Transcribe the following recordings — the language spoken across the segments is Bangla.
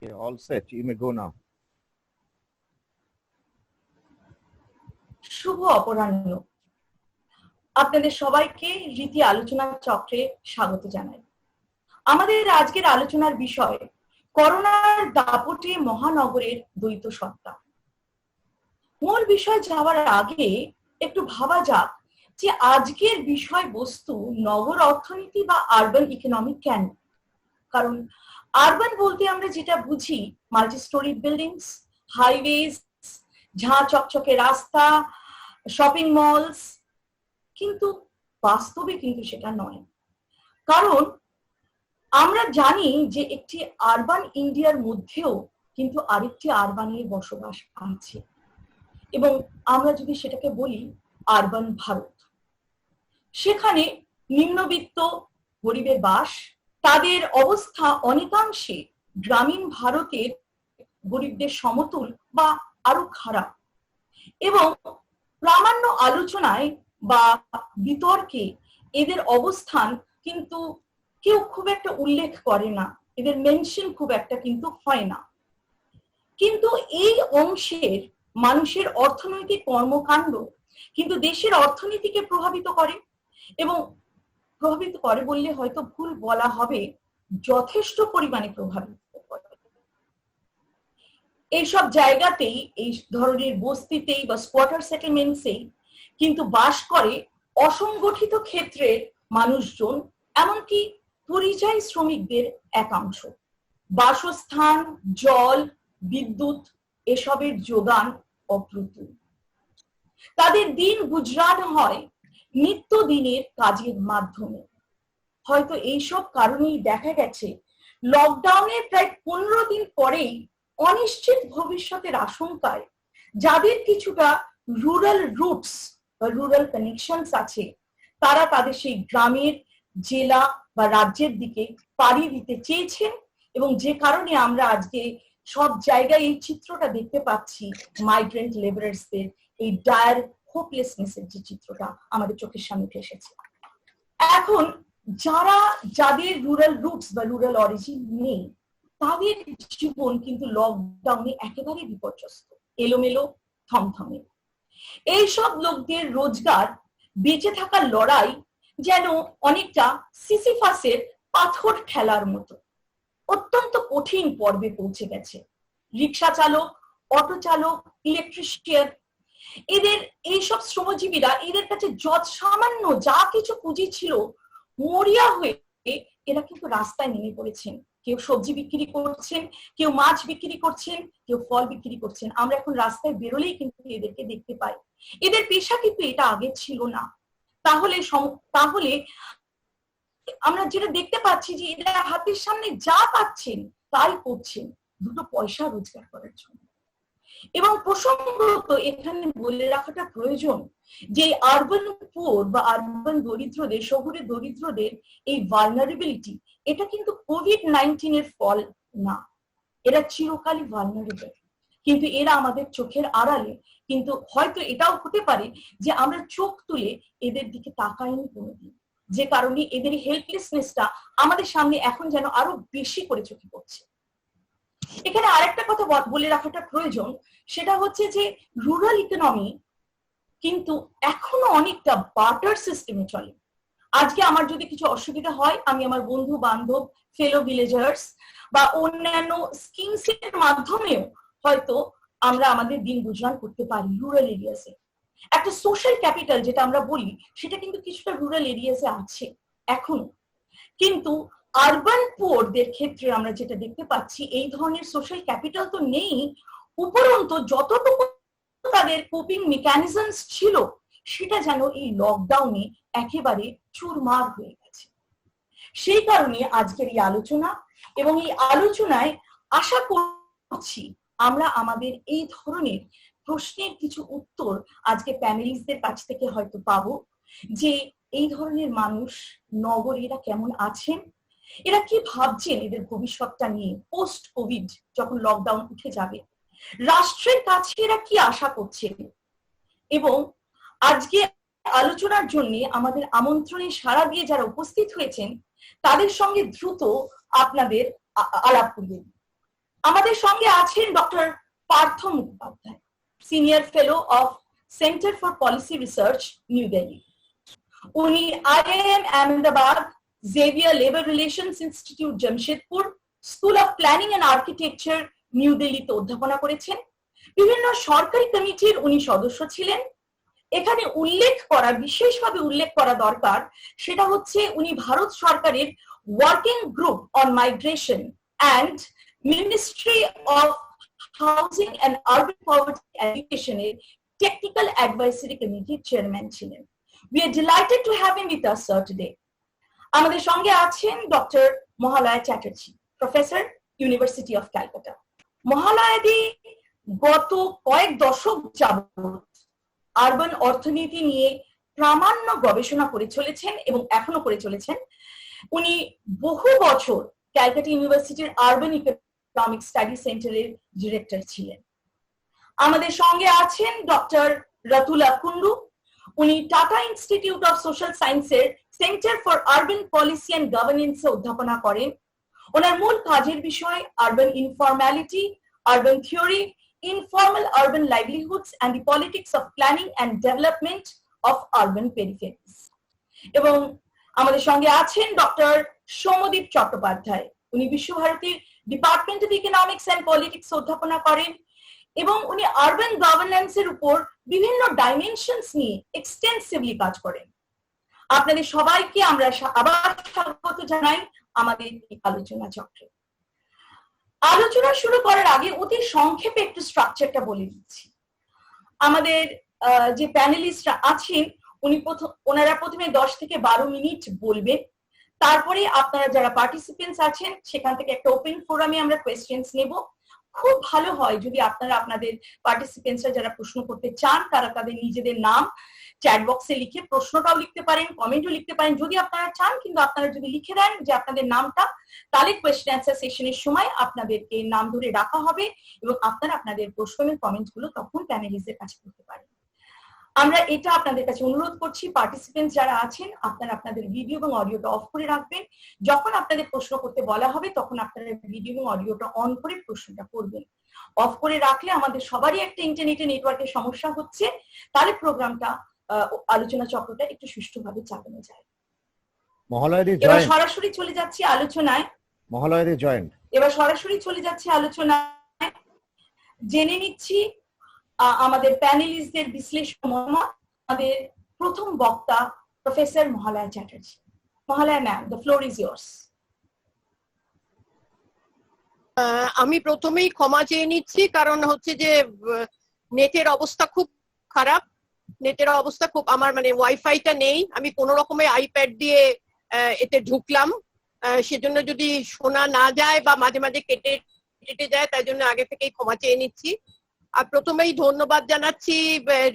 Okay, all set. You may go now. শুভ অপরাহ্ন। আপনাদের সবাইকে রীতি আলোচনা চক্রে স্বাগত জানাই। আমাদের আজকের আলোচনার বিষয় করোনার দাপটে মহানগরের দ্বৈত সত্তা। মূল বিষয় যাওয়ার আগে একটু ভাবা যাক যে আজকের বিষয়বস্তু নগর অর্থনীতি বা আরবান ইকোনমি কেন। কারণ আরবান বলতে আমরা যেটা বুঝি মাল্টি স্টোরি বিল্ডিংস, হাইওয়েজ, ঝাঁ চকচকে রাস্তা, শপিং মলস, কিন্তু বাস্তবে কিন্তু সেটা নয়। কারণ আমরা জানি যে একটি আরবান ইন্ডিয়ার মধ্যেও কিন্তু আরেকটি আরবানের বসবাস আছে, এবং আমরা যদি সেটাকে বলি আরবান ভারত। সেখানে নিম্নবিত্ত গরিবের বাস, তাদের অবস্থা অনেকাংশে গ্রামীণ ভারতের গরিবদের সমতুল বা আরো খারাপ। এবং প্রামাণ্য আলোচনায় বা বিতর্কে এদের অবস্থান কিন্তু কেউ খুব একটা উল্লেখ করে না, এদের মেনশন খুব একটা কিন্তু হয় না। কিন্তু এই অংশের মানুষের অর্থনৈতিক কর্মকাণ্ড কিন্তু দেশের অর্থনীতিকে প্রভাবিত করে, এবং প্রভাবিত করে বললে হয়তো ভুল বলা হবে, যথেষ্ট পরিমাণে প্রভাবিত করে। এইসব জায়গাতেই, এই ধরনের বস্তিতেই বা স্কোয়াটার সেটেলমেন্টসেই কিন্তু বাস করে অসংগঠিত ক্ষেত্রের মানুষজন, এমনকি পরিযায়ী শ্রমিকদের একাংশ। বাসস্থান, জল, বিদ্যুৎ এসবের যোগান অপ্রতুল। তাদের দিন গুজরান হয় নিত্যদিনের কাজের মাধ্যমে। হয়তো এইসব কারণেই দেখা গেছে লকডাউনের প্রায় 15 দিন পরেই অনিশ্চিত ভবিষ্যতের আশঙ্কায় যাদের কিছুটা রুরাল রুটস বা রুরাল কানেকশনস আছে, তারা তাদের সেই গ্রামের, জেলা বা রাজ্যের দিকে পাড়ি দিতে চেয়েছেন, এবং যে কারণে আমরা আজকে সব জায়গায় এই চিত্রটা দেখতে পাচ্ছি, মাইগ্রেন্ট লেবারার্সদের এই ডায়ার হোপলেসনেসের যে চিত্রটা আমাদের চোখের সামনে এসেছে। এখন যাদের রুরাল রুটস বা রুরাল অরিজিন নেই, তাদের জীবন কিন্তু লকডাউনে একেবারে বিপর্যস্ত, এলোমেলো, থমথমে। এইসব লোকদের রোজগার, বেঁচে থাকার লড়াই যেন অনেকটা সিসিফাসের পাথর ঠেলার মতো অত্যন্ত কঠিন পর্বে পৌঁছে গেছে। রিক্সা চালক, অটো চালক, ইলেকট্রিশিয়ান, এদের এইসব শ্রমজীবীরা, এদের কাছে যত সামান্য যা কিছু পুঁজি ছিল মরিয়া হয়ে এরা কিন্তু রাস্তায় নেমে পড়েছেন। কেউ সবজি বিক্রি করছেন, কেউ মাছ বিক্রি করছেন, কেউ ফল বিক্রি করছেন। আমরা এখন রাস্তায় বেরোলেই কিন্তু এদেরকে দেখতে পাই। এদের পেশা কিন্তু এটা আগে ছিল না। তাহলে আমরা যেটা দেখতে পাচ্ছি যে এরা হাতের সামনে যা পাচ্ছেন তাই করছেন দুটো পয়সা রোজগার করার জন্য। এবং প্রসঙ্গত এখানে বলে রাখাটা প্রয়োজন যে আরবান পুয়ার বা আরবান দরিদ্রদের, শহুরে দরিদ্রদের এই ভালনারেবিলিটি, এটা কিন্তু কোভিড-19 এর ফল না। এরা চিরকালই ভালনারেবল, কিন্তু এরা আমাদের চোখের আড়ালে। কিন্তু হয়তো এটাও হতে পারে যে আমরা চোখ তুলে এদের দিকে তাকাইনি কোনোদিন, যে কারণে এদের হেল্পলেসনেসটা আমাদের সামনে এখন যেন আরো বেশি করে চোখে পড়ছে। এখানে আরেকটা কথা বলে রাখাটা প্রয়োজন, সেটা হচ্ছে যে রুরাল ইকোনমি কিন্তু এখনো অনেকটা বার্টার সিস্টেমে চলে। আজকে আমার যদি কিছু অসুবিধা হয়, আমি আমার বন্ধু বান্ধব, ফেলো ভিলেজার্স বা অন্যান্য স্কিমস এর মাধ্যমেও হয়তো আমরা আমাদের দিন গুজরান করতে পারি রুরাল এরিয়াসে। একটা সোশ্যাল ক্যাপিটাল যেটা আমরা বলি, সেটা কিন্তু কিছুটা রুরাল এরিয়াসে আছে এখনো। কিন্তু আরবান পুয়ারদের ক্ষেত্রে আমরা যেটা দেখতে পাচ্ছি, এই ধরনের সোশ্যাল ক্যাপিটাল তো নেই, উপরন্তু যতটুকু তাদের কোপিং মেকানিজমস ছিল সেটা যেন এই লকডাউনে একেবারে চুরমার হয়ে গেছে। সেই কারণে আজকের এই আলোচনা, এবং এই আলোচনায় আশা করছি আমরা আমাদের এই ধরনের প্রশ্নের কিছু উত্তর আজকে প্যানেলিস্টদের কাছ থেকে হয়তো পাবো, যে এই ধরনের মানুষ নগরে এরা কেমন আছেন, এরা কি ভাবছেন এদের ভবিষ্যৎটা নিয়ে পোস্ট কোভিড যখন লকডাউন উঠে যাবে, রাষ্ট্রের কাছে এরা কি আশা করছেন। এবং আজকে আলোচনার জন্য আমাদের আমন্ত্রণে সাড়া দিয়ে যারা উপস্থিত হয়েছেন তাদের সঙ্গে দ্রুত আপনাদের আলাপ করবেন। আমাদের সঙ্গে আছেন doctor Partha Mukhopadhyay, senior fellow of centre for policy research, new Delhi. উনি IIM Ahmedabad, Xavier labour relations institute Jamshedpur, school of planning and architecture, new দিল্লিতে অধ্যাপনা করেছেন। বিভিন্ন সরকারি কমিটির উনি সদস্য ছিলেন। এখানে বিশেষভাবে উল্লেখ করা দরকার, সেটা হচ্ছে উনি ভারত সরকারের working group on migration and ministry of housing and urban poverty এডুকেশনের টেকনিক্যাল অ্যাডভাইসারি কমিটির চেয়ারম্যান ছিলেন। We are delighted to have him with us, sir, today. আমাদের সঙ্গে আছেন doctor Mahalaya Chatterjee, professor, university of Calcutta. মহালয়াদি গত কয়েক দশক যাবত আরবান অর্থনীতি নিয়ে প্রামাণ্য গবেষণা করে চলেছেন এবং এখনো করে চলেছেন। উনি বহু বছর ক্যালকাটা ইউনিভার্সিটির আরবান ইকোনমিক স্টাডি সেন্টারের ডিরেক্টর ছিলেন। আমাদের সঙ্গে আছেন ডক্টর রাতুলা কুন্ডু। উনি টাটা ইনস্টিটিউট অফ সোশ্যাল সায়েন্সের centre for urban policy and গভর্নেন্সে অধ্যাপনা করেন। ওনার মূল কাজের বিষয় urban informality, urban theory, informal urban livelihoods and the politics of planning and development of urban peripheries. এবং আমাদের সঙ্গে আছেন ডক্টর সৌম্যদীপ চট্টোপাধ্যায়। উনি বিশ্বভারতীর department of economics and politics অধ্যাপনা করেন এবং উনি আরবান গভর্নেন্সের উপর বিভিন্ন ডাইমেনশনস নিয়ে এক্সটেন্সিভলি কাজ করেন। আপনাদের সবাইকে আমরা আবার স্বাগত জানাই আমাদের এই আলোচনা চক্রে। আলোচনা শুরু করার আগে অতি সংক্ষেপে একটু স্ট্রাকচারটা বলে দিচ্ছি। আমাদের যে প্যানেলিস্টরা আছেন ওনারা প্রথমে 10 থেকে 12 মিনিট বলবেন। তারপরে আপনারা যারা পার্টিসিপেন্টস আছেন সেখান থেকে একটা ওপেন ফোরামে আমরা কোয়েশ্চেন্স নেব। খুব ভালো হয় যদি আপনারা আপনাদের পার্টিসিপেন্টসরা যারা প্রশ্ন করতে চান তারা তাদের নিজেদের নাম চ্যাট বক্সে লিখে প্রশ্নটাও লিখতে পারেন, কমেন্টও লিখতে পারেন যদি আপনারা চান। কিন্তু আপনারা যদি লিখে দেন যে আপনাদের নামটা, তাহলে কোয়েশ্চেন অ্যান্সার সেশনের সময় আপনাদেরকে নাম ধরে রাখা হবে এবং আপনারা আপনাদের প্রশ্ন এবং কমেন্টগুলো তখন প্যানেলিস্টদের কাছে করতে পারেন। আমরা এটা আপনাদের কাছে অনুরোধ করছি, পার্টিসিপেন্টস যারা আছেন আপনারা আপনাদের ভিডিও এবং অডিওটা অফ করে রাখবেন। যখন আপনাদের প্রশ্ন করতে বলা হবে তখন আপনারা ভিডিও এবং অডিওটা অন করে প্রশ্নটা করবেন। অফ করে রাখলে আমাদের সবারই একটা ইন্টারনেটে নেটওয়ার্কের সমস্যা হচ্ছে, তাহলে প্রোগ্রামটা আলোচনা চক্রটা একটু সুষ্ঠুভাবে চালানো যায়। এবার সরাসরি চলে যাচ্ছি আলোচনায়। এবার সরাসরি চলে যাচ্ছি আলোচনায়। জেনে নিচ্ছি আমাদের প্যানেলিস্টদের বিশ্লেষণ। আমাদের প্রথম বক্তা professor Mahalaya Chatterjee. Mahalaya ma'am, the floor is years. আমি প্রথমেই ক্ষমা চেয়ে নিচ্ছি, কারণ হচ্ছে যে নেটের অবস্থা খুব খারাপ। আমার মানে ওয়াইফাইটা নেই। আমি কোনো রকমে আইপ্যাড দিয়ে এতে ঢুকলাম, সেজন্য যদি শোনা না যায় বা মাঝে মাঝে কেটে যায় তাই জন্য আগে থেকেই ক্ষমা চেয়ে নিচ্ছি। আর প্রথমেই ধন্যবাদ জানাচ্ছি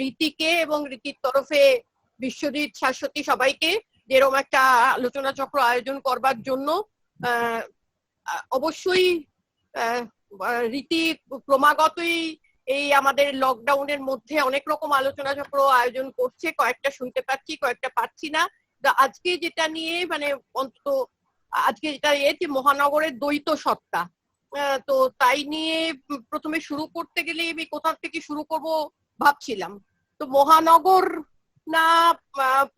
রীতিকে এবং রীতির তরফে বিশ্বজিৎ, শাশ্বতী সবাইকে যেরকম একটা আলোচনা চক্র আয়োজন করবার জন্য। অবশ্যই রীতি ক্রমাগতই এই আমাদের লকডাউনের মধ্যে অনেক রকম আলোচনা চক্র আয়োজন করছে, কয়েকটা শুনতে পাচ্ছি, কয়েকটা পাচ্ছি না। আজকে যেটা নিয়ে মানে অন্তত আজকে যেটা যে মহানগরের দ্বৈত সত্তা, তো তাই নিয়ে প্রথমে শুরু করতে গেলে আমি কোথা থেকে শুরু করব ভাবছিলাম। তো মহানগর না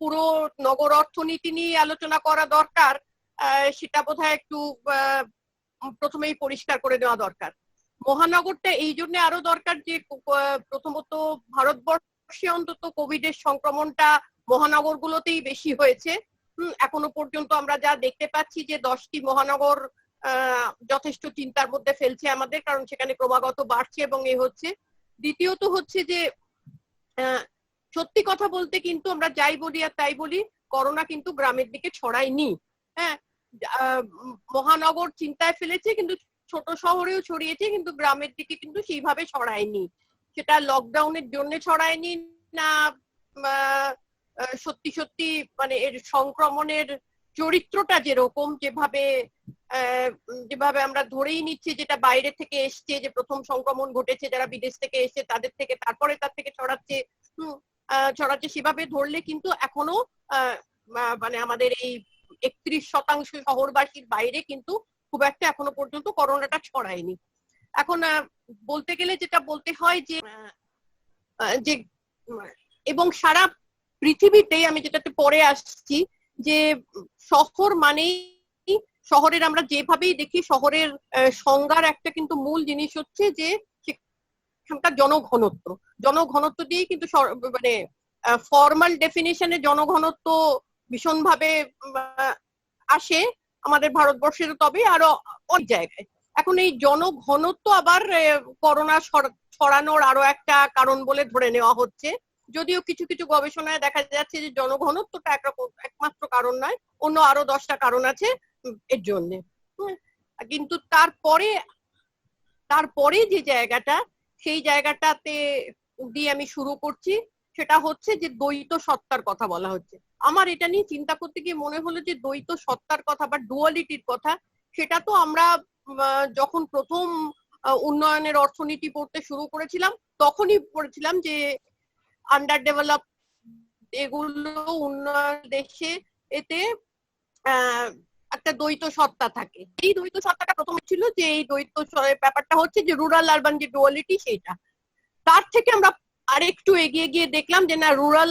পুরো নগর অর্থনীতি নিয়ে আলোচনা করা দরকার, সেটা বোধহয় একটু প্রথমেই পরিষ্কার করে দেওয়া দরকার। মহানগরটা এই জন্য আরো দরকার যে প্রথমত ভারতবর্ষে অন্তত কোভিডের সংক্রমণটা মহানগরগুলোতেই বেশি হয়েছে। এখনো পর্যন্ত আমরা যা দেখতে পাচ্ছি যে 10টি মহানগর যথেষ্ট চিন্তার মধ্যে ফেলছে আমাদের, কারণ সেখানে ক্রমাগত বাড়ছে এবং এ হচ্ছে। দ্বিতীয়ত হচ্ছে যে সত্যি কথা বলতে কিন্তু আমরা যাই বলি আর তাই বলি, করোনা কিন্তু গ্রামের দিকে ছড়ায়নি। হ্যাঁ, মহানগর চিন্তায় ফেলেছে কিন্তু ছোট শহরেও ছড়িয়েছে, কিন্তু গ্রামের দিকে কিন্তু সেইভাবে ছড়ায়নি। সেটা লকডাউনের জন্য ছড়ায়নি না সত্যি সত্যি মানে এর সংক্রমণের চরিত্রটা যেরকম যেভাবে আমরা ধরেই নিচ্ছি যেটা বাইরে থেকে এসছে, যে প্রথম সংক্রমণ ঘটেছে যারা বিদেশ থেকে এসছে তাদের থেকে, তারপরে তার থেকে ছড়াচ্ছে, সেভাবে ধরলে কিন্তু এখনো মানে আমাদের এই 31% শহরবাসীর বাইরে কিন্তু খুব একটা এখনো পর্যন্ত করোনাটা ছড়ায়নি। এখন বলতে গেলে যেটা বলতে হয় যে যে এবং সারা পৃথিবীতে, আমি যেটাতে পরে আসছি, যে শহর মানেই, শহরের আমরা যেভাবেই দেখি শহরের সংজ্ঞার একটা কিন্তু মূল জিনিস হচ্ছে যে সেখানকার জনঘনত্ব। জনঘনত্ব দিয়েই কিন্তু মানে ফর্মাল ডেফিনেশনে জনঘনত্ব ভীষণভাবে আসে আমাদের ভারতবর্ষের, তবে আরো অনেক জায়গায়। এখন এই জনঘনত্ব আবার করোনা ছড়ানোর আরো একটা কারণ বলে ধরে নেওয়া হচ্ছে, যদিও কিছু কিছু গবেষণায় দেখা যাচ্ছে যে জনঘনত্বটা একমাত্র কারণ নয়, অন্য আরো 10টা কারণ আছে এর জন্য। কিন্তু তারপরে যে জায়গাটা, সেই জায়গাটাতে দিয়ে আমি শুরু করছি, সেটা হচ্ছে যে দ্বৈত সত্তার কথা বলা হচ্ছে। আমার এটা নিয়ে চিন্তা করতে গিয়ে মনে হলো যে দ্বৈত সত্তার কথা বা ডুয়ালিটির কথা, সেটা তো আমরা যখন প্রথম উন্নয়নের অর্থনীতি পড়তে শুরু করেছিলাম তখনই পড়েছিলাম যে আন্ডার ডেভেলপ এগুলো উন্নয়ন দেশে এতে একটা দ্বৈত সত্তা থাকে। এই দ্বৈত সত্তাটা প্রথম ছিল যে এই দ্বৈত ব্যাপারটা হচ্ছে যে রুরাল আরবান যে ডুয়ালিটি, সেইটা। তার থেকে আমরা আরেকটু এগিয়ে গিয়ে দেখলাম যে না, রুরাল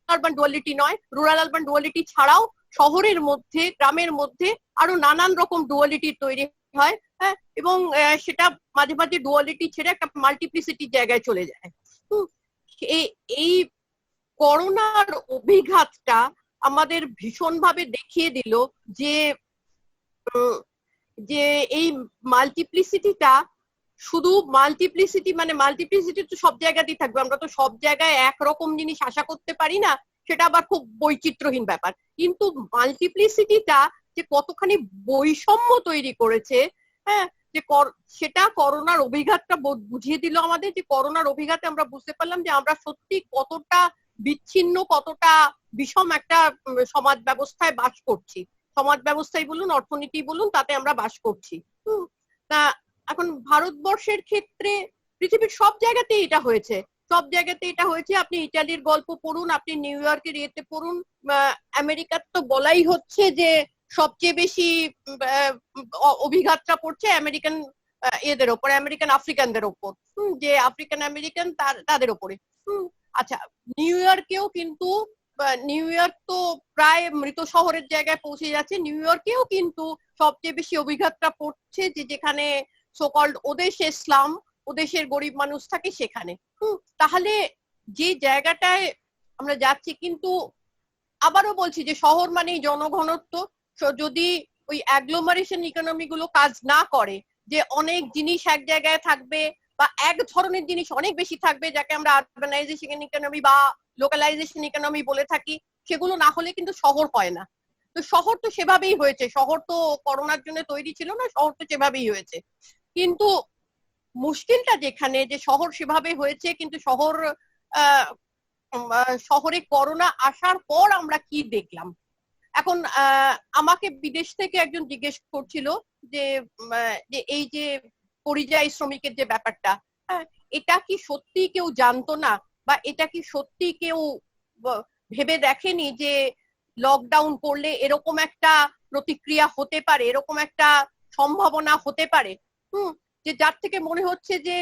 আরবান ডুয়ালিটি নয়, রুরাল আরবান ডুয়ালিটি ছাড়াও শহরের মধ্যে, গ্রামের মধ্যে আরো নানান রকম ডুয়ালিটি তৈরি হয়, হ্যাঁ, এবং সেটা মাঝে মাঝে ডুয়ালিটি ছেড়ে একটা মাল্টিপ্লিসিটির জায়গায় চলে যায়। এই করোনার অভিঘাতটা আমাদের ভীষণভাবে দেখিয়ে দিল যে এই মাল্টিপ্লিসিটিটা শুধু মাল্টিপ্লিসিটি মানে মাল্টিপ্লিসিটি তো সব জায়গাতেই থাকবে, আমরা তো সব জায়গায় একরকম জিনিস আশা করতে পারি না, সেটা আবার খুব বৈচিত্র্যহীন ব্যাপার। কিন্তু মাল্টিপ্লিসিটিটা যে কতখানি বৈষম্য তৈরি করেছে, হ্যাঁ, যে সেটা করোনার অভিঘাতটা বুঝিয়ে দিল আমাদের। যে করোনার অভিঘাতে আমরা বুঝতে পারলাম যে আমরা সত্যি কতটা বিচ্ছিন্ন, কতটা বিষম একটা সমাজ ব্যবস্থায় বাস করছি। সমাজ ব্যবস্থায় বলুন, অর্থনীতি বলুন, তাতে আমরা বাস করছি। তা এখন ভারতবর্ষের ক্ষেত্রে পৃথিবীর সব জায়গাতেই এটা হয়েছে, সব জায়গাতে এটা হয়েছে। আপনি ইটালির গল্প পড়ুন, আপনি নিউ ইয়র্কের ইয়েতে পড়ুন, আমেরিকার তো বলাই হচ্ছে যে সবচেয়ে বেশি অভিঘাতটা পড়ছে আমেরিকান এদের ওপরে, আমেরিকান আফ্রিকানদের ওপর, যে আফ্রিকান আমেরিকান তাদের ওপরে। আচ্ছা, নিউ ইয়র্কেও কিন্তু, নিউ ইয়র্ক তো প্রায় মৃত শহরের জায়গায় পৌঁছে যাচ্ছে, নিউ ইয়র্কেও কিন্তু সবচেয়ে বেশি অভিঘাতটা পড়ছে যে যেখানে সোকল্ড ওদেশে ইসলাম, ওদেশের গরিব মানুষ থাকে সেখানে। তাহলে যে জায়গাটায় আমরা যাচ্ছি, কিন্তু আবারও বলছি যে শহর মানেই জনঘনত্ব। যদি ওই অ্যাগ্লোমারেশন ইকোনমি গুলো কাজ না করে, যে অনেক জিনিস এক জায়গায় থাকবে বা এক ধরনের জিনিস অনেক বেশি থাকবে, যাকে আমরা আরবানাইজেশন ইকোনমি বা লোকালাইজেশন ইকোনমি বলে থাকি, সেগুলো না হলে কিন্তু শহর হয় না। তো শহর তো সেভাবেই হয়েছে, শহর তো করোনার জন্য তৈরি ছিল না, শহর তো সেভাবেই হয়েছে। কিন্তু মুশকিলটা যেখানে, যে শহর সেভাবে হয়েছে কিন্তু শহরে করোনা আসার পর আমরা কি দেখলাম। এখন আমাকে বিদেশ থেকে একজন জিজ্ঞেস করছিল যে এই যে পরিযায়ী শ্রমিকের যে ব্যাপারটা, হ্যাঁ, এটা কি সত্যি কেউ জানতো না, বা এটা কি সত্যি কেউ ভেবে দেখেনি যে লকডাউন করলে এরকম একটা প্রতিক্রিয়া হতে পারে, এরকম একটা সম্ভাবনা হতে পারে, যে যার থেকে মনে হচ্ছে যে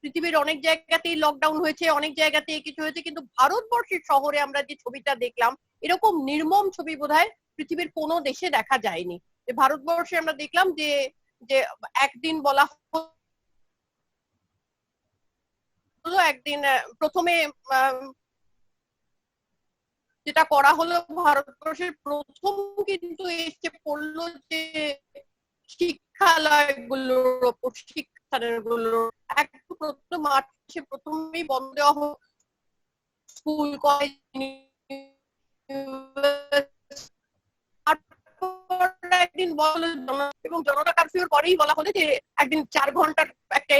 পৃথিবীর অনেক জায়গাতেই লকডাউন হয়েছে, অনেক জায়গাতেই কিছু হয়েছে, কিন্তু ভারতবর্ষের শহরে আমরা যে ছবিটা দেখলাম, এরকম নির্মম ছবি বোধহয় পৃথিবীর কোনো দেশে দেখা যায়নি। ভারতবর্ষে আমরা দেখলাম যে একদিন বলা হলো, একদিন প্রথমে যেটা করা হলো, ভারতবর্ষের প্রথম কিন্তু এসে পড়লো যে শিক্ষালয়গুলোর ওপর, শিক্ষাগুলোর একদম প্রথম মার্চে প্রথমেই বন্ধ দেওয়া হলো স্কুল, কলেজ, একদিন বলা এবং জনতা কারফিউর পরেই বলা হলো যে একদিন 4 ঘন্টার একটা,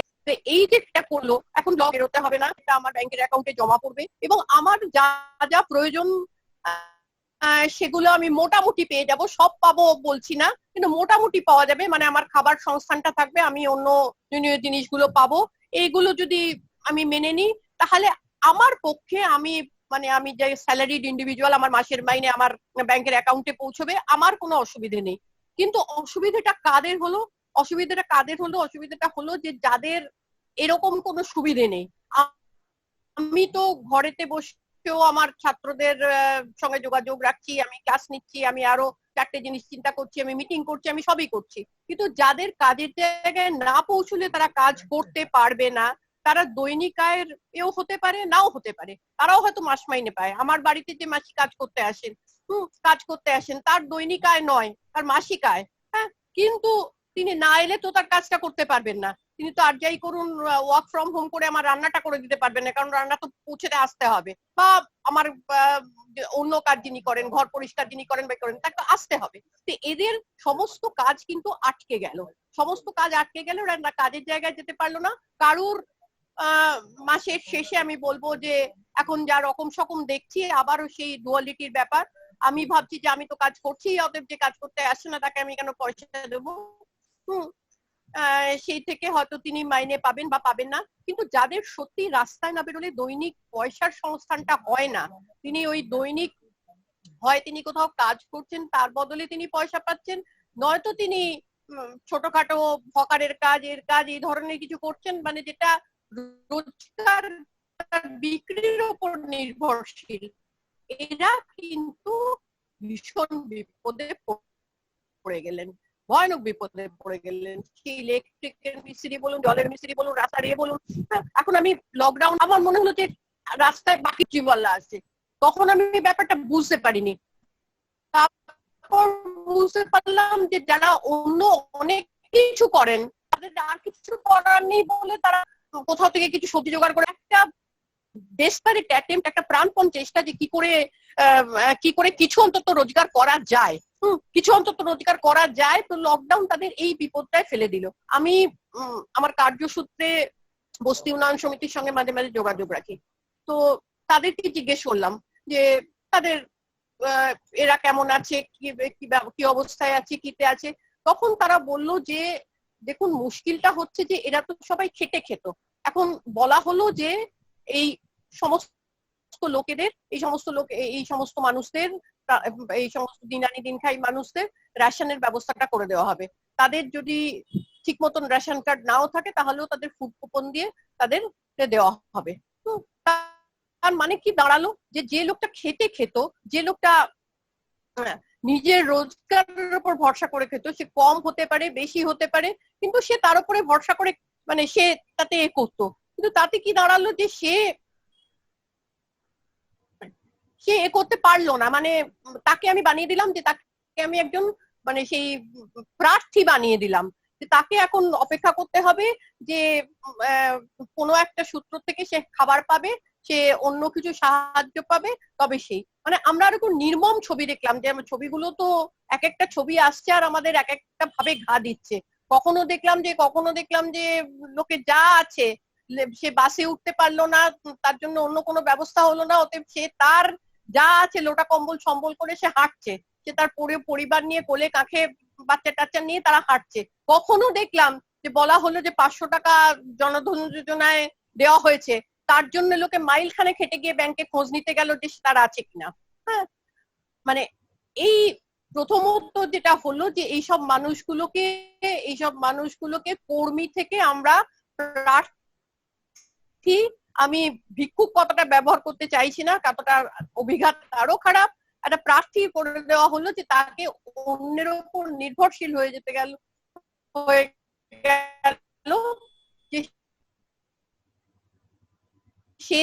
এই যে এটা করলো, এখন লক বেরোতে হবে না, এটা আমার ব্যাংকের অ্যাকাউন্টে জমা পড়বে এবং আমার যা যা প্রয়োজন সেগুলো আমি মোটামুটি পেয়ে যাব। সব পাবো বলছি না, কিন্তু মোটামুটি পাওয়া যাবে, মানে আমার খাবার সংস্থানটা থাকবে, আমি অন্য জিনিসগুলো পাবো। এইগুলো যদি আমি মেনে নিই, তাহলে আমার পক্ষে আমি যে স্যালারিড ইন্ডিভিজুয়াল, আমার মাসের মাইনে আমার ব্যাংকের অ্যাকাউন্টে পৌঁছবে, আমার কোনো অসুবিধে নেই। কিন্তু অসুবিধাটা কাদের হলো? অসুবিধাটা কাদের হলো? অসুবিধাটা হলো যে যাদের এরকম কোনো সুবিধে নেই। আমি তো ঘরেতে বসেও আমার ছাত্রদের সঙ্গে যোগাযোগ রাখছি, আমি ক্লাস নিচ্ছি, আমি আরো 4টে জিনিস চিন্তা করছি, আমি মিটিং করছি, আমি সবই করছি। কিন্তু যাদের কাজের জায়গায় না পৌঁছলে তারা কাজ করতে পারবে না, তারা দৈনিক আয়ের এও হতে পারে, নাও হতে পারে, তারাও হয়তো মাস মাইনে পায়। আমার বাড়িতে যে মাসি কাজ করতে আসেন তার দৈনিক আয় নয়, তার মাসিক আয়। হ্যাঁ, কিন্তু তিনি না এলে তো তার কাজটা করতে পারবেন না। তিনি তো আর যাই করুন, ওয়ার্ক ফ্রম হোম করে আমার রান্নাটা করে দিতে পারবেন না, কারণ রান্না তো পৌঁছেতে আসতে হবে, বা আমার অন্য কাজ যিনি করেন, ঘর পরিষ্কার যিনি করেন বা করেন, তাকে আসতে হবে। তো এদের সমস্ত কাজ কিন্তু আটকে গেল, সমস্ত কাজ আটকে গেল, কাজের জায়গায় যেতে পারলো না। কারুর মাসের শেষে আমি বলবো যে এখন যা রকম সকম দেখছি, আবারও সেই ডুয়ালিটির ব্যাপার। আমি ভাবছি যে আমি তো কাজ করছি, অতএব যে কাজ করতে আসছে না তাকে আমি কেন পয়সা দেবো। সেই থেকে হয়তো তিনি মাইনে পাবেন বা পাবেন না। কিন্তু যাদের সত্যি রাস্তায় না বেরোলে দৈনিক পয়সার সংস্থানটা হয় না, তিনি ওই দৈনিক হয় তিনি কোথাও কাজ করছেন, তার বদলে তিনি পয়সা পাচ্ছেন, নয়তো তিনি ছোটখাটো হকারের কাজ, এর কাজ, এই ধরনের কিছু করছেন, মানে যেটা রোজগার বিক্রির উপর নির্ভরশীল। এরা কিন্তু ভীষণ বিপদে পড়ে গেলেন, ভয়ানক বিপদে পড়ে গেলেন। সেই ইলেকট্রিকের মিস্ত্রি বলুন, জলের মিস্ত্রি বলুন, রাস্তার বলুন। এখন আমি লকডাউন, আমার মনে হলো যে রাস্তায় বাকি জীবনলা আছে, তখন আমি ব্যাপারটা বুঝতে পারিনি। তারপর বুঝতে পারলাম যে যারা অন্য অনেক কিছু করেন, তাদের আর কিছু করার নেই বলে তারা কোথাও থেকে কিছু সবজি জোগাড় করে, একটা ডেসপারেট অ্যাটেম্প্ট, একটা প্রাণপণ চেষ্টা যে কি করে কিছু অন্তত রোজগার করা যায়, কিছু অন্তত রোজগার করা যায়। তো লকডাউন তাদের এই বিপদটায় ফেলে দিল। আমি আমার কার্যসূত্রে বস্তি উন্নয়ন সমিতির সঙ্গে মাঝে মাঝে যোগাযোগ রাখি, তো তাদেরকে জিজ্ঞেস করলাম যে তাদের এরা কেমন আছে, কি অবস্থায় আছে, কিতে আছে। তখন তারা বলল যে দেখুন, মুশকিলটা হচ্ছে যে এরা তো সবাই খেটে খেত। এখন বলা হলো যে এই সমস্ত লোকেদের, এই সমস্ত মানুষদের, এই সমস্ত দিন আনি দিন খাই মানুষদের রেশনের ব্যবস্থাটা করে দেওয়া হবে। তাদের যদি ঠিক মতন রেশন কার্ড নাও থাকে তাহলেও তাদের ফুড কুপন দিয়ে তাদের দেওয়া হবে। তার মানে কি দাঁড়ালো, যে লোকটা খেতে খেত, যে লোকটা নিজের রোজগারের উপর ভরসা করে খেত, সে কম হতে পারে, বেশি হতে পারে, কিন্তু সে তার উপরে ভরসা করে, মানে সে তাতে করতো। কিন্তু তাতে কি দাঁড়ালো যে সে করতে পারলো না। মানে তাকে আমি বানিয়ে দিলাম যে তাকে আমি একজন মানে সেই প্রার্থী বানিয়ে দিলাম, যে তাকে এখন অপেক্ষা করতে হবে যে কোনো একটা সূত্র থেকে সে খাবার পাবে, সে অন্য কিছু সাহায্য পাবে, তবে সেই মানে আমরা এরকম নির্মম ছবি দেখলাম, যে ছবিগুলো তো এক একটা ছবি আসছে আর আমাদের এক একটা ভাবে ঘা দিচ্ছে। কখনো দেখলাম যে লোকে যা আছে, সে বাসে উঠতে পারলো না, তার জন্য অন্য কোনো ব্যবস্থা হলো না, অতএব সে তার যা আছে লোটা কম্বল সম্বল করে সে হাঁটছে, সে তার পরিবার নিয়ে কোলে কাঁখে বাচ্চা টাচ্চা নিয়ে তারা হাঁটছে। কখনো দেখলাম যে বলা হলো যে 500 টাকা জনধন যোজনায় দেওয়া হয়েছে, তার জন্য লোকে মাইল খানে খেটে গিয়ে ব্যাংকে খোঁজ নিতে গেল যে তারা আছে কিনা। হ্যাঁ, মানে এই প্রথমত যেটা হলো যে এইসব মানুষগুলোকে কর্মী থেকে আমরা প্রার্থী, আমি ভিক্ষুক কথাটা ব্যবহার করতে চাইছি না, কতটা অভিঘাত আরো খারাপ, একটা প্রার্থী করে দেওয়া হলো, যে তাকে অন্যের উপর নির্ভরশীল হয়ে গেল যে সে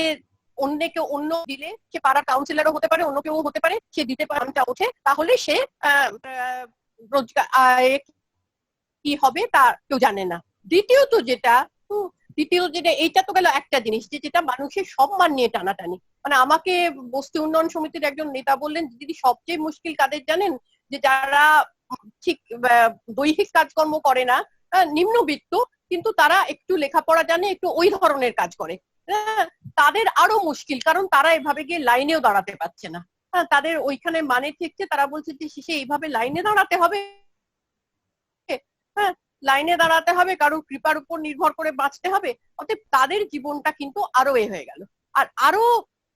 অন্যকে অন্য দিলে, সে পাড়া কাউন্সিলরও হতে পারে, অন্য কেউ হতে পারে, সে দিতে পারে, ওঠে, তাহলে সে রোজগার কি হবে তা কেউ জানে না। দ্বিতীয়ত যেটা এইটা তো গেল একটা জিনিস, যেটা মানুষের সম্মান নিয়ে টানাটানি। মানে আমাকে বস্তি উন্নয়ন সমিতির একজন নেতা বললেন, দিদি সবচেয়ে মুশকিল কাদের জানেন, যে যারা ঠিক দৈহিক কাজকর্ম করে না, নিম্নবিত্ত, কিন্তু তারা একটু লেখাপড়া জানে, একটু ওই ধরনের কাজ করে, তাদের আরো মুশকিল, কারণ তারা এভাবে গিয়ে লাইনেও দাঁড়াতে পারছে না। তাদের ওইখানে মানে ঠিকছে, তারা বলছে যে শেষে এইভাবে লাইনে দাঁড়াতে হবে, লাইনে দাঁড়াতে হবে, কারোর কৃপার উপর নির্ভর করে বাঁচতে হবে, অতএব তাদের জীবনটা কিন্তু আরো হয়ে গেল। আর আরো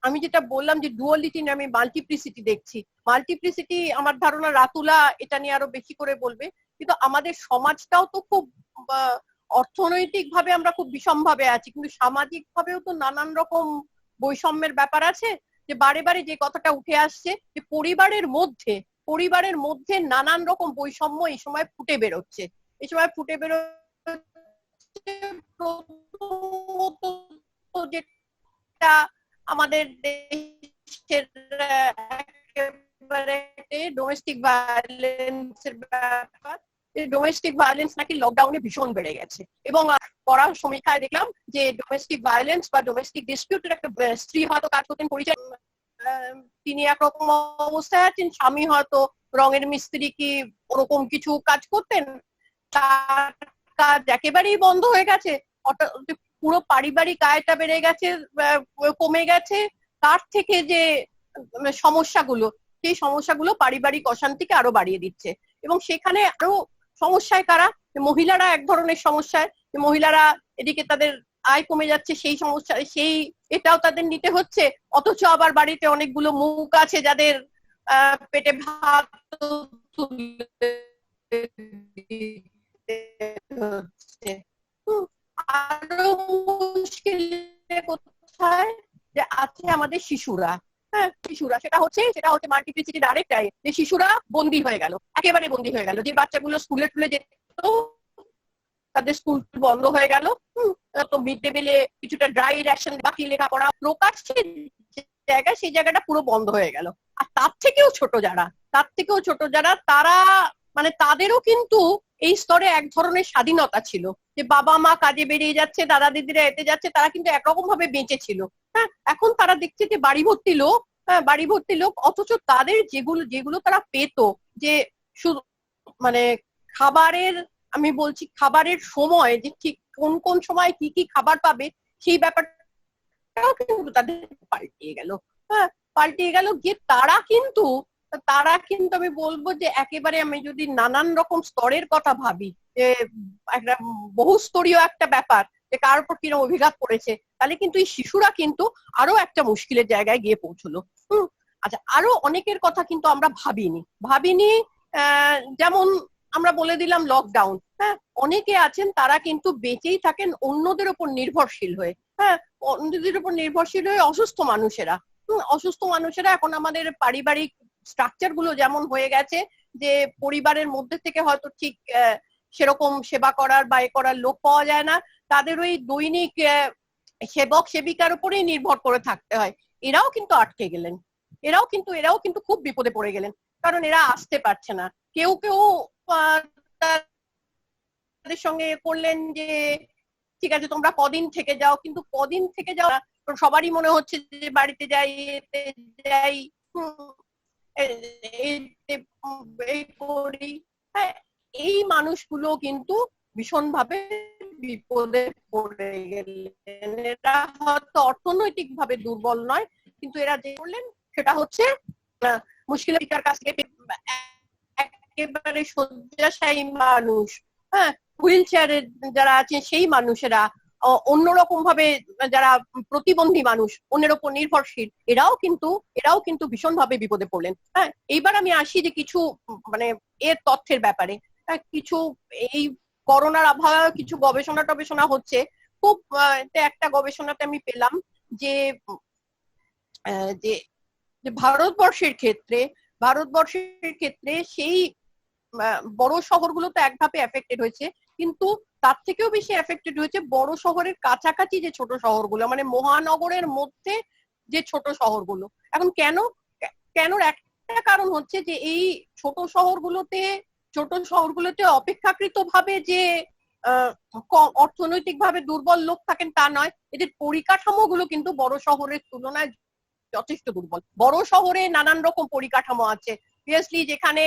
আমি যেটা বললাম যে ডুয়ালিটি আমি মাল্টিপ্লিসিটি দেখছি। মাল্টিপ্লিসিটি আমার ধারণা রাতুলা এটা নিয়ে আরো বেশি করে বলবে, কিন্তু আমাদের সমাজটাও তো খুব অর্থনৈতিক ভাবে আমরা খুব বিষম ভাবে আছি, কিন্তু সামাজিক ভাবেও তো নানান রকম বৈষম্যের ব্যাপার আছে। যে বারে বারে যে কথাটা উঠে আসছে যে পরিবারের মধ্যে নানান রকম বৈষম্য এই সময় ফুটে বেরোচ্ছে। এই সময় ফুটে বেরোচ্ছে যেটা আমাদের দেশের একেবারে ডোমেস্টিক ভায়োলেন্সের ব্যাপার। ডোমেস্টিক ভায়োলেন্স নাকি লকডাউনে ভীষণ বেড়ে গেছে, এবং পড়ার সমীক্ষায় দেখলাম যে ডোমেস্টিক ভায়োলেন্স বা ডোমেস্টিক ডিসপিউটের একটা স্ত্রী হয়তো কাজ করতেন পরিচয়, তিনি একরকম অবস্থায় আছেন, স্বামী হয়তো রঙের মিস্ত্রি কি ওরকম কিছু কাজ করতেন, তার কাজ একেবারেই বন্ধ হয়ে গেছে, পুরো পারিবারিক আয়টা বেড়ে গেছে, কমে গেছে। তার থেকে যে সমস্যাগুলো, সেই সমস্যাগুলো পারিবারিক অশান্তিকে আরো বাড়িয়ে দিচ্ছে। এবং সেখানে আরো সমস্যায় কারা, মহিলারা এক ধরনের সমস্যায়, মহিলারা এদিকে তাদের আয় কমে যাচ্ছে, সেই সমস্যা এটাও তাদের নিতে হচ্ছে, অথচ আবার বাড়িতে অনেকগুলো মুখ আছে যাদের পেটে ভাত হচ্ছে। আরো মুশকিল কোথায় যে আছে আমাদের শিশুরা। শিশুরা সেটা হচ্ছে মাল্টিপ্লিসিটি আরেকটাই, যে শিশুরা বন্দী হয়ে গেল, একেবারে বন্দী হয়ে গেল। যে বাচ্চাগুলো স্কুলে টুলে যেত তাদের স্কুল বন্ধ হয়ে গেল, তো মিড ডে মিলে কিছুটা ড্রাই রেশন, বাকি লেখাপড়া প্রকাশের জায়গা, সেই জায়গাটা পুরো বন্ধ হয়ে গেল। আর তার থেকেও ছোট যারা তারা মানে তাদেরও কিন্তু এই স্তরে এক ধরনের স্বাধীনতা ছিল, যে বাবা মা কাজে বেরিয়ে যাচ্ছে, দাদা দিদিরা এতে যাচ্ছে, তারা কিন্তু একরকম ভাবে বেঁচে ছিল। এখন তারা দেখছে যে বাড়ি ভর্তি লোক, অথচ তাদের যেগুলো তারা পেত, যে শুধু মানে খাবারের, আমি বলছি খাবারের সময়, যে ঠিক কোন সময় কি খাবার পাবে, সেই ব্যাপারটাও কিন্তু তাদের পাল্টিয়ে গেল। গিয়ে তারা কিন্তু আমি বলবো যে একেবারে, আমি যদি নানান রকম স্তরের কথা ভাবি, যে একটা বহুস্তরীয় একটা ব্যাপার, যে কার উপর কিরকম অভিঘাত করেছে, তাহলে কিন্তু এই শিশুরা কিন্তু আরো একটা মুশকিলের জায়গায় গিয়ে পৌঁছলো। আচ্ছা, আরো অনেকের কথা কিন্তু আমরা ভাবিনি। যেমন আমরা বলে দিলাম লকডাউন, অনেকে আছেন তারা কিন্তু বেঁচেই থাকেন অন্যদের উপর নির্ভরশীল হয়ে, অসুস্থ মানুষেরা এখন আমাদের পারিবারিক স্ট্রাকচার গুলো যেমন হয়ে গেছে, যে পরিবারের মধ্যে থেকে হয়তো ঠিক সেরকম সেবা করার বা করার লোক পাওয়া যায় না, তাদের ওই দৈনিক সেবক সেবিকার উপরেই নির্ভর করে থাকতে হয়। এরাও কিন্তু আটকে গেলেন, এরাও কিন্তু খুব বিপদে পড়ে গেলেন, কারণ এরা আসতে পারছে না। কেউ তাদের সঙ্গে করলেন যে ঠিক আছে তোমরা কদিন থেকে যাও, কিন্তু কদিন থেকে যাও সবারই মনে হচ্ছে যে বাড়িতে যাই, করি। এই মানুষগুলো কিন্তু ভীষণ ভাবে বিপদে পড়ে গেলেন। এরা হয়তো অর্থনৈতিক ভাবে দুর্বল নয়, কিন্তু এরা যে করলেন সেটা হচ্ছে মুশকিলের কাছ থেকে একেবারে শয্যাশায়ী মানুষ, হুইল চেয়ারে যারা আছে সেই মানুষেরা, অন্যরকম ভাবে যারা প্রতিবন্ধী মানুষ, অন্যের ওপর নির্ভরশীল, এরাও কিন্তু ভীষণ ভাবে বিপদে পড়লেন। এইবার আমি আসি যে কিছু মানে এর তথ্যের ব্যাপারে। কিছু এই করোনার আবহাওয়া কিছু গবেষণা হচ্ছে। খুব একটা গবেষণাতে আমি পেলাম যে ভারতবর্ষের ক্ষেত্রে সেই বড় শহরগুলো তো একভাবে এফেক্টেড হয়েছে, কিন্তু তার থেকেও বেশি এফেক্টেড হয়েছে বড় শহরের কাছাকাছি যে ছোট শহরগুলো, মানে মহানগরের মধ্যে যে ছোট শহরগুলো। এখন কেন একটা কারণ হচ্ছে যে এই ছোট শহরগুলোতে অপেক্ষাকৃত ভাবে যে অর্থনৈতিক ভাবে দুর্বল লোক থাকেন তা নয়, এদের পরিকাঠামো গুলো কিন্তু বড় শহরের তুলনায় যথেষ্ট দুর্বল। বড় শহরে নানান রকম পরিকাঠামো আছে, অবভিয়াসলি যেখানে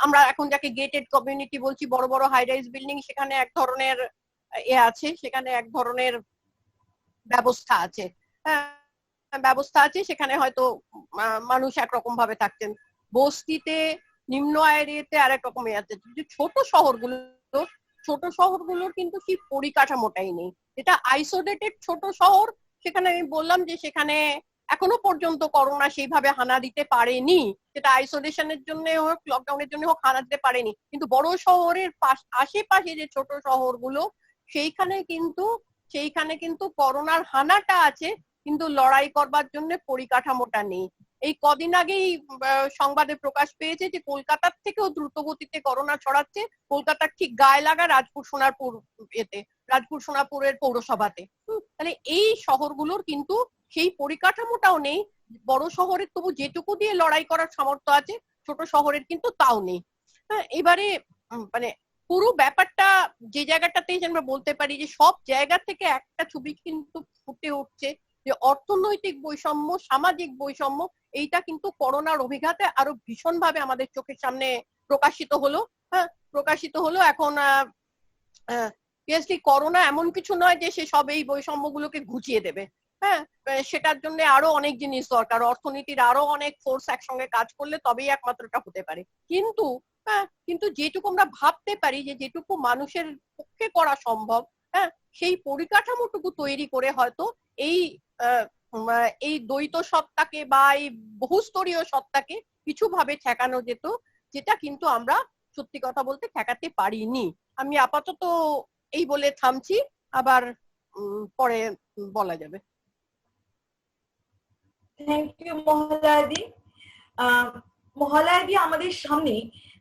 আমরা এখন যাকে গেটেড কমিউনিটি বলছি, বড় বড় হাই রাইজ বিল্ডিং, সেখানে এক ধরনের সেখানে এক ধরনের ব্যবস্থা আছে, সেখানে হয়তো মানুষ একরকম ভাবে থাকতেন। বস্তিতে, নিম্ন আয়ের এতে আরেক রকম আছে। ছোট শহরগুলোর কিন্তু সেই পরিকাঠামোটাই নেই। যেটা আইসোলেটেড ছোট শহর, সেখানে আমি বললাম যে সেখানে এখনো পর্যন্ত করোনা সেইভাবে হানা দিতে পারেনি, সেটা আইসোলেশনের জন্য হোক লকডাউনের জন্য হোক হানা দিতে পারেনি। কিন্তু বড় শহরের আশেপাশে যে ছোট শহরগুলো সেইখানে কিন্তু করোনার হানাটা আছে, কিন্তু লড়াই করবার জন্য পরিকাঠামোটা নেই। এই কদিন আগেই সংবাদে প্রকাশ পেয়েছে যে কলকাতার থেকেও দ্রুত গতিতে করোনা ছড়াচ্ছে কলকাতার ঠিক গায়ে লাগা রাজপুর সোনাপুরের পৌরসভাতে। তাহলে এই শহরগুলোর কিন্তু সেই পরিকাঠামোটাও নেই। বড় শহরের তবু যেটুকু দিয়ে লড়াই করার সামর্থ্য আছে, ছোট শহরের কিন্তু তাও নেই। হ্যাঁ, এবারে মানে পুরো ব্যাপারটা যে জায়গাটাতে আমরা বলতে পারি যে সব জায়গা থেকে একটা ছবি কিন্তু ফুটে উঠছে যে অর্থনৈতিক বৈষম্য, সামাজিক বৈষম্য, এইটা কিন্তু করোনার অভিঘাতে আরো ভীষণ ভাবে আমাদের চোখের সামনে প্রকাশিত হলো। এখন করোনা এমন কিছু নয় যে সে সব এই বৈষম্যগুলোকে ঘুচিয়ে দেবে। হ্যাঁ, সেটার জন্য আরো অনেক জিনিস দরকার, অর্থনীতির আরো অনেক ফোর্স একসঙ্গে কাজ করলে তবেই একমাত্র এটা হতে পারে। কিন্তু যেটুকু আমরা ভাবতে পারি যে যেটুকু মানুষের পক্ষে করা সম্ভব, হ্যাঁ, সেই পরিকাঠামোটুকু তৈরি করে হয়তো এই দ্বৈত সত্তাকে বা এই বহুস্তরীয় সত্তাকে কিছু ভাবে ঠেকানো যেত, যেটা কিন্তু আমরা সত্যি কথা বলতে ঠেকাতে পারিনি। আমি আপাতত এই বলে থামছি, আবার পরে বলা যাবে। Thank you মহালয়াদি। মহালয়াদি আমাদের সামনে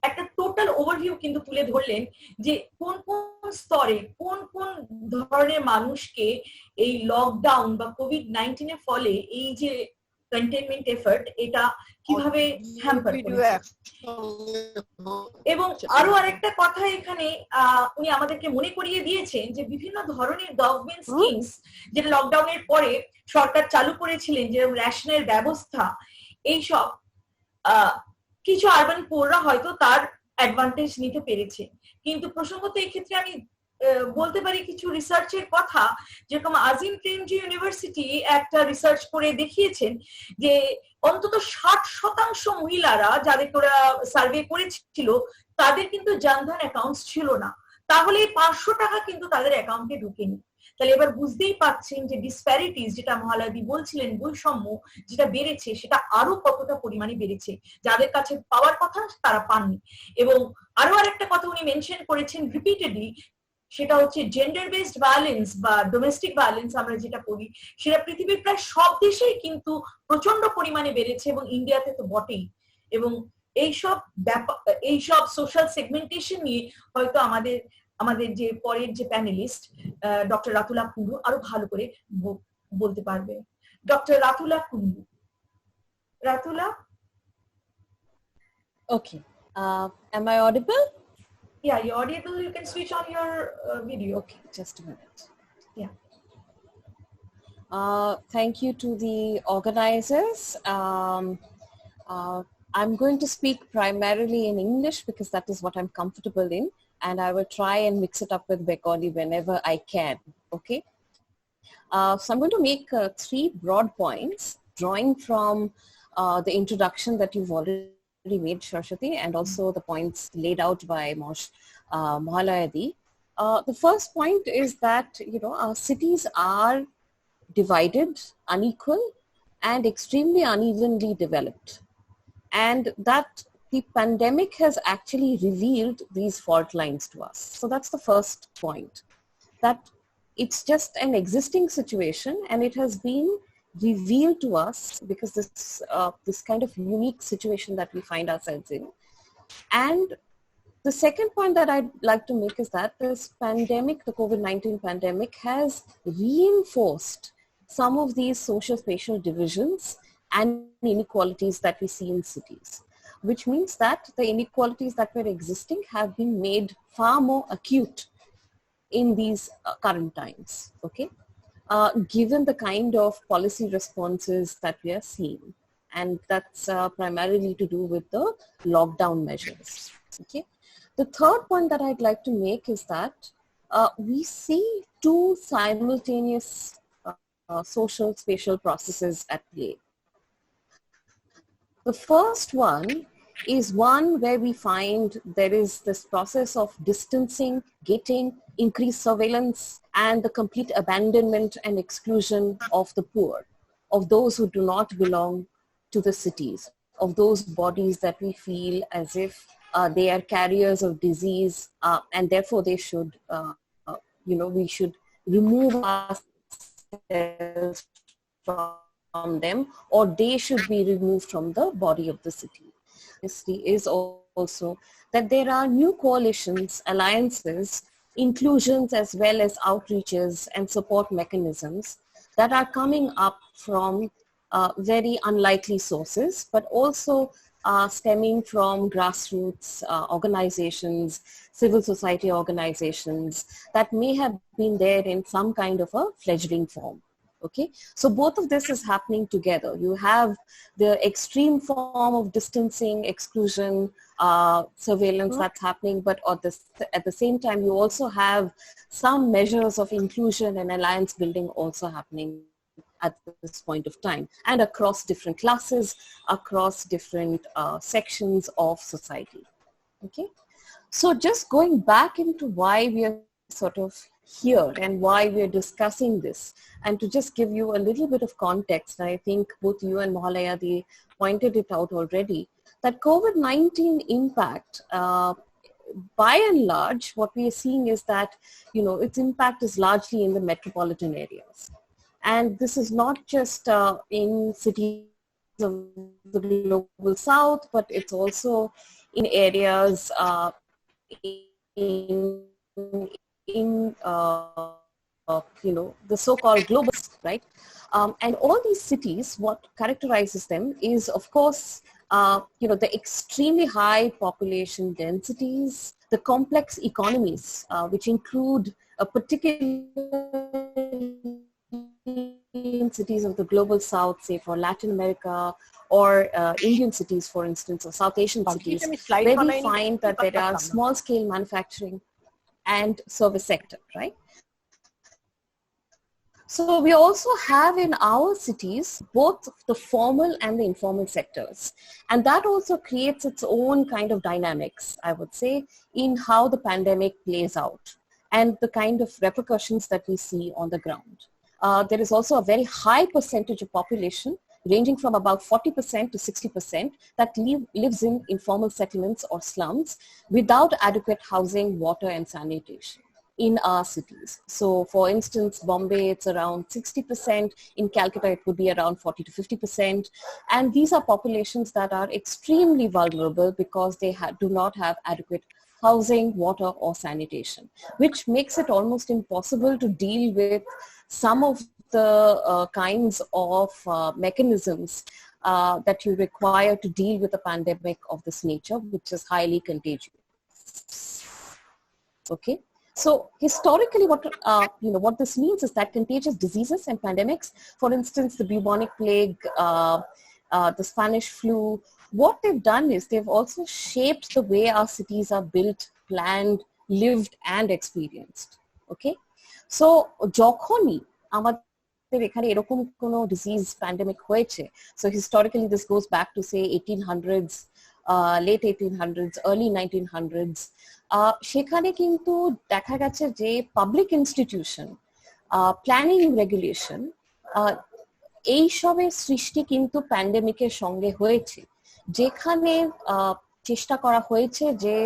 একটা টোটাল ওভারভিউ কিন্তু তুলে ধরলেন যে কোন কোন স্তরে কোন কোন ধরনের মানুষকে এই লকডাউন বা কোভিড-19 এর ফলে এই যে কন্টেইনমেন্ট এফর্ট এটা কিভাবে হ্যাম্পার করেছে। এবং আরো আরেকটা কথা এখানে উনি আমাদেরকে মনে করিয়ে দিয়েছেন যে বিভিন্ন ধরনের গভর্নমেন্ট স্কিমস যেটা লকডাউনের পরে সরকার চালু করেছিলেন, যেরকম রেশনের ব্যবস্থা, এইসব কিছু আরবান পোররা হয়তো তার অ্যাডভান্টেজ নিতে পেরেছে। কিন্তু প্রসঙ্গত এই ক্ষেত্রে আমি বলতে পারি কিছু রিসার্চের কথা, যেরকম আজিম প্রেমজি ইউনিভার্সিটি একটা রিসার্চ করে দেখিয়েছেন যে অন্তত 60% মহিলারা যাদেরকে ওরা সার্ভে করেছিল তাদের কিন্তু জনধন অ্যাকাউন্টস ছিল না, তাহলে 500 টাকা কিন্তু তাদের অ্যাকাউন্টে ঢুকেনি। তাহলে এবার বুঝতেই পাচ্ছেন যে ডিসপ্যারিটিস, যেটা মহালয়াদি বলছিলেন, বৈষম্য যেটা বেড়েছে সেটা আরো কতটা পরিমাণে বেড়েছে, যাদের কাছে পাওয়ার কথা তারা পাননি। এবং আরো আরেকটা কথা উনি মেনশন করেছেন রিপিটেডলি, সেটা হচ্ছে জেন্ডার বেসড ভায়োলেন্স বা ডোমেস্টিক ভায়োলেন্স আমরা যেটা করি, সেটা পৃথিবীর প্রায় সব দেশেই কিন্তু প্রচন্ড পরিমাণে বেড়েছে এবং ইন্ডিয়াতে তো বটেই। এবং এইসব সোশ্যাল সেগমেন্টেশন নিয়ে হয়তো আমাদের যে পরের যে প্যানেলিস্ট ডক্টর রাতুলা কুন্ডু আরো ভালো করে বলতে পারবে। Doctor Ratula Kundu. Ratula? Okay. Am I audible? Yeah, you're audible. You can switch on your video. Okay, just a minute. Yeah. Thank you to the organizers. I'm going to speak primarily in English because that is what I'm comfortable in, and I will try and mix it up with Bengali whenever I can. Okay. So I'm going to make 3 broad points drawing from the introduction that you've already made, Saraswati, and also the points laid out by Mohalayadi. The first point is that, our cities are divided, unequal, and extremely unevenly developed. And that the pandemic has actually revealed these fault lines to us. So that's the first point, that it's just an existing situation and it has been revealed to us because this kind of unique situation that we find ourselves in. And the second point that I'd like to make is that this pandemic, the COVID-19 pandemic, has reinforced some of these social spatial divisions and inequalities that we see in cities, which means that the inequalities that were existing have been made far more acute in these current times, okay? Given the kind of policy responses that we are seeing. And that's primarily to do with the lockdown measures, okay? The third point that I'd like to make is that we see 2 simultaneous social spatial processes at play. The first one is one where we find there is this process of distancing, gating, increased surveillance, and the complete abandonment and exclusion of the poor of those who do not belong to the cities, of those bodies that we feel as if they are carriers of disease, and therefore they should, we should remove ourselves from them, or they should be removed from the body of the city. This is also that there are new coalitions, alliances, inclusions, as well as outreaches and support mechanisms that are coming up from very unlikely sources, but also stemming from grassroots organizations, civil society organizations that may have been there in some kind of a fledgling form. Okay, so both of this is happening together. You have the extreme form of distancing, exclusion, surveillance that's happening, but at the same time, you also have some measures of inclusion and alliance building also happening at this point of time, and across different classes, across different sections of society. Okay, so just going back into why we are sort of here and why we're discussing this, and to just give you a little bit of context, I think both you and Mahalaya, they pointed it out already, that COVID-19 impact, by and large, what we are seeing is that, its impact is largely in the metropolitan areas. And this is not just in cities of the global south, but it's also in areas in the so-called global, right? And all these cities, what characterizes them is, of course, the extremely high population densities, the complex economies, which include particularly in cities of the global south, say for Latin America, or Indian cities, for instance, or South Asian cities, where we find that there are small-scale manufacturing and service sector, right? So we also have in our cities both the formal and the informal sectors. And that also creates its own kind of dynamics, I would say, in how the pandemic plays out and the kind of repercussions that we see on the ground. There is also a very high percentage of population, ranging from about 40% to 60%, that lives in informal settlements or slums without adequate housing, water, and sanitation in our cities. So for instance, Bombay, it's around 60%. In Calcutta, it would be around 40 to 50%. And these are populations that are extremely vulnerable because they do not have adequate housing, water, or sanitation, which makes it almost impossible to deal with some of the kinds of mechanisms that you require to deal with a pandemic of this nature, which is highly contagious. Okay, so historically, what this means is that contagious diseases and pandemics, for instance, the bubonic plague, the Spanish flu, what they've done is they've also shaped the way our cities are built, planned, lived, and experienced. Okay, so jokhoni এখানে এরকম কোনো ডিজিজ প্যান্ডেমিক হয়েছে, so historically this goes back to say 1800s, late 1800s, early 1900s, সেখানে কিন্তু দেখা গেছে যে পাবলিক ইনস্টিটিউশন, প্ল্যানিং রেগুলেশন, এই সবের সৃষ্টি কিন্তু প্যান্ডেমিকের সঙ্গে হয়েছে, যেখানে চেষ্টা করা হয়েছে যে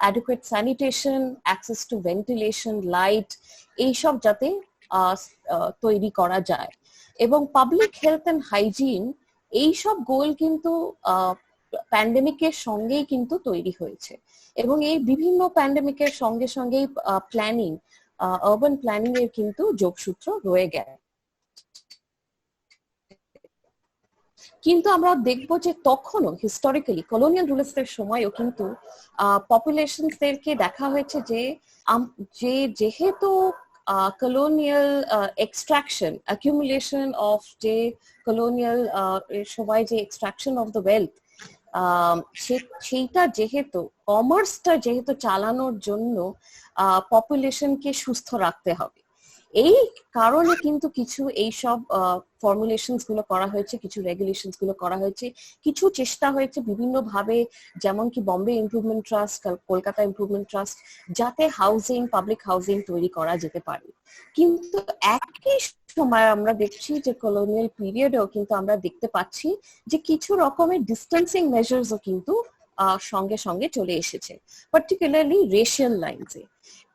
adequate sanitation, access to ventilation, light, এইসব যাতে তৈরি করা যায়, এবং পাবলিক হেলথ অ্যান্ড হাইজিন, এইসব গোল কিন্তু প্যান্ডেমিকের সঙ্গেই কিন্তু তৈরি হয়েছে, এবং এই বিভিন্ন প্যান্ডেমিকের সঙ্গে সঙ্গেই প্ল্যানিং, আরবান প্ল্যানিং এর কিন্তু যোগসূত্র রয়ে গেছে। কিন্তু আমরা দেখবো যে তখনও হিস্টোরিক্যালি কলোনিয়াল রুলার্সদের সময়ও কিন্তু পপুলেশনসদেরকে দেখা হয়েছে যে যেহেতু colonial extraction, accumulation of the colonial সবাই যে extraction of the wealth, সেইটা যেহেতু কমার্সটা যেহেতু চালানোর জন্য পপুলেশনকে সুস্থ রাখতে হবে, এই কারণে কিন্তু কিছু এইসব ফর্মুলেশনস গুলো করা হয়েছে, কিছু রেগুলেশনস গুলো করা হয়েছে, কিছু চেষ্টা হয়েছে বিভিন্ন ভাবে, যেমন কি Bombay improvement trust, Kolkata improvement trust, যাতে হাউজিং, পাবলিক হাউজিং তৈরি করা যেতে পারে। কিন্তু একই সময় আমরা দেখছি যে কলোনিয়াল পিরিয়ডেও কিন্তু আমরা দেখতে পাচ্ছি যে কিছু রকমের ডিস্টেন্সিং মেজার্সও কিন্তু সঙ্গে সঙ্গে চলে এসেছে, পার্টিকুলারলি রেশিয়াল লাইনসে,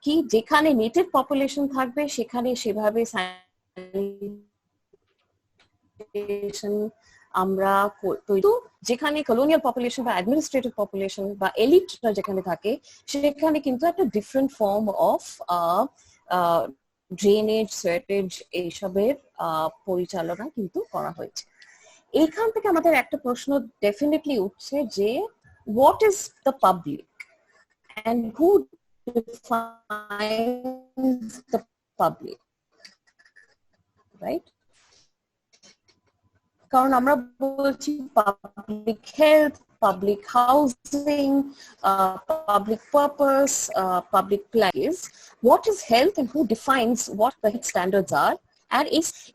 কি যেখানে নেটিভ পপুলেশন থাকবে সেখানে সেভাবে আমরা যেখানে কলোনিয়াল পপুলেশন বা অ্যাডমিনিস্ট্রেটিভ পপুলেশন বা এলিটরা যেখানে থাকে সেখানে কিন্তু একটা ডিফারেন্ট ফর্ম অফ ড্রেনেজ, সুয়েটেজ এইসবের পরিচালনা কিন্তু করা হয়েছে। এইখান থেকে আমাদের একটা প্রশ্ন ডেফিনেটলি উঠছে যে what is the public and who defines the public, right? কারণ আমরা বলছি public health, public housing, public purpose, public place. What is health and who defines what the health standards are? And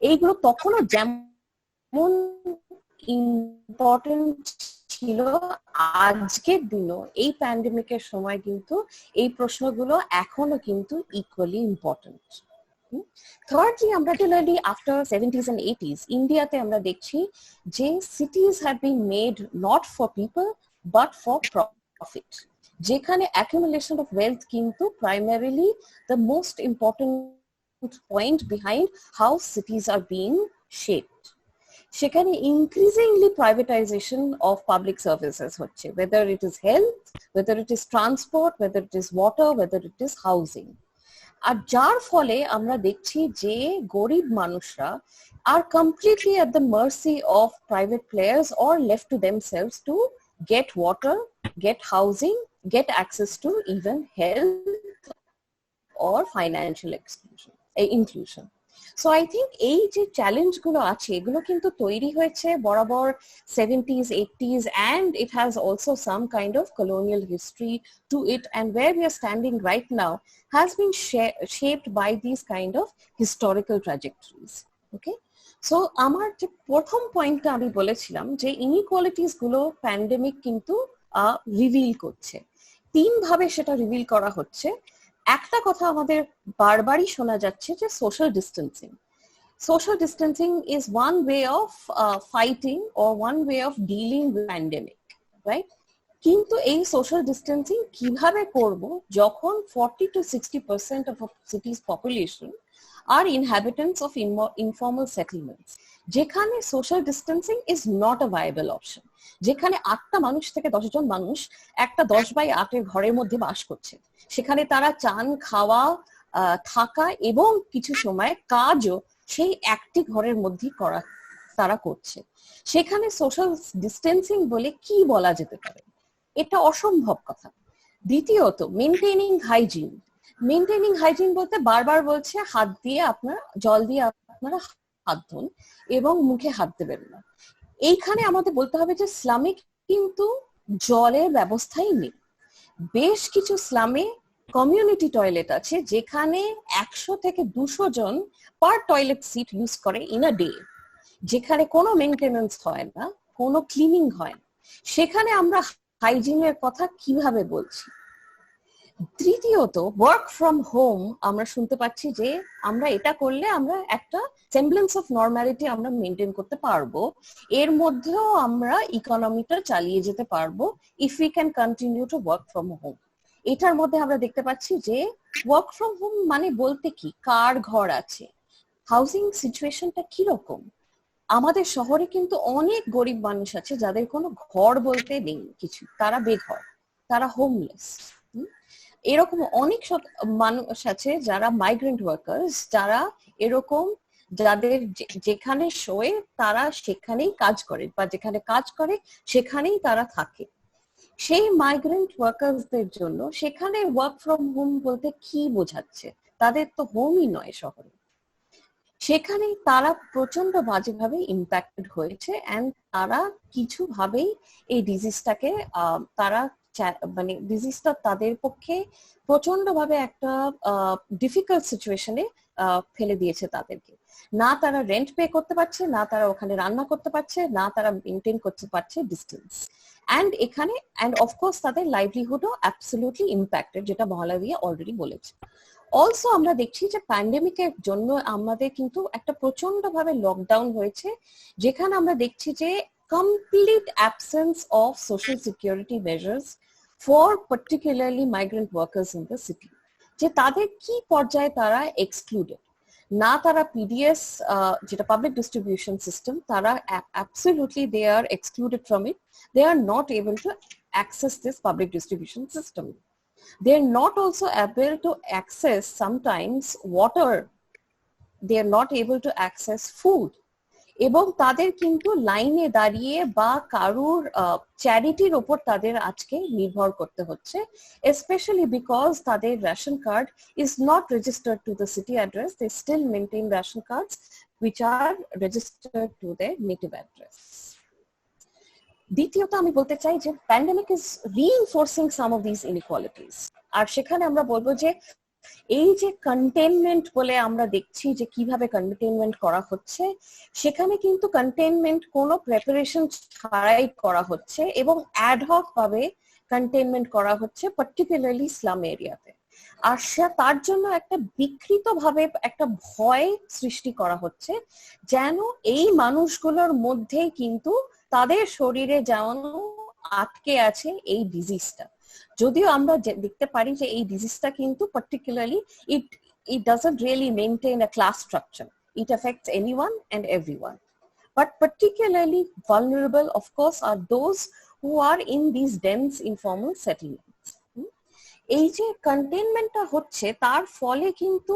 এইগুলো তখনও যেমন ইম্পর্টেন্ট ছিল আজকের দিনও এই প্যান্ডেমিকের সময় কিন্তু এই প্রশ্নগুলো এখনো কিন্তু ইকুয়ালি ইম্পর্টেন্ট। Thirdly, আমরা particularly after 70s and 80s, ইন্ডিয়াতে আমরা দেখছি যে cities have been made not for people but for profit, যেখানে accumulation of wealth কিন্তু primarily the most important point behind how cities are being shaped. সেখানে increasingly privatization of public services হচ্ছে, whether it is health, whether it is transport, whether it is water, whether it is housing. আর যার ফলে আমরা দেখছি যে গরিব মানুষরা are completely at the mercy of private players or left to themselves to get water, get housing, get access to even health or financial inclusion. So I think এই যে চ্যালেঞ্জ গুলো আছে এগুলো কিন্তু তৈরি হয়েছে বরাবর 70s, 80s, and it has also some kind of colonial history to it, and where we are standing right now has been shaped by these kind of historical trajectories. Okay, so আমার যে প্রথম পয়েন্টটা আমি বলেছিলাম যে ইনইকুয়ালিটিস গুলো প্যান্ডেমিক কিন্তু রিভিল করছে, তিন ভাবে সেটা রিভিল করা হচ্ছে। একটা কথা আমাদের বারবারই শোনা যাচ্ছে যে social distancing. Social distancing is one way of fighting or one way of dealing with pandemic, right? কিন্তু এই সোশ্যাল ডিস্টেন্সিং কিভাবে করব যখন 40 to 60% of a city's population are inhabitants of informal settlements, যেখানে social distancing is not a viable option, যেখানে 8টা মানুষ থেকে 10 জন মানুষ একটা 10x8 ঘরের মধ্যে বাস করছে, সেখানে তারা চান, খাওয়া, থাকা এবং কিছু সময় কাজও সেই একটি ঘরের মধ্যেই করা তারা করছে। সেখানে সোশ্যাল ডিস্টেন্সিং বলে কি বলা যেতে পারে? এটা অসম্ভব কথা। দ্বিতীয়ত, মেইনটেইনিং হাইজিন। মেইনটেইনিং হাইজিন বলতে বারবার বলছে হাত দিয়ে আপনারা, জল দিয়ে আপনারা হাত ধুন এবং মুখে হাত দেবেন না। এইখানে আমাদের বলতে হবে যে স্লামে কিন্তু জলের ব্যবস্থাই নেই। বেশ কিছু স্লামে কমিউনিটি টয়লেট আছে যেখানে 100 থেকে 200 জন পার টয়লেট সিট ইউজ করে ইন আ ডে, যেখানে কোনো মেইনটেনেন্স হয় না, কোনো ক্লিনিং হয় না। সেখানে আমরা হাইজিনের কথা কিভাবে বলছি? তৃতীয়ত, ওয়ার্ক ফ্রম হোম। আমরা শুনতে পাচ্ছি যে আমরা এটা করলে আমরা একটা সেমব্লেন্স অফ নর্মালিটি আমরা মেনটেন করতে পারবো, এর মধ্যেও আমরা ইকোনমিটা চালিয়ে যেতে পারবো if we can continue to work from home. এটার মধ্যে আমরা দেখতে পাচ্ছি যে ওয়ার্ক ফ্রম হোম মানে বলতে কি, কার ঘর আছে, হাউজিং সিচুয়েশনটা কিরকম। আমাদের শহরে কিন্তু অনেক গরিব মানুষ আছে যাদের কোনো ঘর বলতে নেই কিছু, তারা বেঘর, তারা হোমলেস। এরকম অনেক মানুষ আছে যারা মাইগ্রেন্ট ওয়ার্কার্স, যারা এরকম যাদের যেখানে শোয়ে তারা সেখানেই কাজ করে, বা যেখানে কাজ করে সেখানেই তারা থাকে। সেই মাইগ্রেন্ট ওয়ার্কার্সদের জন্য সেখানে ওয়ার্ক ফ্রম হোম বলতে কি বোঝাচ্ছে? তাদের তো হোমই নয় শহরে। সেখানে তারা প্রচন্ড বাজেভাবে ইম্প্যাক্টেড হয়েছে, এন্ড তারা কিছু ভাবেই এই ডিজিজটাকে তারা মানে ডিজিজটা তাদের পক্ষে প্রচন্ড ভাবে একটা ডিফিকাল্ট সিচুয়েশনে ফেলে দিয়েছে তাদেরকে। না তারা রেন্ট পে করতে পারছে, না তারা ওখানে রান্না করতে পারছে, না তারা মেনটেন করতে পারছে ডিস্টেন্স, এন্ড এখানে অফকোর্স তাদের লাইভলিহুডও অ্যাবসলিউটলি ইম্প্যাক্টেড, যেটা মহালয়া অলরেডি বলেছে। অলসো আমরা দেখছি যে প্যান্ডেমিকের জন্য আমাদের কিন্তু একটা প্রচন্ড ভাবে লকডাউন হয়েছে, যেখানে আমরা দেখছি যে complete absence of social security measures for particularly migrant workers in the city, যে তাদের কি পর্যায়ে তারা এক্সক্লুডেড। না তারা পিডিএস যেটা পাবলিক ডিস্ট্রিবিউশন সিস্টেম, তারা absolutely they are excluded from it. They are not able to access this public distribution system. They are not also able to access sometimes water. They are not able to access food. এবং তাদের কিন্তু লাইনে দাঁড়িয়ে বা কারুর চ্যারিটির ওপর তাদের আজকে নির্ভর করতে হচ্ছে, especially because তাদের ration card is not registered to the city address. They still maintain ration cards which are registered to their native address. দ্বিতীয়ত আমি বলতে চাই যে pandemic is reinforcing some of this inequalities. আর সেখানে আমরা বলবো যে এই যে কন্টেইনমেন্ট বলে আমরা দেখছি যে কিভাবে কন্টেইনমেন্ট করা হচ্ছে, সেখানে কিন্তু কন্টেইনমেন্ট কোনো প্রিপারেশন ছাড়াই করা হচ্ছে এবং অ্যাডহক ভাবে কন্টেইনমেন্ট করা হচ্ছে, পার্টিকুলারলি স্লাম এরিয়াতে। আর তার জন্য একটা বিকৃত ভাবে একটা ভয় সৃষ্টি করা হচ্ছে, যেন এই মানুষগুলোর মধ্যে কিন্তু তাদের শরীরে যেমন আটকে আছে এই ডিজিজটা। যদিও আমরা দেখতে পারি যে এই ডিজিজটা কিন্তু particularly it doesn't really maintain a class structure. It affects anyone and everyone. But particularly vulnerable, of course, are those who are in these dense informal settlements. এই যে কন্টেইনমেন্টটা হচ্ছে তার ফলে কিন্তু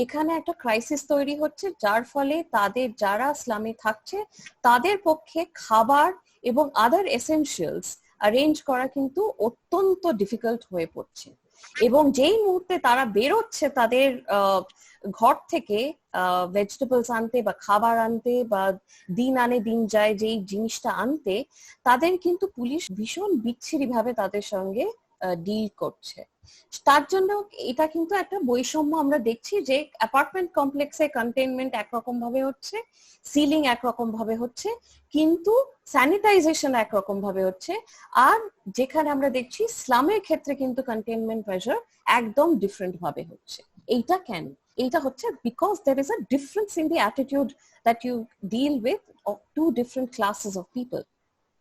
এখানে একটা ক্রাইসিস তৈরি হচ্ছে, যার ফলে তাদের যারা স্লামে থাকছে তাদের পক্ষে খাবার এবং আদার এসেনশিয়ালস অ্যারেঞ্জ করা কিন্তু অত্যন্ত ডিফিকাল্ট হয়ে পড়ছে। এবং যেই মুহূর্তে তারা বেরোচ্ছে তাদের ঘর থেকে ভেজিটেবলস আনতে বা খাবার আনতে বা দিন আনে দিন যায় যেই জিনিসটা আনতে, তাদের কিন্তু পুলিশ ভীষণ বিচ্ছিরি ভাবে তাদের সঙ্গে ডিল করছে। তার জন্য এটা কিন্তু একটা বৈষম্য আমরা দেখছি যে অ্যাপার্টমেন্ট কমপ্লেক্সে কন্টেইনমেন্ট একরকম ভাবে হচ্ছে, সিলিং একরকম ভাবে হচ্ছে, কিন্তু স্যানিটাইজেশন একরকম ভাবে হচ্ছে। আর যেখানে আমরা দেখছি স্লামের ক্ষেত্রে কিন্তু কন্টেইনমেন্ট মেজার একদম ডিফারেন্ট ভাবে হচ্ছে। এইটা কেন? এইটা হচ্ছে because there is a difference in the attitude that you deal with of two different classes of people.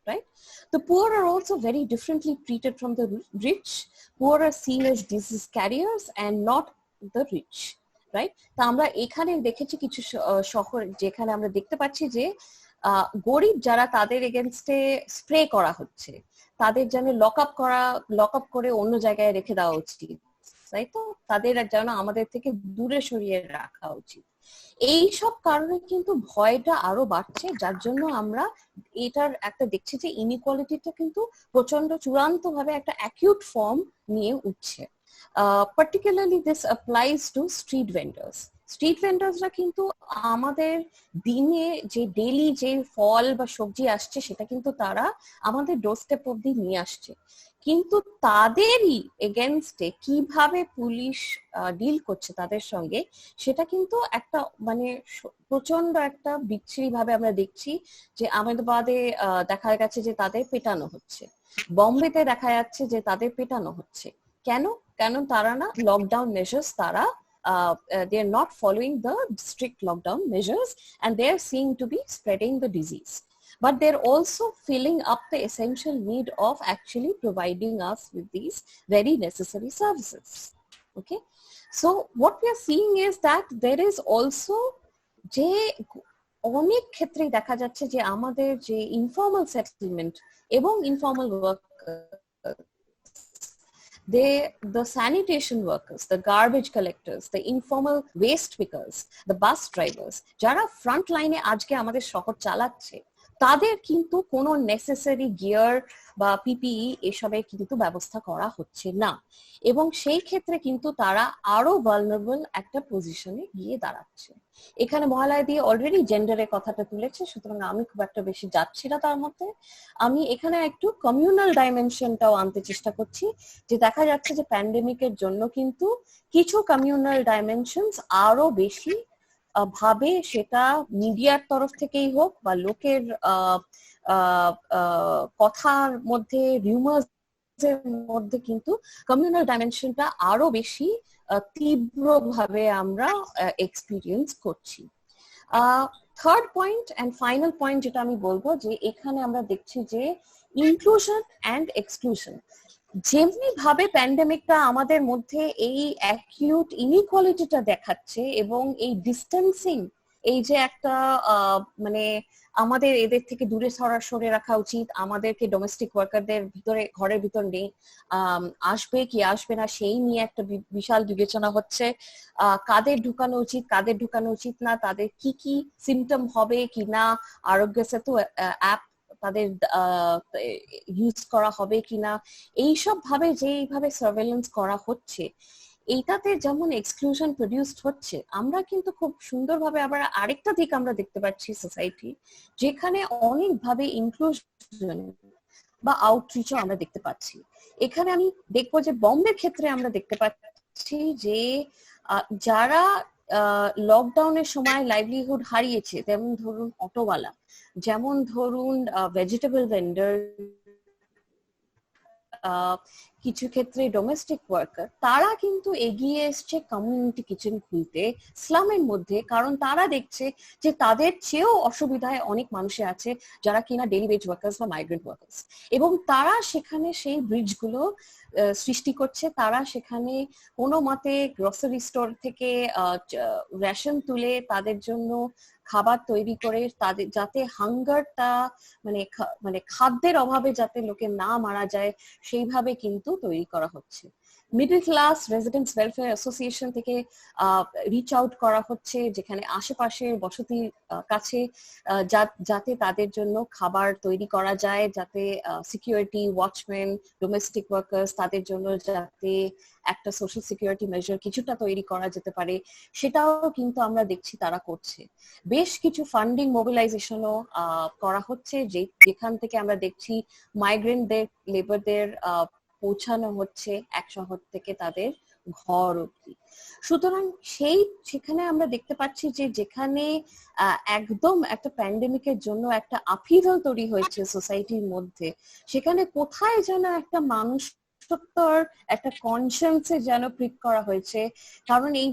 Right? The poor are also very differently treated from the rich. Poor are seen as disease carriers and not the rich. Right? তা আমরা এখানে দেখেছি কিছু শহর যেখানে আমরা দেখতে পাচ্ছি যে গরিব যারা তাদের এগেনস্টে স্প্রে করা হচ্ছে, তাদের যেন লক আপ করে অন্য জায়গায় রেখে দেওয়া উচিত, তাই তো? তাদের যেন আমাদের থেকে দূরে সরিয়ে রাখা উচিত। এই সব কারণে কিন্তু ভয়টা আরো বাড়ছে, যার জন্য আমরা এটার একটা দেখছি যে ইনইকুয়ালিটিটা কিন্তু প্রচন্ড চূড়ান্ত ভাবে একটা অ্যাকিউট ফর্ম নিয়ে উঠছে। Particularly this applies to street vendors. Street ভেন্ডার্সরা কিন্তু আমাদের দিনে যে ডেইলি যে ফল বা সবজি আসছে সেটা কিন্তু তারা আমাদের ডোরস্টেপ অব্দি নিয়ে আসছে, কিন্তু তাদেরই এগেনস্টে কিভাবে পুলিশ ডিল করছে তাদের সঙ্গে সেটা কিন্তু একটা মানে প্রচন্ড একটা বিচ্ছিরি ভাবে আমরা দেখছি। যে আহমেদাবাদে দেখা গেছে যে তাদের পেটানো হচ্ছে, বম্বেতে দেখা যাচ্ছে যে তাদের পেটানো হচ্ছে। কেন? তারা না লকডাউন মেজার্স, তারা they are not following the strict lockdown measures and they are seen to be spreading the disease. But they're also filling up the essential need of actually providing us with these very necessary services. Okay, so what we are seeing is that there is also যে অনেক ক্ষেত্রে দেখা যাচ্ছে যে আমাদের যে ইনফর্মাল সেটেলমেন্ট এবং informal work, the sanitation workers, the garbage collectors, the informal waste pickers, the bus drivers, যারা ফ্রন্ট লাইনে আজকে আমাদের শহর চালাচ্ছে, তাদের কিন্তু কোনো নেসেসারি গিয়ার বা পিপিই এসবের কিন্তু ব্যবস্থা করা হচ্ছে না, এবং সেই ক্ষেত্রে কিন্তু তারা আরো ভালনারেবল একটা পজিশনে গিয়ে দাঁড়াচ্ছে। এখানে মহালয়া দিয়ে অলরেডি জেন্ডারের কথাটা তুলেছে, সুতরাং আমি খুব একটা বেশি যাচ্ছি না তার মধ্যে। আমি এখানে একটু কমিউনাল ডাইমেনশনটাও আনতে চেষ্টা করছি, যে দেখা যাচ্ছে যে প্যান্ডেমিকের জন্য কিন্তু কিছু কমিউনাল ডাইমেনশনস আরো বেশি ভাবে, সেটা মিডিয়ার তরফ থেকেই হোক বা লোকের কথার মধ্যে রিউমার্স এর মধ্যে কিন্তু কমিউনাল ডাইমেনশনটা আরো বেশি তীব্রভাবে আমরা এক্সপিরিয়েন্স করছি। Third point and final point যেটা আমি বলবো, যে এখানে আমরা দেখছি যে ইনক্লুশন অ্যান্ড এক্সক্লুশন, যেমনি ভাবে প্যান্ডেমিকটা আমাদের মধ্যে এই অ্যাকিউট ইনইকুয়ালিটিটা দেখাচ্ছে এবং এই ডিস্টেন্সিং, এই যে একটা মানে আমাদের এদের থেকে দূরে সরে রাখা উচিত, আমাদেরকে ডোমেস্টিক ওয়ার্কারদের ভিতরে ঘরের ভিতর নেই, আসবে কি আসবে না সেই নিয়ে একটা বিশাল বিবেচনা হচ্ছে, কাদের ঢুকানো উচিত কাদের ঢুকানো উচিত না, তাদের কি কি সিমটম হবে কি না, আরোগ্য সেতু অ্যাপ তাদের ইউজ করা হবে কিনা, এইসব ভাবে যেইভাবে সার্ভেলেন্স করা হচ্ছে, এইটাতে যেমন এক্সক্লুশন প্রডিউসড হচ্ছে, আমরা কিন্তু খুব সুন্দরভাবে আবার আরেকটা দিক আমরা দেখতে পাচ্ছি সোসাইটি, যেখানে অনেকভাবে ইনক্লুশন বা আউটরিচও আমরা দেখতে পাচ্ছি। এখানে আমি দেখবো যে বম্বের ক্ষেত্রে আমরা দেখতে পাচ্ছি যে যারা লকডাউনের সময় লাইভলিহুড হারিয়েছে, যেমন ধরুন অটোওয়ালা, যেমন ধরুন ভেজিটেবল ভেন্ডার, কিছু ক্ষেত্রে ডোমেস্টিক ওয়ার্কার, তারা কিন্তু এগিয়ে এসছে কমিউনিটি কিচেন খুলতে স্লামের মধ্যে, কারণ তারা দেখছে যে তাদের চেয়েও অসুবিধায় অনেক মানুষে আছে যারা কিনা ডেইলি ওয়েজ ওয়ার্কার্স বা মাইগ্রেন্ট ওয়ার্কার্স, এবং তারা সেখানে সেই ব্রিজগুলো সৃষ্টি করছে। তারা সেখানে কোনো মতে গ্রসারি স্টোর থেকে রেশন তুলে তাদের জন্য খাবার তৈরি করে, তাদের যাতে হাঙ্গারটা মানে খাদ্যের অভাবে যাতে লোকে না মারা যায় সেইভাবে কিন্তু তৈরি করা হচ্ছে। Middle class residents welfare association থেকে রিচ আউট করা হচ্ছে, যেখানে আশেপাশের বসতির কাছে যাতে তাদের জন্য খাবার তৈরি করা যায়, যাতে সিকিউরিটি ওয়াচম্যান ডোমেস্টিক ওয়ার্কার্স তাদের জন্য যাতে একটা সোশ্যাল সিকিউরিটি মেজার কিছুটা তৈরি করা যেতে পারে, সেটাও কিন্তু আমরা দেখছি তারা করছে। বেশ কিছু ফান্ডিং মোবিলাইজেশনও করা হচ্ছে, যেখান থেকে আমরা দেখছি মাইগ্রেন্টদের লেবারদের পৌঁছানো হচ্ছে এক শহর থেকে তাদের ঘর অবধি। সুতরাং সেখানে আমরা দেখতে পাচ্ছি যে যেখানে একদম একটা প্যান্ডেমিকের জন্য একটা আপহিভাল তৈরি হয়েছে সোসাইটির মধ্যে, সেখানে কোথায় যেন একটা মানুষ একটা কনসিয়েন্সে যেন প্রিক করা হয়েছে, কারণ এই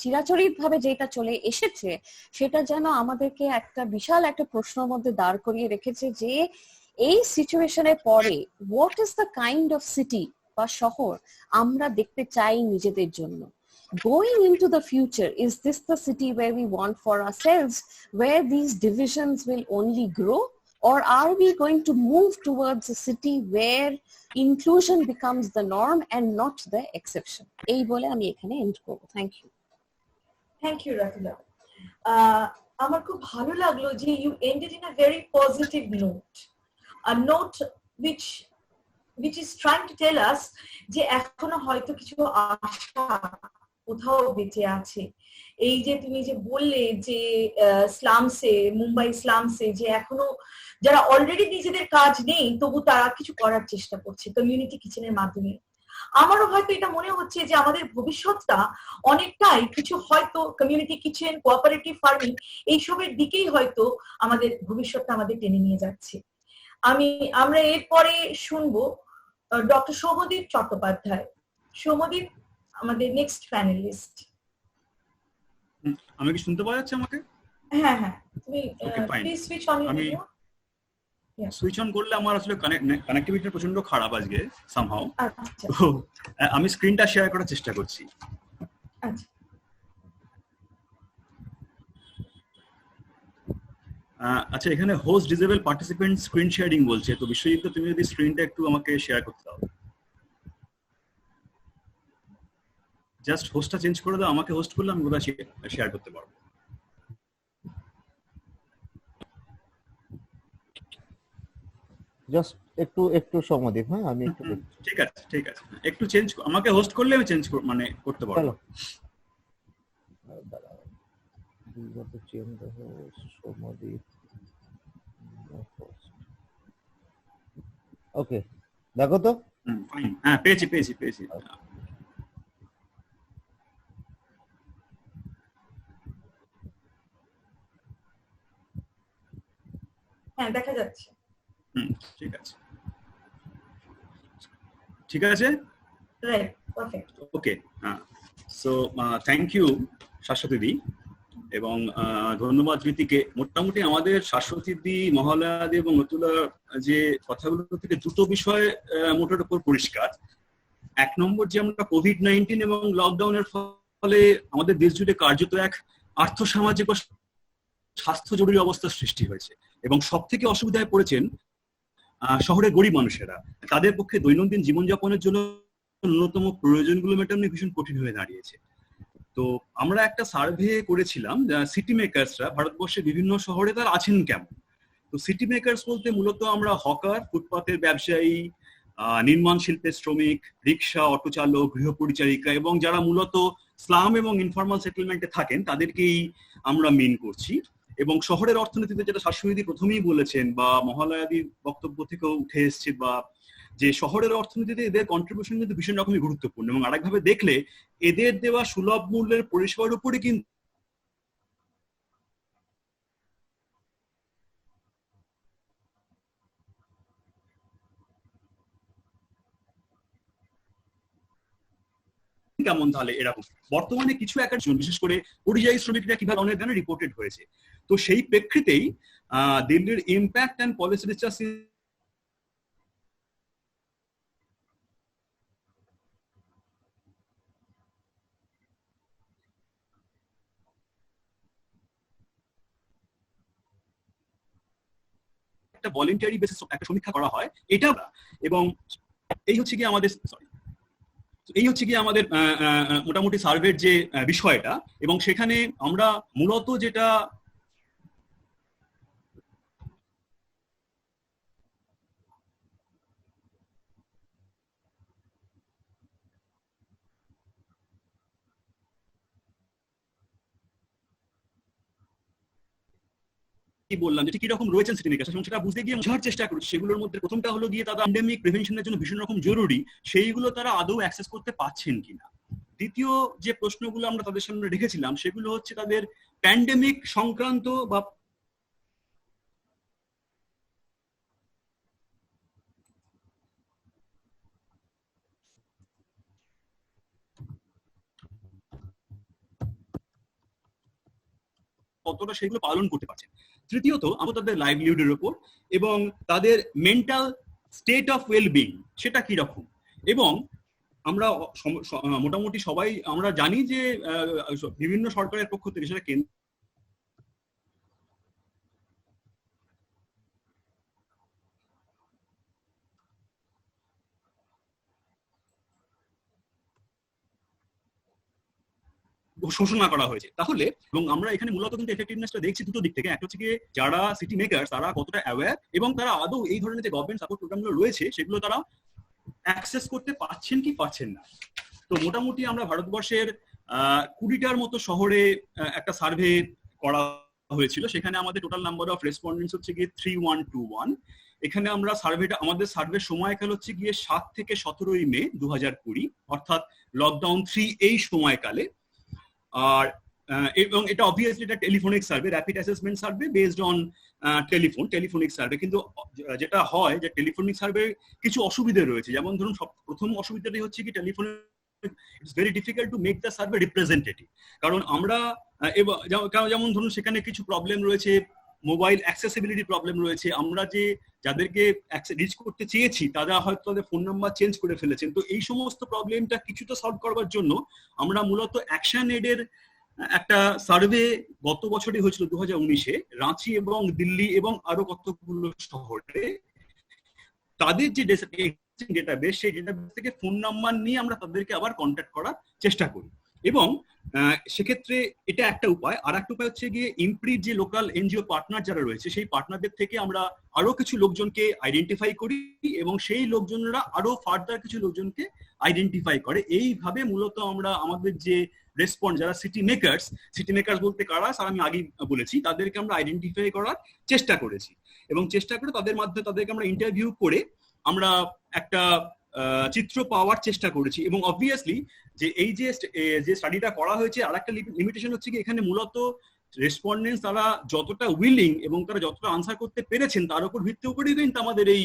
চিরাচরিত ভাবে যেটা চলে এসেছে সেটা যেন আমাদেরকে একটা বিশাল একটা প্রশ্নের মধ্যে দাঁড় করিয়ে রেখেছে যে এই সিচুয়েশনের পরে what is the kind of city বা শহর আমরা দেখতে চাই নিজেদের জন্য। Going into the future, is this the city where we want for ourselves, where these divisions will only grow, or are we going to move towards a city where inclusion becomes the norm and not the exception? এই বলে আমি এখানে এন্ড করব। Thank you. Thank you Ratula. আমার খুব ভালো লাগলো যে you ended in a very positive note, a note which is trying to tell us যে এখনো হয়তো কিছু আশা কোথাও বেঁচে আছে। এই যে তুমি যে বললে যে স্লামসে, মুম্বাই স্লামসে যে এখনো যারা অলরেডি নিজেদের কাজ নেই তবু তারা কিছু করার চেষ্টা করছে কমিউনিটি কিচেনের মাধ্যমে। আমারও হয়তো এটা মনে হচ্ছে যে আমাদের ভবিষ্যৎটা অনেকটাই কিছু হয়তো কমিউনিটি কিচেন, কোঅপারেটিভ ফার্মিং এইসবের দিকেই হয়তো আমাদের ভবিষ্যৎটা আমাদের টেনে নিয়ে যাচ্ছে। আমরা এরপরে শুনবো ডক্টর সৌম্যদীপ চট্টোপাধ্যায়। সৌম্যদীপ আমাদের নেক্সট প্যানেলিস্ট। আমি কি শুনতে পাওয়া যাচ্ছে আমাকে? হ্যাঁ হ্যাঁ, তুমি please switch on your video. Switch on করলে আমার আসলে কানেক্টিভিটি প্রচন্ড খারাপ আজকে সামহাউ। তো আমি স্ক্রিনটা শেয়ার করার চেষ্টা করছি। আচ্ছা, এখানে host disable participant screen sharing বলছে, তো বিশ্বজিৎ তুমি যদি স্ক্রিনটা একটু আমাকে শেয়ার করতে দাও। জাস্ট হোস্টটা চেঞ্জ করে দাও, আমাকে হোস্ট করলে আমি ওটা শেয়ার করতে পারবো। জাস্ট একটু সমাদীপ। হ্যাঁ, আমি একটু ঠিক আছে একটু চেঞ্জ, আমাকে হোস্ট করলে আমি চেঞ্জ করতে পারবো। ওকে, দেখো তো। হ্যাঁ, পেয়েছি। হ্যাঁ, দেখা যাচ্ছে। ঠিক আছে, রাইট, পারফেক্ট। ওকে। হ্যাঁ, so thank you Shashwati di, এবং ধন্যবাদ রীতিকে। মোটামুটি আমাদের শাশ্বতী দি, মহালয়া দি এবং নতুলার যে কথাগুলো থেকে দুটো বিষয় মোটের উপর পরিষ্কার। এক নম্বর, যে আমরা কোভিড-19 এবং লকডাউনের ফলে আমাদের দেশ জুড়ে কার্যত এক আর্থসামাজিক ও স্বাস্থ্য জরুরি অবস্থার সৃষ্টি হয়েছে, এবং সব থেকে অসুবিধায় পড়েছেন শহরের গরিব মানুষেরা। তাদের পক্ষে দৈনন্দিন জীবনযাপনের জন্য ন্যূনতম প্রয়োজনগুলো মেটানো ভীষণ কঠিন হয়ে দাঁড়িয়েছে। তো আমরা একটা সার্ভে করেছিলাম, সিটি মেকার্সরা ভারতবর্ষের বিভিন্ন শহরে তারা আছেন কেমন। তো সিটি মেকার্স বলতে মূলত আমরা হকার, ফুটপাতের ব্যবসায়ী, নির্মাণ শিল্পের শ্রমিক, রিক্সা, অটো চালক, গৃহ পরিচারিকা এবং যারা মূলত স্লাম এবং ইনফর্মাল সেটেলমেন্টে থাকেন তাদেরকেই আমরা মিন করছি। এবং শহরের অর্থনীতিতে যেটা শাশ্বতী প্রথমেই বলেছেন বা মহালয়াদির বক্তব্য থেকেও উঠে এসছে, বা যে শহরের অর্থনীতিতে এদের কন্ট্রিবিউশন কিন্তু ভীষণ রকমই গুরুত্বপূর্ণ, এবং আরেকভাবে দেখলে এদের দেওয়া সুলভ মূল্যের পরিষেবার উপরে কিন্তু কেমন তাহলে এরকম বর্তমানে কিছু একাডেমি, বিশেষ করে পরিযায়ী শ্রমিকরা কিভাবে অনেক ধরনের রিপোর্টেড হয়েছে। তো সেই প্রেক্ষিতেই দিল্লির ইম্প্যাক্ট অ্যান্ড পলিসি রিসার্চ একটা ভলান্টারি বেসিস একটা সমীক্ষা করা হয় এটা, এবং এই হচ্ছে কি আমাদের মোটামুটি সার্ভের যে বিষয়টা। এবং সেখানে আমরা মূলত যেটা বললাম যে কিরকম রয়েছেন সিটি মেকার্স, এবং সেটা বুঝতে গিয়ে বোঝার চেষ্টা করছি। সেগুলোর মধ্যে প্রথমটা হলো গিয়ে তারা প্যান্ডেমিক প্রিভেনশনের জন্য ভীষণ রকম জরুরি, সেইগুলো তারা আদৌ অ্যাক্সেস করতে পারছেন কিনা। দ্বিতীয় যে প্রশ্নগুলো আমরা তাদের সামনে রেখেছিলাম সেগুলো হচ্ছে তাদের প্যান্ডেমিক সংক্রান্ত বা কতটা সেগুলো পালন করতে পারছেন। তৃতীয়ত আমরা তাদের লাইভলিহুডের উপর এবং তাদের মেন্টাল স্টেট অফ ওয়েলবিং সেটা কি রকম। এবং আমরা মোটামুটি সবাই আমরা জানি যে বিভিন্ন সরকারের পক্ষ থেকে সেটা কেন্দ্র ঘোষণা করা হয়েছে। তাহলে এবং আমরা এখানে মূলত কিন্তু এফেক্টিভনেসটা দেখছি দুটো দিক থেকে। একটা হচ্ছে কি যারা সিটি মেকার্স তারা কতটা অ্যাওয়্যার এবং তারা আদৌ এই ধরনের যে গভর্নমেন্ট সাপোর্ট প্রোগ্রামগুলো রয়েছে সেগুলো তারা অ্যাক্সেস করতে পারছেন কি পারছেন না। তো মোটামুটি আমরা ভারতবর্ষের 20টার মতো শহরে একটা সার্ভে করা হয়েছিল। সেখানে আমাদের টোটাল নাম্বার অফ রেসপন্ডেন্টস হচ্ছে গিয়ে 3121। এখানে আমরা আমাদের সার্ভে সময়কাল হচ্ছে গিয়ে 7 থেকে 17 মে 2020, অর্থাৎ লকডাউন 3 এই সময়কালে। আর এবং এটা অবভিয়াসলি এটা telephonic survey, rapid assessment survey based on telephonic survey. কিন্তু যেটা হয় যে টেলিফোনিক সার্ভে কিছু অসুবিধা রয়েছে। যেমন ধরুন প্রথম অসুবিধাটাই হচ্ছে কি telephonic it's very difficult to make the survey representative. কারণ আমরা যেমন ধরুন সেখানে কিছু প্রবলেম রয়েছে, মোবাইল অ্যাক্সেসিবিলিটি প্রবলেম রয়েছে। আমরা যাদেরকে রিচ করতে চেয়েছি তারা হয়তো তাদের ফোন নাম্বার চেঞ্জ করে ফেলেছেন। তো এই সমস্ত প্রবলেমটা কিছুটা সলভ করবার জন্য আমরা মূলত অ্যাকশন এডের একটা সার্ভে গত বছরই হয়েছিল 2019-এ রাঁচি এবং দিল্লি এবং আরো কতগুলো শহরে। তাদের যে ডেটাবেস সেই ডেটাবেস থেকে ফোন নাম্বার নিয়ে আমরা তাদেরকে আবার কন্ট্যাক্ট করার চেষ্টা করি। এবং সেক্ষেত্রে এটা একটা উপায়। আর একটা উপায় হচ্ছে গিয়ে ইমপ্রিট যে লোকাল এনজিও পার্টনার যারা রয়েছে সেই পার্টনারদের থেকে আমরা আরো কিছু লোকজনকে আইডেন্টিফাই করি এবং সেই লোকজনরা আরো ফার্দার কিছু লোকজনকে আইডেন্টিফাই করে। এইভাবে মূলত আমরা আমাদের যে রেসপন্ড যারা সিটি মেকার্স বলতে কারা স্যার আমি আগেই বলেছি, তাদেরকে আমরা আইডেন্টিফাই করার চেষ্টা করেছি এবং চেষ্টা করে তাদের মাধ্যমে তাদেরকে আমরা ইন্টারভিউ করে আমরা একটা চিত্র পাওয়ার চেষ্টা করেছি। এবং অবভিয়াসলি যে এই যে স্টাডিটা করা হয়েছে আর একটা লিমিটেশন হচ্ছে কি এখানে মূলত রেসপন্ডেন্টস তারা যতটা উইলিং এবং তারা যতটা আনসার করতে পেরেছেন তার উপর ভিত্তি করেই কিন্তু আমাদের এই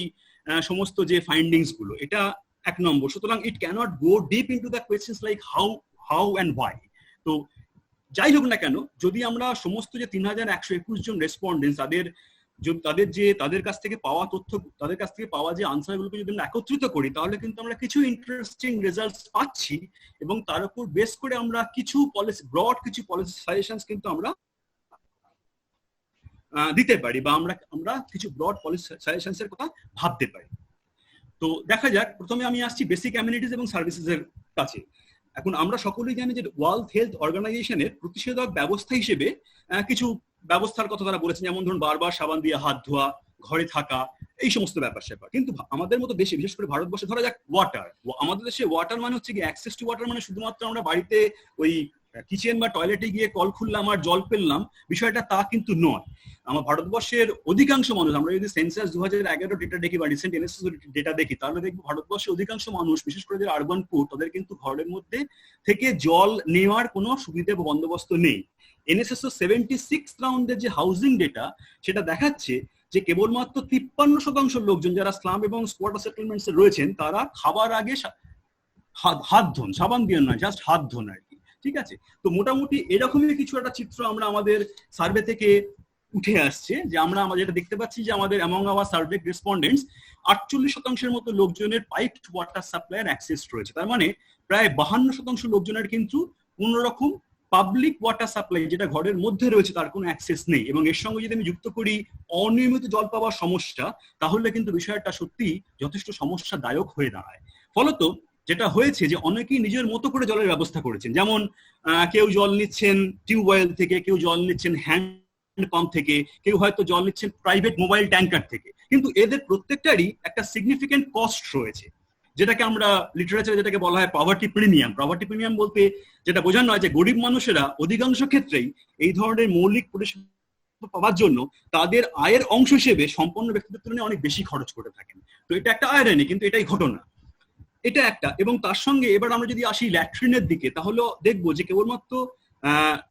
সমস্ত যে ফাইন্ডিংস গুলো, এটা এক নম্বর। সুতরাং it cannot go deep into the questions like how and why. তো যাই হোক না কেন, যদি আমরা সমস্ত যে 3121 জন রেসপন্ডেন্ট তাদের কাছ থেকে পাওয়া তথ্য, তাদের কাছ থেকে পাওয়া যে আনসারগুলোকে যদি আমরা একত্রিত করি, তাহলে কিন্তু আমরা কিছু ইন্টারেস্টিং রেজাল্টস পাচ্ছি এবং তার উপর বেস করে আমরা কিছু ব্রড কিছু পলিসি সাজেশনস কিন্তু আমরা দিতে পারি, বা আমরা কিছু ব্রড পলিসি সাজেশনস এর কথা ভাবতে পারি। তো দেখা যাক, প্রথমে আমি আসছি বেসিক অ্যামিনিটিস এবং সার্ভিসেস এর কাছে। এখন আমরা সকলেই জানি যে ওয়ার্ল্ড হেলথ অর্গানাইজেশনের প্রতিষেধক ব্যবস্থা হিসেবে কিছু ব্যবস্থার কথা তারা বলেছেন, যেমন ধরুন বারবার সাবান দিয়ে হাত ধোয়া, ঘরে থাকা, এই সমস্ত ব্যাপার। কিন্তু আমাদের মতো দেশে, বিশেষ করে ভারতবর্ষে ধরা যাক ওয়াটার, আমাদের দেশে ওয়াটার মানে হচ্ছে কি অ্যাক্সেস টু ওয়াটার মানে শুধুমাত্র আমরা বাড়িতে ওই কিচেন বা টয়লেটে গিয়ে কল খুললাম আর জল পেলাম, বিষয়টা তা কিন্তু নয়। আমার ভারতবর্ষের অধিকাংশ মানুষ, আমরা যদি সেন্সাস 2011 ডেটা দেখি বা রিসেন্ট এনএসএস ডেটা দেখি, তাহলে দেখবো ভারতবর্ষের অধিকাংশ মানুষ, বিশেষ করে যারা আরবান পুর, তাদের কিন্তু ঘরের মধ্যে থেকে জল নেওয়ার কোনো সুবিধা বা বন্দোবস্ত নেই। এনএসএস 76 রাউন্ডের যে হাউজিং ডেটা, সেটা দেখাচ্ছে যে কেবলমাত্র 53% লোকজন যারা স্লাম এবং স্কোয়াটার সেটেলমেন্টস এ রয়েছেন, তারা খাবার আগে হাত ধোন, সাবান দিয়ে নয়, জাস্ট হাত ধোন আর কি। ঠিক আছে, তো মোটামুটি এরকমই কিছু একটা চিত্র আমরা আমাদের সার্ভে থেকে উঠে আসছে, যে আমরা যেটা দেখতে পাচ্ছি যে আমাদের অ্যামং আওয়ার সার্ভে রেসপন্ডেন্টস 48% মতো লোকজনের পাইপড ওয়াটার সাপ্লাইয়ের অ্যাক্সেস রয়েছে। তার মানে প্রায় 52% লোকজনের কিন্তু কোন রকম পাবলিক ওয়াটার সাপ্লাই, যেটা ঘরের মধ্যে রয়েছে, তার কোনো অ্যাক্সেস নেই। এবং এর সঙ্গে যদি আমি যুক্ত করি অনিয়মিত জল পাওয়ার সমস্যা, তাহলে কিন্তু বিষয়টা সত্যি যথেষ্ট সমস্যাদায়ক হয়ে দাঁড়ায়। ফলত যেটা হয়েছে যে অনেকেই নিজের মতো করে জলের ব্যবস্থা করেছেন, যেমন কেউ জল নিচ্ছেন টিউবওয়েল থেকে, কেউ জল নিচ্ছেন হ্যান্ড পাম্প থেকে, কেউ হয়তো জল নিচ্ছেন প্রাইভেট মোবাইল ট্যাঙ্কার থেকে। কিন্তু এদের প্রত্যেকটারই একটা সিগনিফিকেন্ট কস্ট রয়েছে, যেটাকে আমরা লিটারেচারে যেটাকে বলা হয় পভার্টি প্রিমিয়াম। পভার্টি প্রিমিয়াম বলতে যেটা বোঝানো হয় যে গরিব মানুষেরা অধিকাংশ ক্ষেত্রেই এই ধরনের মৌলিক পরিষেবা পাওয়ার জন্য তাদের আয়ের অংশ হিসেবে সম্পন্ন ব্যক্তিদের তুলনায় অনেক বেশি খরচ করে থাকেন। তো এটা একটা আয়রানি, কিন্তু এটাই ঘটনা, এটা একটা। এবং তার সঙ্গে এবার আমরা যদি আসি ল্যাট্রিনের দিকে, তাহলে দেখবো যে কেবলমাত্র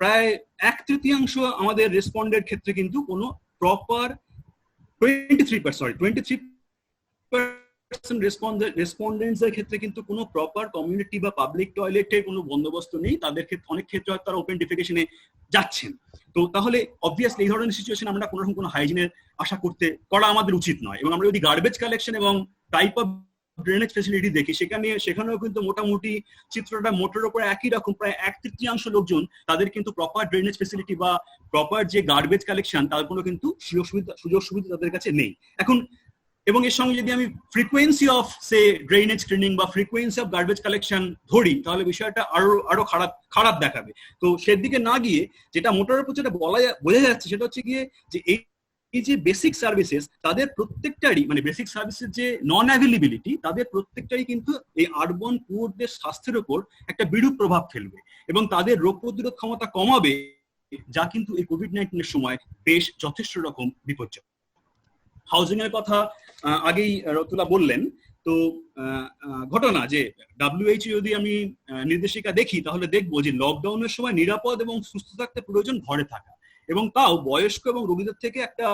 প্রায় 1/3 আমাদের রেসপন্ডের ক্ষেত্রে কিন্তু কোনো প্রপার 23% রেসপন্ডেন্টস এর ক্ষেত্রে কিন্তু কোনো প্রপার কমিউনিটি বা পাবলিক টয়লেটের কোনো বন্দোবস্ত নেই। তাদের ক্ষেত্রে অনেক ক্ষেত্রে হয়তো তারা ওপেন ডিফেকেশনে যাচ্ছেন। তো তাহলে অবভিয়াসলি এই ধরনের সিচুয়েশন আমরা কোনো হাইজিনের আশা করা আমাদের উচিত নয়। এবং আমরা যদি গার্বেজ কালেকশন এবং টাইপ অফ ড্রেনেজ ফেসিলিটি দেখি, সেখানেও কিন্তু মোটামুটি চিত্রটা মোটের উপর একই রকম। প্রায় 1/3 লোকজন, তাদের কিন্তু প্রপার ড্রেনেজ ফেসিলিটি বা প্রপার যে গার্বেজ কালেকশন, তার কোনো কিন্তু সুযোগ সুবিধা তাদের কাছে নেই এখন। এবং এর সঙ্গে যদি আমি ফ্রিকোয়েন্সি অফ ড্রেনেজ ক্লিনিং বা ফ্রিকোয়েন্সি অফ গার্বেজ কালেকশন ধরি, তাহলে বিষয়টা আরো খারাপ দেখাবে। তো সেদিকে না গিয়ে যেটা মোটের উপর যেটা বোঝা যাচ্ছে, সেটা হচ্ছে গিয়ে যে এই যে বেসিক সার্ভিসেস, তাদের প্রত্যেকটারই, মানে বেসিক সার্ভিসের যে নন অ্যাভেলেবিলিটি, তাদের প্রত্যেকটারই কিন্তু এই আরবান পুয়ারদের স্বাস্থ্যের উপর একটা বিরূপ প্রভাব ফেলবে এবং তাদের রোগ প্রতিরোধ ক্ষমতা কমাবে, যা কিন্তু এই কোভিড-19 এর সময় বেশ যথেষ্ট রকম বিপজ্জনক। হাউজিং এর কথা আগেই রতুলা বললেন। তো ঘটনা যে WHO যদি আমি নির্দেশিকা দেখি, তাহলে দেখবো যে লকডাউনের সময় নিরাপদ এবং সুস্থ থাকতে প্রয়োজন ঘরে থাকা, এবং তাও বয়স্ক এবং রোগীদের থেকে একটা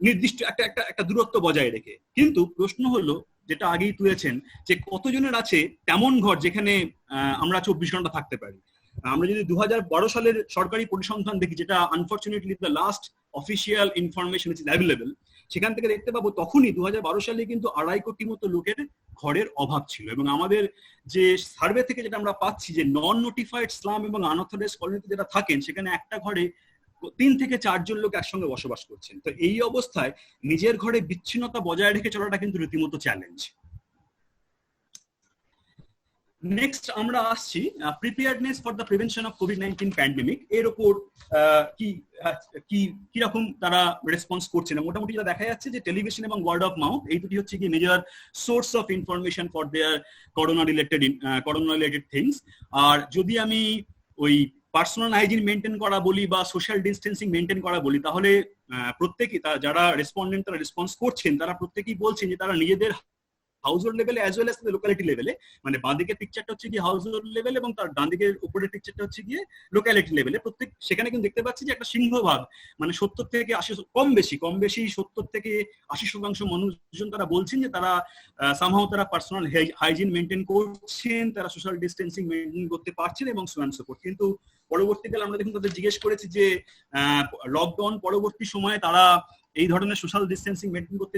নির্দিষ্ট একটা দূরত্ব বজায় রেখে। কিন্তু প্রশ্ন হলো, যেটা আগেই তুলেছেন, যে কতজনের আছে তেমন ঘর যেখানে আমরা 24 ঘন্টা থাকতে পারি। আমরা যদি 2012 সালের সরকারি পরিসংখ্যান দেখি, যেটা unfortunately the last official information is available, সেখান থেকে দেখতে পাবো তখনই 2012 সালে কিন্তু 2.5 কোটি মতো লোকের ঘরের অভাব ছিল। এবং আমাদের যে সার্ভে থেকে যেটা আমরা পাচ্ছি, যে নন নোটিফাইড স্লাম এবং আনঅথরাইজড কলোনিতে যেটা থাকেন, সেখানে একটা ঘরে 3 থেকে 4 জন লোক একসঙ্গে বসবাস করছেন। তো এই অবস্থায় নিজের ঘরে বিচ্ছিন্নতা বজায় রেখে চলাটা কিন্তু রীতিমতো চ্যালেঞ্জ। নেক্সট আমরা আসছি preparedness for the prevention of COVID-19 pandemic. এর উপর কি রকম তারা রেসপন্স করছেন। মোটামুটি যেটা দেখা যাচ্ছে যে টেলিভিশন এবং ওয়ার্ড অফ মাউথ, এই দুটি হচ্ছে কি major source of information for their corona related things. আর যদি আমি ওই পার্সোনাল হাইজিন মেনটেন করা বলি বা সোশ্যাল ডিস্টেন্সিং মেনটেন করা বলি, তাহলে প্রত্যেকেই যারা রেসপন্ডেন্ট, তারা রেসপন্স করছেন, তারা প্রত্যেকেই বলছেন যে তারা নিজেদের হাউস হোল্ড লেভেলে অ্যাজ ওয়েল অ্যাজ লোকালিটি লেভেলে, মানে বাঁ দিকের পিকচারটা হচ্ছে গিয়ে হাউস হোল্ড লেভেল এবং তার ডান দিকের উপরের পিকচারটা হচ্ছে গিয়ে লোকালিটি লেভেলে। প্রত্যেক সেখানে কিন্তু দেখতে পাচ্ছি যে একটা সিংহভাগ, মানে 70 থেকে 80, কম বেশি 70 থেকে 80% মানুষজন তারা বলছেন যে তারা সামহাও তারা পার্সোনাল হাইজিন মেনটেন করছেন, তারা সোশ্যাল ডিস্টেন্সিং মেনটেন করতে পারছেন এবং সো অ্যান্ড সো ফোর্থ। কিন্তু পরবর্তীকালে আমরা দেখুন তাদের জিজ্ঞেস করেছি যে লকডাউন পরবর্তী সময়ে তারা এই ধরনের সোশ্যাল ডিস্টেন্সিং মেনটেন করতে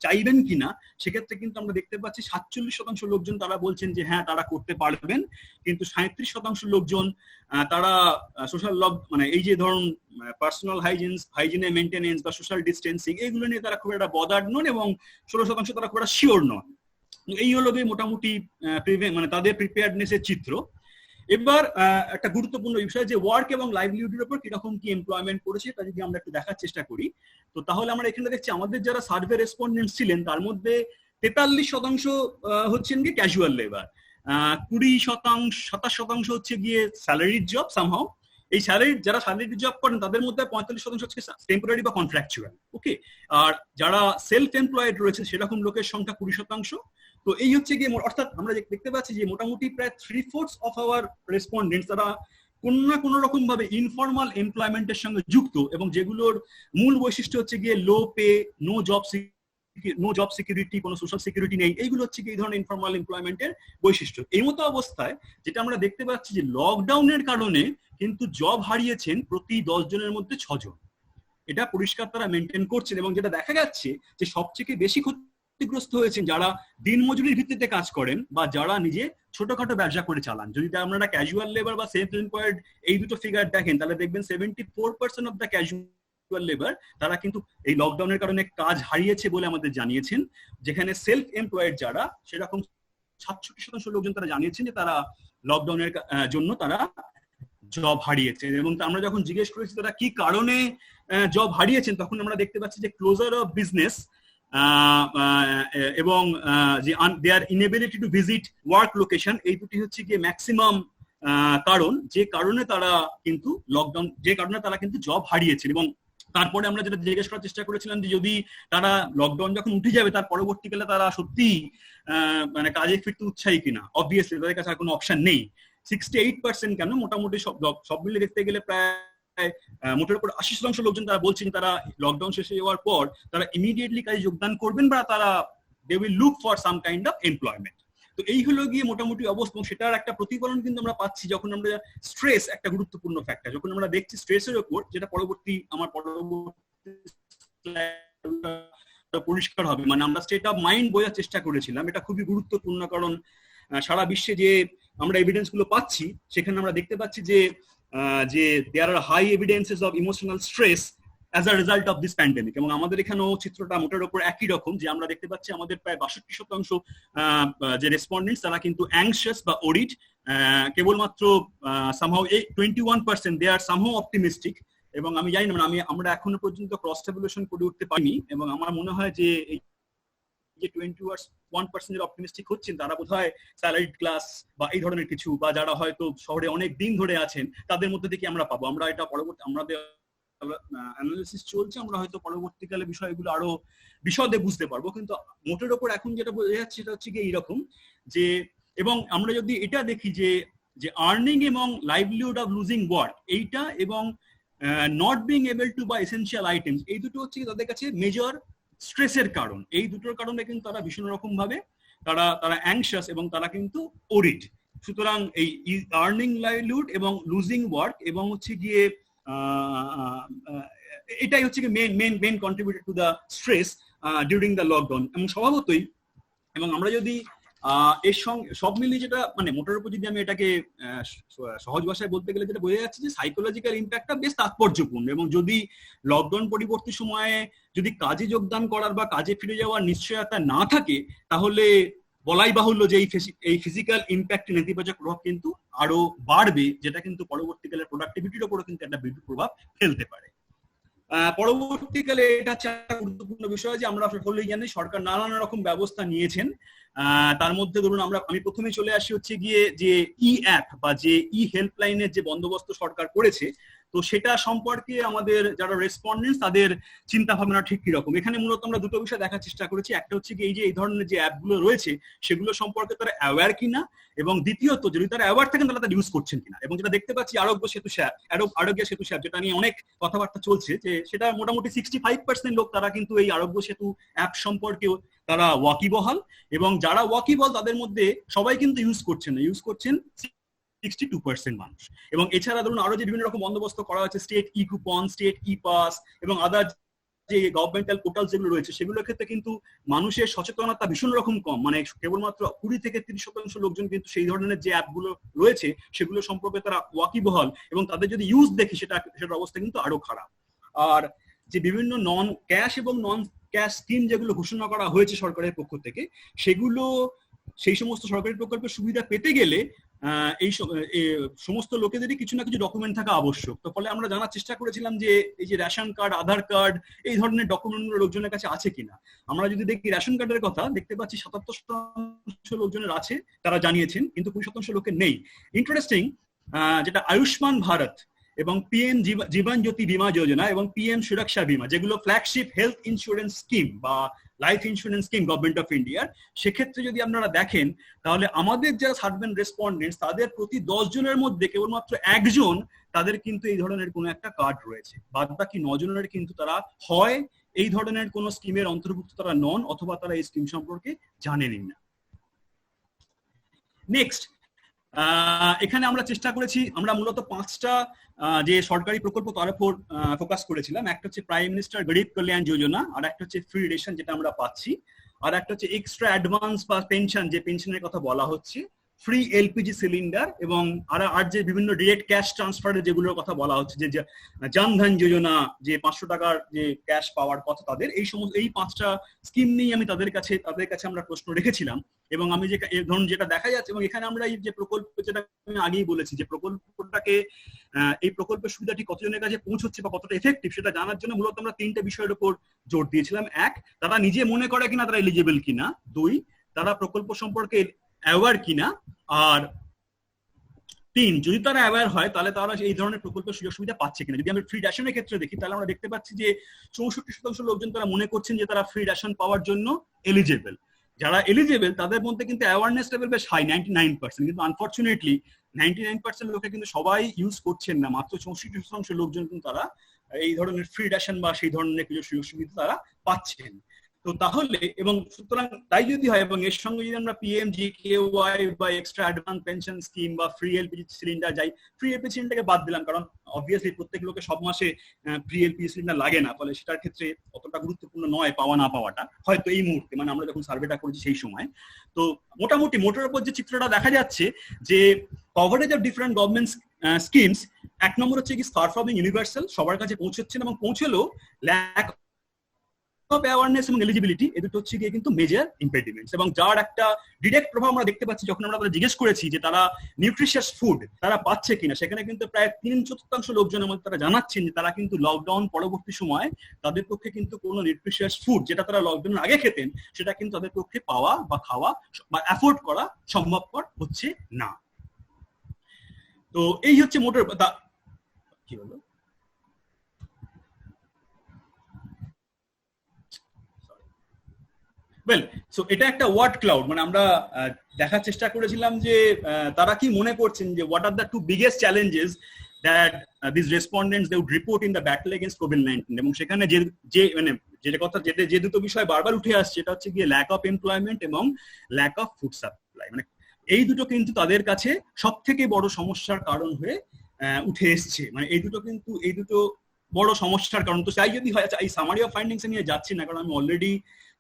চাইবেন কিনা, সেক্ষেত্রে কিন্তু আমরা দেখতে পাচ্ছি 47% লোকজন তারা বলছেন যে হ্যাঁ তারা করতে পারবেন, কিন্তু 37% লোকজন তারা সোশ্যাল মানে এই যে ধরুন পার্সোনাল হাইজিনের মেনটেনেন্স বা সোশ্যাল ডিস্টেন্সিং এগুলো নিয়ে তারা খুব একটা বদার্ড নন, এবং 16% তারা খুব একটা শিওর নন। এই হলো মোটামুটি মানে তাদের প্রিপেয়ার্ডনেসের চিত্র। এবার একটা গুরুত্বপূর্ণ বিষয় যে ওয়ার্ক এবং লাইভলিহুডের উপর কিরকম কি এমপ্লয়মেন্ট করেছে তা যদি আমরা একটু দেখার চেষ্টা করি, তো তাহলে আমরা এখানে দেখছি আমাদের যারা সার্ভে রেসপন্ডেন্ট ছিলেন তার মধ্যে 43% হচ্ছেন গিয়ে ক্যাজুয়াল লেবার, 27% হচ্ছে গিয়ে স্যালারিড জব সামহাও। এই যারা স্যালারিড জব করেন তাদের মধ্যে 45% হচ্ছে টেম্পোরারি বা কন্ট্রাকচুয়াল, ওকে। আর যারা সেলফ এমপ্লয়েড রয়েছে সেরকম লোকের সংখ্যা 20%। তো এই হচ্ছে গিয়ে অর্থাৎ আমরা দেখতে পাচ্ছি যে মোটামুটি প্রায় 3/4 অফ আওয়ার রেসপন্ডেন্টস তারা কোনো না কোনো রকম ভাবে ইনফর্মাল এমপ্লয়মেন্টের সঙ্গে যুক্ত, এবং যেগুলোর মূল বৈশিষ্ট্য হচ্ছে গিয়ে লো পে, নো জব সিকিউরিটি, কোনো সোশ্যাল সিকিউরিটি নেই। এইগুলো হচ্ছে কি এই ধরনের ইনফর্মাল এমপ্লয়মেন্টের বৈশিষ্ট্য। এই মতো অবস্থায় যেটা আমরা দেখতে পাচ্ছি যে লকডাউনের কারণে কিন্তু জব হারিয়েছেন প্রতি 10 জনের মধ্যে 6 জন। এটা পরিষ্কার তারা মেনটেন করছেন, এবং যেটা দেখা যাচ্ছে যে সবচেয়ে বেশি ক্ষতিগ্রস্ত হয়েছেন যারা দিনমজুরির ভিত্তিতে কাজ করেন বা যারা নিজে ছোটখাটো ব্যবসা করে চালান। যদি আপনারা ক্যাজুয়াল লেবার বা সেলফ এমপ্লয়েড এই দুটো ফিগার দেখেন তাহলে দেখবেন 74% অফ দ্য ক্যাজুয়াল লেবার তারা কিন্তু এই লকডাউনের কারণে কাজ হারিয়েছে বলে আমাদের জানিয়েছেন, যেখানে সেলফ এমপ্লয়েড যারা সেরকম 67% লোকজন তারা জানিয়েছেন যে তারা লকডাউনের জন্য তারা জব হারিয়েছেন। এবং আমরা যখন জিজ্ঞেস করেছি তারা কি কারণে জব হারিয়েছেন, তখন আমরা দেখতে পাচ্ছি যে ক্লোজার অফ বিজনেস এবং যে their inability to visit work location, এই দুটি হচ্ছে গিয়ে ম্যাক্সিমাম কারণ যে কারণে তারা কিন্তু জব হারিয়েছেন। এবং তারপরে আমরা যেটা জিজ্ঞেস করার চেষ্টা করেছিলাম যে যদি তারা লকডাউন যখন উঠে যাবে তার পরবর্তীকালে তারা সত্যি মানে কাজে ফিরতে উৎসাহী কিনা। অবভিয়াসলি তাদের কাছে আর কোনো অপশন নেই। 68% কেন, মোটামুটি সব মিলে দেখতে গেলে প্রায় মোটের উপর 80% লোকজন তারা বলছেন তারা লকডাউন শেষ হয়ে যাওয়ার পর তারা ইমিডিয়েটলি কাজে যোগদান করবেন বা তারা they will look for some kind of employment. তো এই হলো গিয়ে মোটামুটি অবস্থা। সেটার একটা প্রতিফলন কিন্তু আমরা পাচ্ছি যখন আমরা স্ট্রেস একটা গুরুত্বপূর্ণ ফ্যাক্টর, যখন আমরা দেখছি স্ট্রেসের উপর, যেটা পরবর্তী পরিষ্কার হবে। মানে আমরা স্টেট অফ মাইন্ড বোঝার চেষ্টা করেছিলাম, এটা খুবই গুরুত্বপূর্ণ, কারণ সারা বিশ্বে যে আমরা এভিডেন্স গুলো পাচ্ছি সেখানে আমরা দেখতে পাচ্ছি যে there are high evidences of emotional stress as a result of this pandemic। এবং আমাদের এখানেও চিত্রটা মোটের উপর একই রকম, যে আমরা দেখতে পাচ্ছি আমাদের প্রায় 62% যে রেসপন্ডেন্টস তারা কিন্তু অ্যাংশিয়াস বা ওরিড, কেবলমাত্র somehow 21% they are somehow optimistic। এবং আমি জানি না, আমরা এখনো পর্যন্ত ক্রস টেবুলেশন করে উঠতে পারিনি, এবং আমার মনে হয় যে এই যে 21% অপটিমিস্টিক হচ্ছেন তারা বোধহয় স্যালারিড ক্লাস বা এই ধরনের কিছু, বা যারা হয়তো শহরে অনেক দিন ধরে আছেন তাদের মধ্যে থেকে আমরা পাবো। আমরা এটা পরবর্তী আমাদের অ্যানালিসিস চলছে, আমরা হয়তো পরবর্তীকালে বিষয়গুলো আরো বিশদে বুঝতে পারবো। কিন্তু মোটের ওপর এখন যেটা বোঝা যাচ্ছে সেটা হচ্ছে গিয়ে এইরকম যে, এবং আমরা যদি এটা দেখি যে আর্নিং এবং লাইভলিহুড অফ লুজিং ওয়ার্ক এইটা, এবং not being able to buy essential items, এই দুটো হচ্ছে তাদের কাছে মেজর স্ট্রেসের কারণ। এই দুটোর কারণে কিন্তু তারা ভীষণ রকম ভাবে তারা অ্যাংশিয়াস এবং তারা কিন্তু ওরিড। সুতরাং এই আর্নিং লাইভলিহুড এবং লুজিং ওয়ার্ক এবং হচ্ছে গিয়ে এটাই হচ্ছে গিয়ে main contributor to the stress during the lockdown. এবং স্বভাবতই, এবং আমরা যদি এর সঙ্গে সব মিলিয়ে যেটা মানে মোটের উপর যদি আমি এটাকে সহজ ভাষায় বলতে গেলে যেটা বোঝা যাচ্ছে যে সাইকোলজিক্যাল ইম্প্যাক্টটা বেশ তাৎপর্যপূর্ণ। এবং যদি লকডাউন পরবর্তী সময়ে যদি কাজে যোগদান করার বা কাজে ফিরে যাওয়ার নিশ্চয়তা না থাকে, তাহলে বলাই বাহুল্য যে এই ফিজিক্যাল ইম্প্যাক্ট নেতিবাচক প্রভাব কিন্তু আরো বাড়বে, যেটা কিন্তু পরবর্তীকালে প্রোডাক্টিভিটির উপরও কিন্তু একটা বিরূপ প্রভাব ফেলতে পারে। পরবর্তীকালে এটা হচ্ছে একটা গুরুত্বপূর্ণ বিষয় যে আমরা সকলেই জানি সরকার নানান রকম ব্যবস্থা নিয়েছেন। তার মধ্যে ধরুন আমি প্রথমে চলে আসি হচ্ছে গিয়ে যে ই অ্যাপ বা যে ই হেল্পলাইনের যে বন্দোবস্ত সরকার করেছে, তো সেটা সম্পর্কে আমাদের যারা রেসপন্ডেন্টস তাদের চিন্তা ভাবনা ঠিক কিরকম। এখানে মূলত আমরা দুটো বিষয় দেখার চেষ্টা করেছি, একটা হচ্ছে কি এই যে এই ধরনের যে অ্যাপগুলো রয়েছে সেগুলো সম্পর্কে তারা অ্যাওয়্যার কিনা, এবং দ্বিতীয়ত যদি তারা অ্যাওয়্যার থাকেন তাহলে তারা ইউজ করছেন কিনা। এবং যেটা দেখতে পাচ্ছি আরোগ্য সেতু অ্যাপ যেটা নিয়ে অনেক কথাবার্তা চলছে, যে সেটা মোটামুটি 65% লোক তারা কিন্তু এই আরোগ্য সেতু অ্যাপ সম্পর্কেও তারা ওয়াকিবহাল, এবং যারা ওয়াকিবহাল তাদের মধ্যে সবাই কিন্তু ইউজ করছেন না, ইউজ করছেন 62% মানুষ। এবং এছাড়া ধরুন আরো যে বিভিন্ন রকম বন্দোবস্ত করা হয়েছে, স্টেট ই কুপন, স্টেট ই পাস এবং আদার যে গভর্নমেন্টাল পোর্টাল যেগুলো রয়েছে সেগুলোর ক্ষেত্রে কিন্তু মানুষের সচেতনতা ভীষণ রকম কম, মানে কেবলমাত্র 20 থেকে 30% লোকজন কিন্তু সেই ধরনের যে অ্যাপগুলো রয়েছে সেগুলো সম্পর্কে তারা ওয়াকিবহাল, এবং তাদের যদি ইউজ দেখি সেটার অবস্থা কিন্তু আরো খারাপ। আর যে বিভিন্ন নন ক্যাশ এবং নন ক্যাশ স্কিম যেগুলো ঘোষণা করা হয়েছে সরকারের পক্ষ থেকে, সেগুলো সেই সমস্ত সরকারি প্রকল্পের সুবিধা পেতে গেলে এই সমস্ত লোকেদেরই কিছু না কিছু ডকুমেন্ট থাকা আবশ্যক। তো ফলে আমরা জানার চেষ্টা করেছিলাম যে এই যে রেশন কার্ড, আধার কার্ড, এই ধরনের ডকুমেন্টগুলো লোকজনের কাছে আছে কিনা। আমরা যদি দেখি রেশন কার্ডের কথা দেখতে পাচ্ছি 77% লোকজনের আছে, তারা জানিয়েছেন, কিন্তু 20% লোকের নেই। ইন্টারেস্টিং, যেটা আয়ুষ্মান ভারত এবং পিএম জীবন জ্যোতি বীমা যোজনা এবং পিএম সুরক্ষা বীমা, যেগুলো ফ্ল্যাগশিপ হেলথ ইন্স্যুরেন্স স্কিম বা life insurance scheme government of ইন্ডিয়ার, সেক্ষেত্রে যদি আপনারা দেখেন তাহলে আমাদের যারা সার্ভেন্ট রেসপন্ডেন্টস তাদের প্রতি 10 জনের মধ্যে কেবলমাত্র একজন তাদের কিন্তু এই ধরনের কোনো একটা কার্ড রয়েছে, বাদ বাকি 9 জনের কিন্তু তারা হয় এই ধরনের কোনো স্কিমের অন্তর্ভুক্ত তারা নন, অথবা তারা এই স্কিম সম্পর্কে জানেনই না। নেক্সট, এখানে আমরা চেষ্টা করেছি, আমরা মূলত 5টা যে সরকারি প্রকল্প তার উপর ফোকাস করেছিলাম। একটা হচ্ছে প্রাইম মিনিস্টার গরিব কল্যাণ যোজনা, আর একটা হচ্ছে ফ্রি রেশন যেটা আমরা পাচ্ছি, আর একটা হচ্ছে এক্সট্রা অ্যাডভান্স বা পেনশন, যে পেনশনের কথা বলা হচ্ছে, ফ্রি এলপিজি সিলিন্ডার, এবং আর যে বিভিন্ন ডিরেক্ট ক্যাশ ট্রান্সফারের যেগুলোর কথা বলা হচ্ছে, যে জনধন যোজনা, যে 500 টাকার যে ক্যাশ পাওয়ার কথা তাদের, এই সমস্ত এই 5টা স্কিম নিয়ে আমি তাদের কাছে আমরা প্রশ্ন রেখেছিলাম। এবং আমি যে ধরুন যেটা দেখা যাচ্ছে, এবং এখানে আমরা এই যে প্রকল্প, যেটা আমি আগেই বলেছি যে প্রকল্পটাকে এই প্রকল্পের সুবিধাটি কতজনের কাছে পৌঁছচ্ছে বা কতটা এফেক্টিভ সেটা জানার জন্য মূলত আমরা 3টে বিষয়ের উপর জোর দিয়েছিলাম। 1, তারা নিজে মনে করে কিনা তারা এলিজিবল কিনা। 2, তারা প্রকল্প সম্পর্কে অ্যাওয়্যার কিনা। আর 3, যদি তারা অ্যাওয়্যার হয় তাহলে তারা এই ধরনের প্রকল্পের সুযোগ সুবিধা পাচ্ছে কিনা। যদি আমরা ফ্রি রেশনের ক্ষেত্রে দেখি তাহলে আমরা দেখতে পাচ্ছি যে 64% লোকজন তারা মনে করছেন যে তারা ফ্রি রেশন পাওয়ার জন্য এলিজিবল। যারা এলিজিবল তাদের মধ্যে কিন্তু অ্যাওয়ারনেস লেভেল বেশ হাই, 99%, কিন্তু আনফরচুনেটলি 99% লোকে কিন্তু সবাই ইউজ করছেন না, মাত্র 64% লোকজন কিন্তু তারা এই ধরনের ফ্রি রেশন বা সেই ধরনের কিছু সুযোগ সুবিধা তারা পাচ্ছেন। তো তাহলে, এবং সুতরাং তাই যদি হয়, এবং এর সঙ্গে যদি আমরা পিএমজিকেওয়াই বা এক্সট্রা অ্যাডভান্স পেনশন স্কিম বা ফ্রি এলপিজি সিলিন্ডার যাই, ফ্রি এলপিজি সিলিন্ডারকে বাদ দিলাম কারণ অবভিয়াসলি প্রত্যেক লোকে সব মাসে ফ্রি এলপিজি সিলিন্ডার লাগে না, ফলে সেটার ক্ষেত্রে অতটা গুরুত্বপূর্ণ নয় পাওয়া না পাওয়াটা, হয়তো এই মুহূর্তে, মানে আমরা যখন সার্ভেটা করেছি সেই সময়। তো মোটামুটি মোটের উপর যে চিত্রটা দেখা যাচ্ছে যে coverage of different government schemes, 1 নম্বর হচ্ছে কি ফার ফ্রম ইউনিভার্সাল, সবার কাছে পৌঁছচ্ছেন, এবং পৌঁছলেও ল্যাক অফ অ্যাওয়ারনেস এবং এলিজিবিলিটি, এই দুটো হচ্ছে গিয়ে কিন্তু মেজর ইম্পেডিমেন্টস। এবং যার একটা ডিরেক্ট প্রভাব আমরা দেখতে পাচ্ছি যখন আমরা জিজ্ঞেস করেছি যে তারা নিউট্রিশিয়াস ফুড তারা পাচ্ছে কিনা, সেখানে কিন্তু প্রায় 3/4 লোকজনের মধ্যে তারা জানাচ্ছেন যে তারা কিন্তু লকডাউন পরবর্তী সময় তাদের পক্ষে কিন্তু কোনো নিউট্রিশিয়াস ফুড যেটা তারা লকডাউনের আগে খেতেন সেটা কিন্তু তাদের পক্ষে পাওয়া বা খাওয়া বা অ্যাফোর্ড করা সম্ভবপর হচ্ছে না। তো এই হচ্ছে মোটর কি হলো, ওয়েল, সো এটা একটা ওয়ার্ড ক্লাউড, মানে আমরা দেখার চেষ্টা করেছিলাম যে তারা কি মনে করছেন যে what are the 2 biggest challenges that this respondents they would report in the battle against কোভিড-19। এবং সেখানে যে দুটো বিষয় বারবার উঠে আসছে সেটা হচ্ছে গিয়ে ল্যাক অফ এমপ্লয়মেন্ট এবং ল্যাক অফ ফুড সাপ্লাই, মানে এই দুটো কিন্তু তাদের কাছে সব থেকে বড় সমস্যার কারণ হয়ে উঠে এসছে। মানে এই দুটো বড় সমস্যার কারণ। তো তাই যদি হয়, এই সামারি অফ ফাইন্ডিংস নিয়ে যাচ্ছি না কারণ আমি অলরেডি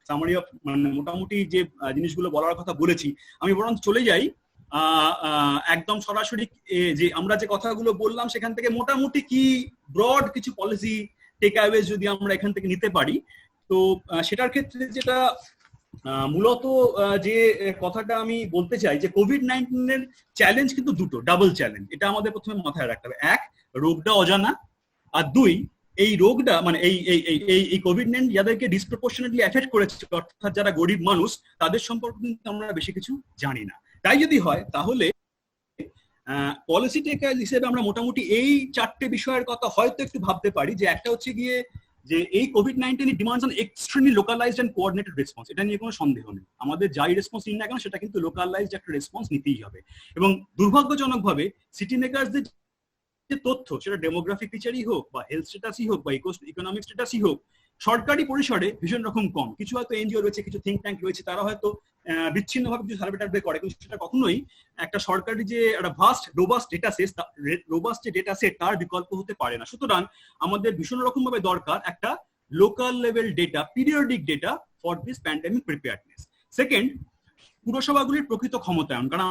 সামারি অফ মানে মোটামুটি যে জিনিসগুলো বলার কথা বলেছি, আমি বরং চলে যাই একদম সরাসরি যে আমরা যে কথাগুলো বললাম সেখান থেকে মোটামুটি কি ব্রড কিছু পলিসি টেক অ্যাওয়েজ যদি আমরা এখান থেকে নিতে পারি। তো সেটার ক্ষেত্রে যেটা মূলত যে কথাটা আমি বলতে চাই যে কোভিড-19 এর চ্যালেঞ্জ কিন্তু দুটো, ডাবল চ্যালেঞ্জ, এটা আমাদের প্রথমে মাথায় রাখতে হবে। 1, রোগটা অজানা, আর 2, এই রোগটা মানে এই কোভিড-19 যাদেরকে ডিসপ্রপোর্শনেটলি এফেক্ট করেছে, অর্থাৎ যারা গরিব মানুষ, তাদের সম্পর্কে কিন্তু আমরা বেশি কিছু জানি না। তাই যদি হয় তাহলে পলিসি টেকার হিসেবে আমরা মোটামুটি এই 4টে বিষয়ের কথা হয়তো একটু ভাবতে পারি, যে একটা হচ্ছে গিয়ে যে এই কোভিড-19 demands on extremely localised and coordinated response, এটা নিয়ে কোনো সন্দেহ নেই। আমাদের যাই রেসপন্স নিন না কেন সেটা কিন্তু লোকালাইজড একটা রেসপন্স নিতেই হবে। এবং দুর্ভাগ্যজনকভাবে সিটি মেকারসদের যে তথ্য, সেটা ডেমোগ্রাফিক ফিচারই হোক বা হেলথ স্ট্যাটাসই হোক বা ইকোনমিক স্ট্যাটাসই হোক, সরকারি পরিসরে ভীষণ রকম কম। কিছু হয়তো এনজিও রয়েছে, কিছু থিঙ্ক ট্যাঙ্ক রয়েছে, তারা হয়তো বিচ্ছিন্নভাবে কিছু সার্ভে টার্ভে করে, কিন্তু সেটা কখনোই একটা সরকারি যে একটা রোবাস্ট ডেটা সেট তার বিকল্প হতে পারে না। সুতরাং আমাদের ভীষণ রকম ভাবে দরকার একটা local level data, periodic data for this pandemic preparedness. Second, পুরসভাগুলির প্রকৃত ক্ষমতায়ন, কারণ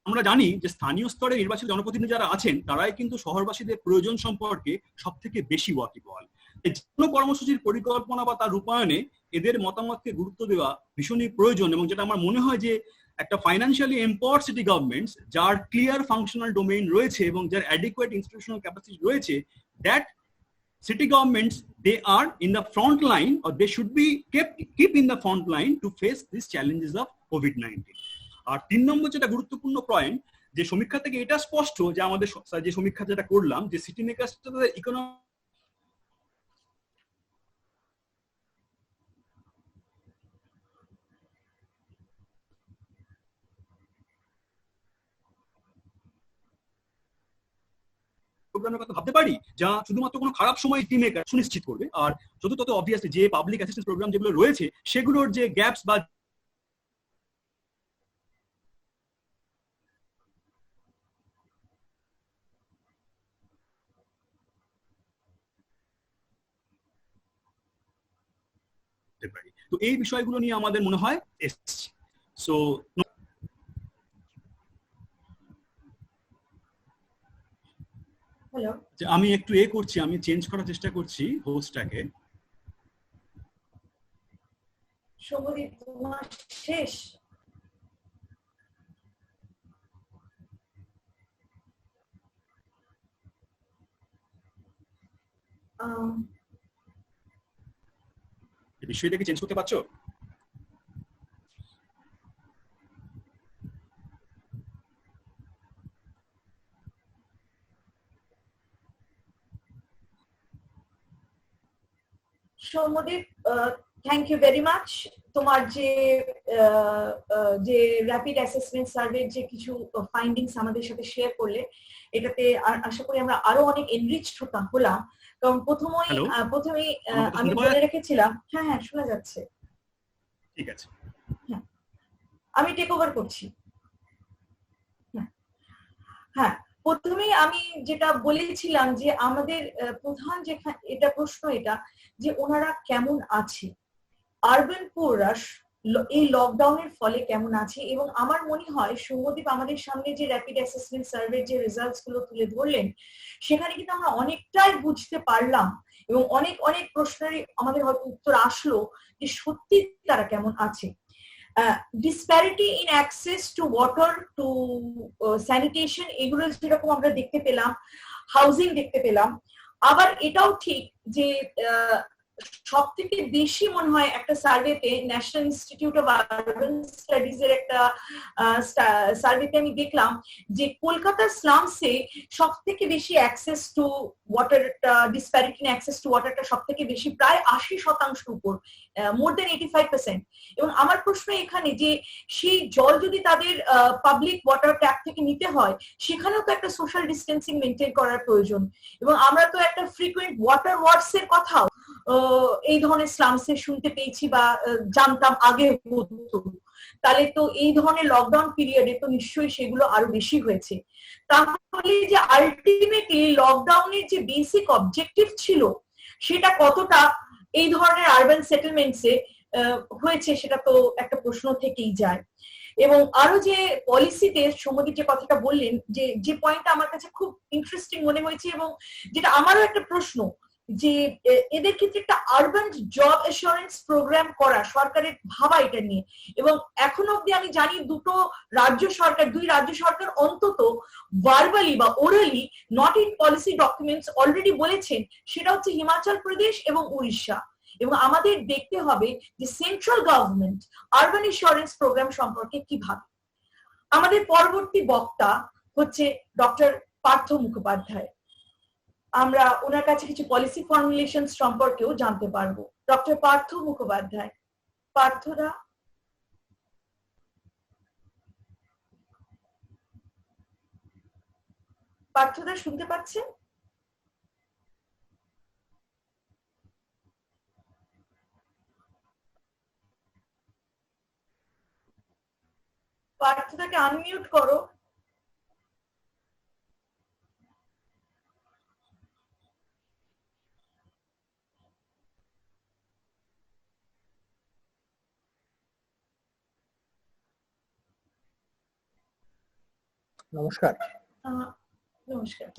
আমরা জানি যে স্থানীয় স্তরে নির্বাচিত জনপ্রতিনিধি যারা আছেন তারাই কিন্তু শহরবাসীদের প্রয়োজন সম্পর্কে সব থেকে বেশি ওয়াকিবহাল। যে কোনো কর্মসূচির পরিকল্পনা বা তার রূপায়ণে এদের মতামতকে গুরুত্ব দেওয়া ভীষণই প্রয়োজন। এবং যেটা আমার মনে হয় যে একটা ফাইন্যান্সিয়ালি এম্পাওয়ার্ড সিটি গভর্নমেন্টস যার ক্লিয়ার ফাংশনাল ডোমেইন রয়েছে এবং যার অ্যাডিকুয়েট ইনস্টিটিউশনাল ক্যাপাসিটি রয়েছে, that city governments, they are in the front line, or they should be keep in the front line to face these challenges of COVID-19. আর 3 নম্বর যেটা গুরুত্বপূর্ণ পয়েন্ট, যে সমীক্ষা থেকে এটা স্পষ্ট যে আমাদের যে সমীক্ষা যেটা করলাম, যে সিটি মেকার্স ইকোনমি প্রোগ্রামের কথা ভাবতে পারি যা শুধুমাত্র কোনো খারাপ সময় টিম মেকার সুনিশ্চিত করবে। আর যত অবভিয়াসলি যে পাবলিক অ্যাসিস্ট্যান্স প্রোগ্রাম যেগুলো রয়েছে সেগুলোর যে গ্যাপস বা পারি, তো এই বিষয়গুলো নিয়ে আমাদের মনে হয় এসছে। সো হ্যালো, আমি একটু করছি, আমি চেঞ্জ করার চেষ্টা করছি হোস্টটাকে। শুভদীপ তোমার শেষ? বিষয়টাকে চেঞ্জ করতে পারছো? Soumyadeep, thank you very much. তোমার যে র্যাপিড অ্যাসেসমেন্ট সার্ভের যে কিছু ফাইন্ডিংস আমাদের সাথে শেয়ার করলে, এটাতে আশা করি আমরা আরো অনেক এনরিচড হলাম। কারণ প্রথমেই আমি বলে রেখেছিলাম। হ্যাঁ হ্যাঁ, শোনা যাচ্ছে। ঠিক আছে, হ্যাঁ, আমি টেক ওভার করছি। হ্যাঁ, প্রথমেই আমি যেটা বলেছিলাম যে আমাদের প্রধান এটা প্রশ্ন এটা যে ওনারা কেমন আছে, আরবান পুররা এই লকডাউনের ফলে কেমন আছে। এবং আমার মনে হয় সৌম্যদীপ আমাদের সামনে যে র্যাপিড অ্যাসেসমেন্ট সার্ভের যে রেজাল্টস গুলো তুলে ধরলেন, সেখানে কিন্তু আমরা অনেকটাই বুঝতে পারলাম এবং অনেক প্রশ্নের আমাদের হয়তো উত্তর আসলো যে সত্যি তারা কেমন আছে। Disparity in access to water, to sanitation, এগুলো যেরকম আমরা দেখতে পেলাম, হাউজিং দেখতে পেলাম। আবার এটাও ঠিক যে সব থেকে বেশি মনে হয় একটা সার্ভেতে, national institute of urban studies এর একটা সার্ভেতে আমি দেখলাম যে কলকাতার স্লামসে সব থেকে বেশি অ্যাক্সেস টু ওয়াটারটা, ডিসপ্যারিটি ইন অ্যাক্সেস টু ওয়াটারটা সব থেকে বেশি, প্রায় 80% উপর, মোর দেন 85%। এবং আমার প্রশ্ন এখানে যে সেই জল যদি তাদের পাবলিক ওয়াটার ট্যাপ থেকে নিতে হয়, সেখানেও তো একটা সোশ্যাল ডিস্টেন্সিং মেনটেন করার প্রয়োজন। এবং আমরা তো একটা ফ্রিকুয়েন্ট ওয়াটার ওয়ার্ডস এর কথাও এই ধরনের স্লামসে শুনতে পেয়েছি বা জানতাম আগে হতো। তাহলে তো এই ধরনের লকডাউন পিরিয়ডে তো নিশ্চয়ই সেগুলো আরো বেশি হয়েছে। তাহলে যে আলটিমেটলি লকডাউনের যে বেসিক অবজেক্টিভ ছিল সেটা কতটা এই ধরনের আরবান সেটেলমেন্টসে হয়েছে, সেটা তো একটা প্রশ্ন থেকেই যায়। এবং আরো যে পলিসিতে সৌম্যদীপ যে কথাটা বললেন, যে পয়েন্টটা আমার কাছে খুব ইন্টারেস্টিং মনে হয়েছে এবং যেটা আমারও একটা প্রশ্ন, যে এদের ক্ষেত্রে একটা আরবান জব অ্যাসুরেন্স প্রোগ্রাম করা, সরকারের ভাবা এটা নিয়ে। এবং এখনো অব্দি আমি জানি দুই রাজ্য সরকার অন্তত ভার্বালি বা orally, not in policy documents, already বলেছেন, সেটা হচ্ছে হিমাচল প্রদেশ এবং উড়িষ্যা। এবং আমাদের দেখতে হবে যে central government urban assurance programme সম্পর্কে কি ভাবে। আমাদের পরবর্তী বক্তা হচ্ছে ডক্টর পার্থ মুখোপাধ্যায়। আমরা ওনার কাছে কিছু পলিসি ফর্মুলেশন সম্পর্কেও জানতে পারবো। ডক্টর পার্থ মুখোপাধ্যায়, পার্থদা। পার্থদা শুনতে পাচ্ছেন? পার্থদাকে আনমিউট করো। নমস্কার। নমস্কার।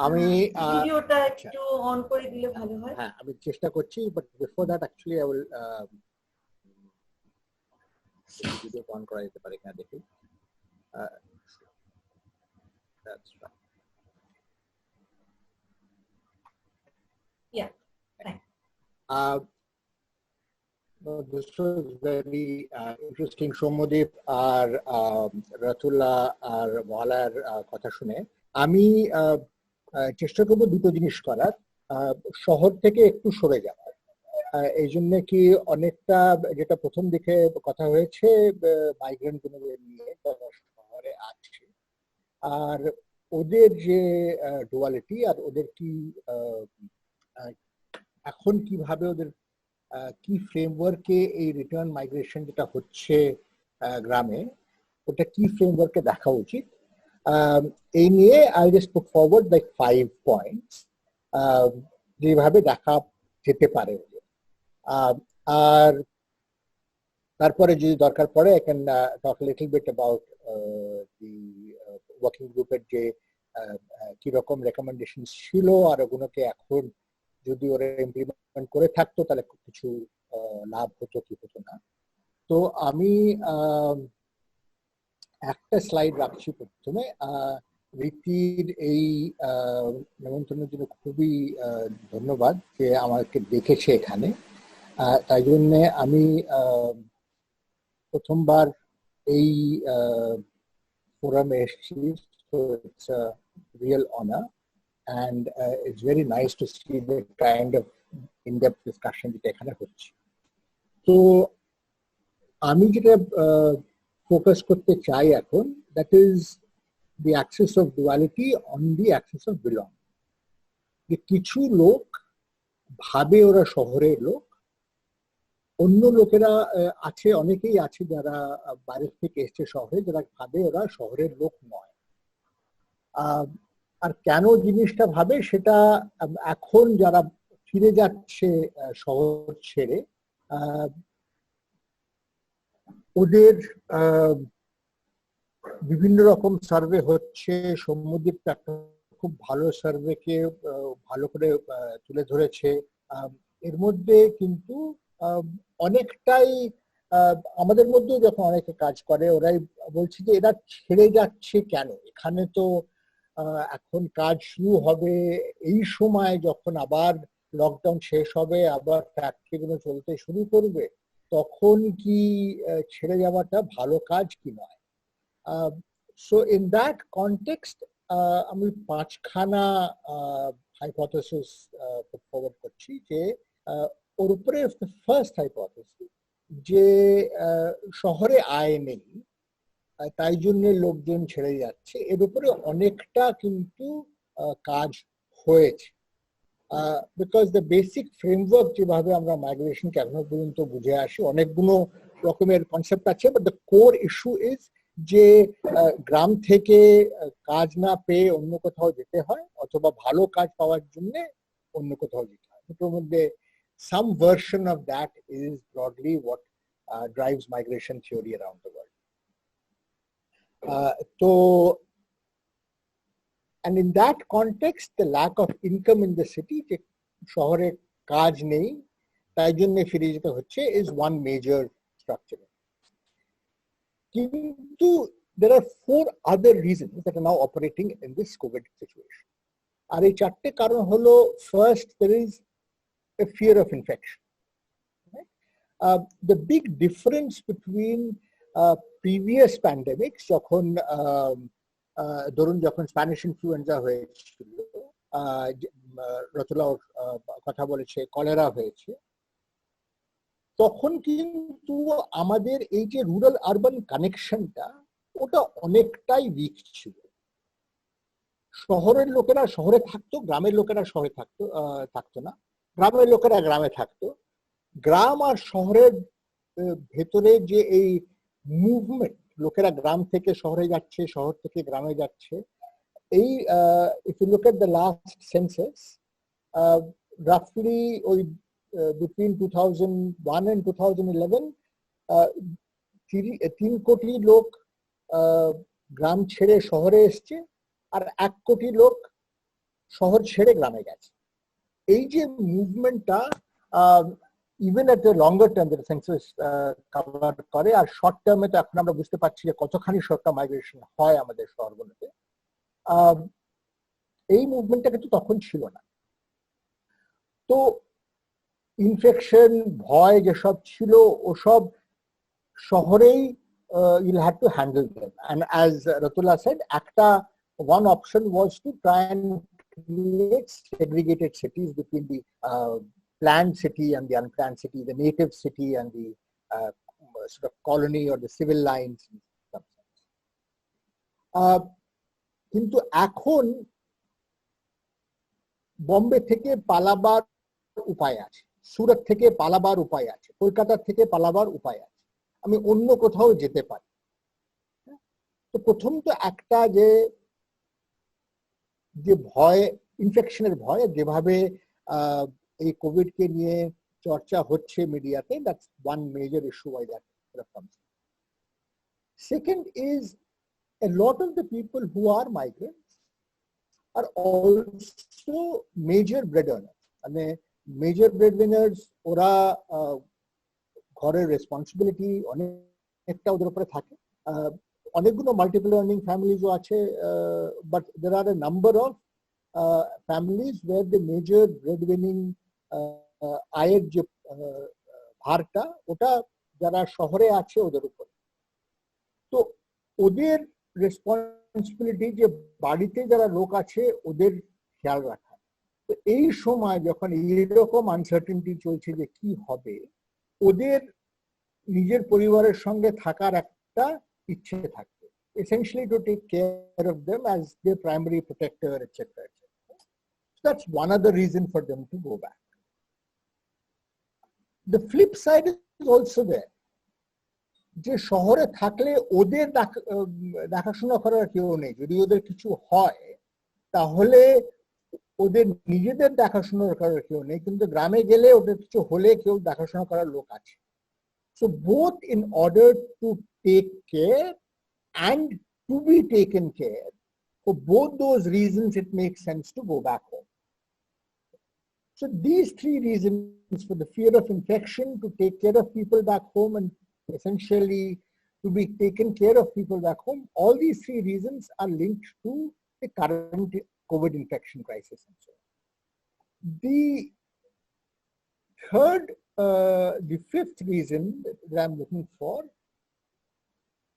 আমি ভিডিওটা একটু অন করে দিলে ভালো হয়। হ্যাঁ, আমি চেষ্টা করছি, but before that actually I will video on করা যেতে পারে কিনা দেখি। That's right. Yeah. Thanks. This was very interesting. Soumyadip আর রাতুল্লাহ আর মহালয়ার কথা শুনে আমি চেষ্টা করবো দুটো জিনিস করার। শহর থেকে একটু সরে যাওয়ার, এই জন্য কি অনেকটা যেটা প্রথম দিকে কথা হয়েছে মাইগ্রেন্ট নিয়ে শহরে আছে, আর ওদের যে ডুয়ালিটি আর ওদের কি এখন কিভাবে ওদের কি ফ্রেমওয়ার্কে এই রিটার্ন মাইগ্রেশন যেটা হচ্ছে গ্রামে, ওটা কি ফ্রেমওয়ার্কে দেখা উচিত, এই নিয়ে I just put forward like 5 points যেভাবে দেখা যেতে পারে। আর তারপরে যদি দরকার পড়ে I can talk a little bit about the working গ্রুপের যে কিরকম রেকমেন্ডেশন ছিল, আর ওগুলোকে এখন যদি ওরা ইমপ্লিমেন্ট করে থাকতো তাহলে কিছু লাভ হতো কি হতো না। তো আমি একটা স্লাইড রাখছি প্রথমে। রীতির এই নিমন্ত্রণের জন্য খুবই ধন্যবাদ যে আমাকে দেখেছে এখানে, তাই জন্য আমি প্রথমবার এই ফোরামে এসেছি। So it's a real honor, and it's very nice to see the kind of in-depth discussion যেটা এখানে হচ্ছে। তো আমি যেটা ফোকাস করতে চাই এখন, that is the axis of duality on the axis of belong. যে কিছু লোক ভাবে ওরা শহরের লোক, অন্য লোকেরা আছে, অনেকেই আছে যারা বাইরে থেকে এসছে শহরে, যারা ভাবে ওরা শহরের লোক নয়। আর কেন জিনিসটা ভাবে সেটা এখন যারা ফিরে যাচ্ছে শহর ছেড়ে, ওদের বিভিন্ন রকম সার্ভে হচ্ছে। সৌম্যদীপ একটা খুব ভালো সার্ভেকে ভালো করে তুলে ধরেছে। এর মধ্যে কিন্তু অনেকটাই আমাদের মধ্যেও যখন অনেকে কাজ করে ওরাই বলছে যে এরা ছেড়ে যাচ্ছে কেন, এখানে তো এখন কাজ শুরু হবে এই সময় যখন আবার লকডাউন শেষ হবে, আবার ফ্যাক্টরিগুলো চলতে শুরু করবে, তখন কি ছেড়ে যাওয়াটা ভালো কাজ কি নয়। সো ইন দ্যাট কনটেক্সট আমি 5খানা হাইপোথেসিস ফরওয়ার্ড করছি। যে ওর উপরে ফার্স্ট হাইপোথেসিস যে শহরে আয় নেই, তাই জন্য লোকজন ছেড়ে যাচ্ছে, এর উপরে অনেকটা কিন্তু কাজ হয়েছে। বিকজ দ্য বেসিক ফ্রেমওয়ার্ক যেভাবে আমরা মাইগ্রেশনকে এখনো পর্যন্ত বুঝে আসি, অনেকগুলো রকমের কনসেপ্ট আছে, but the core issue is যে গ্রাম থেকে কাজ না পেয়ে অন্য কোথাও যেতে হয়, অথবা ভালো কাজ পাওয়ার জন্য অন্য কোথাও যেতে হয়। দুটোর মধ্যে some version of that is broadly what drives migration theory around the world. So, and in that context, the lack of income in the city, যে শহরে কাজ নেই তাই জন্য ফিরে যেতে হচ্ছে, is one major structure. কিন্তু there are 4 other reasons that are now operating in this COVID situation. আর এই 4টে কারণ হলো, first, there is a fear of infection. Right? The big difference between previous pandemics, যখন ধরুন যখন স্প্যানিশ ইনফ্লুয়েঞ্জা হয়েছিল, রতুলা কথা বলেছে, কলেরা হয়েছে, তখন কিন্তু আমাদের এই যে রুরাল আরবান কানেকশনটা ওটা অনেকটাই উইক ছিল। শহরের লোকেরা শহরে থাকতো, গ্রামের লোকেরা শহরে থাকতো না, গ্রামের লোকেরা গ্রামে থাকতো। গ্রাম আর শহরের ভেতরে যে এই মুভমেন্ট, লোকেরা গ্রাম থেকে শহরে যাচ্ছে, শহর থেকে গ্রামে যাচ্ছে, এই if you look at the last census, roughly between 2001 and 2011 3 কোটি লোক গ্রাম ছেড়ে শহরে এসছে, আর 1 কোটি লোক শহর ছেড়ে গ্রামে গেছে। এই যে মুভমেন্টটা even at the longer term যেটা সেন্সাস কভার করে, আর শর্ট টার্মে তো এখন আমরা বুঝতে পারছি যে কতখানি শর্ট টার্ম মাইগ্রেশন হয় আমাদের শহরগুলোতে, এই মুভমেন্টটা কিন্তু তখন ছিল না। তো ইনফেকশন, ভয় যেসব ছিল ওসব শহরেই you'll have to handle them. And as Ratula said, one option was to try and create segregated cities between the planned city and the unplanned city, the native city and the sort of colony or the civil lines. কিন্তু এখন বম্বে থেকে পালাবার উপায় আছে, সুরত থেকে পালাবার উপায় আছে, কলকাতা থেকে পালাবার উপায় আছে, আমি অন্য কোথাও যেতে পারি। তো প্রথম তো একটা যে ভয়, ইনফেকশনের ভয়, যেভাবে এই কোভিড কে নিয়ে চর্চা হচ্ছে মিডিয়াতে, that's one major issue why that comes. Second is a lot of the people who are migrants are also major bread earners. মানে major breadwinners, ওরা ঘরের রেসপন্সিবিলিটি অনেকটা ওদের উপরে থাকে। অনেকগুলো মাল্টিপল আর্নিং ফ্যামিলিজও আছে, but there are a number of families were the major bread winning আয়ের যে ভারটা ওটা যারা শহরে আছে ওদের উপরে। তো ওদের রেসপন্সিবিলিটি যে বাড়িতে যারা লোক আছে ওদের খেয়াল রাখা। তো এই সময় যখন এইরকম আনসার্টেনটি চলছে যে কি হবে, ওদের নিজের পরিবারের সঙ্গে থাকার একটা ইচ্ছে থাকবে, essentially to take care of them as their primary protector, etc. So that's one other reason for them to go back. The flip side is also there, যে শহরে থাকলে ওদের দেখাশোনা করার কেউ নেই, যদি ওদের কিছু হয় তাহলে ওদের নিজেদের দেখাশোনা করার কেউ নেই, কিন্তু গ্রামে গেলে ওদের কিছু হলে কেউ দেখাশোনা করার লোক আছে। So both in order to take care and to be taken care, for both those reasons it makes sense to go back home. So these three reasons, for the fear of infection, to take care of people back home, and essentially to be taken care of people back home, all these three reasons are linked to the current COVID infection crisis and so on. The fifth reason that I'm looking for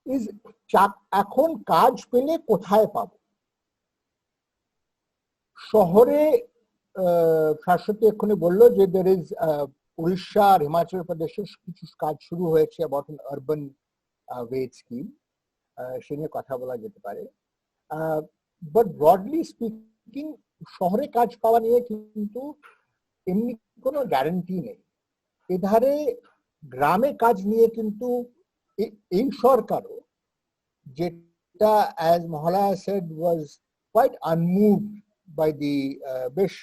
is এখন কাজ পেলে কোথায় পাবো। শহরে শাশ্বতী এক্ষুনি বললো যে there is উড়িষ্যা আর হিমাচল প্রদেশে কিছু কাজ শুরু হয়েছে about an urban wage scheme, সে নিয়ে কথা বলা যেতে পারে। But broadly speaking, শহরে কাজ পাওয়া নিয়ে কিন্তু এমনি কোনো গ্যারান্টি নেই। এধারে গ্রামে কাজ নিয়ে কিন্তু এই সরকারও, যেটা as Mahalaya said was quite unmoved by the বেশ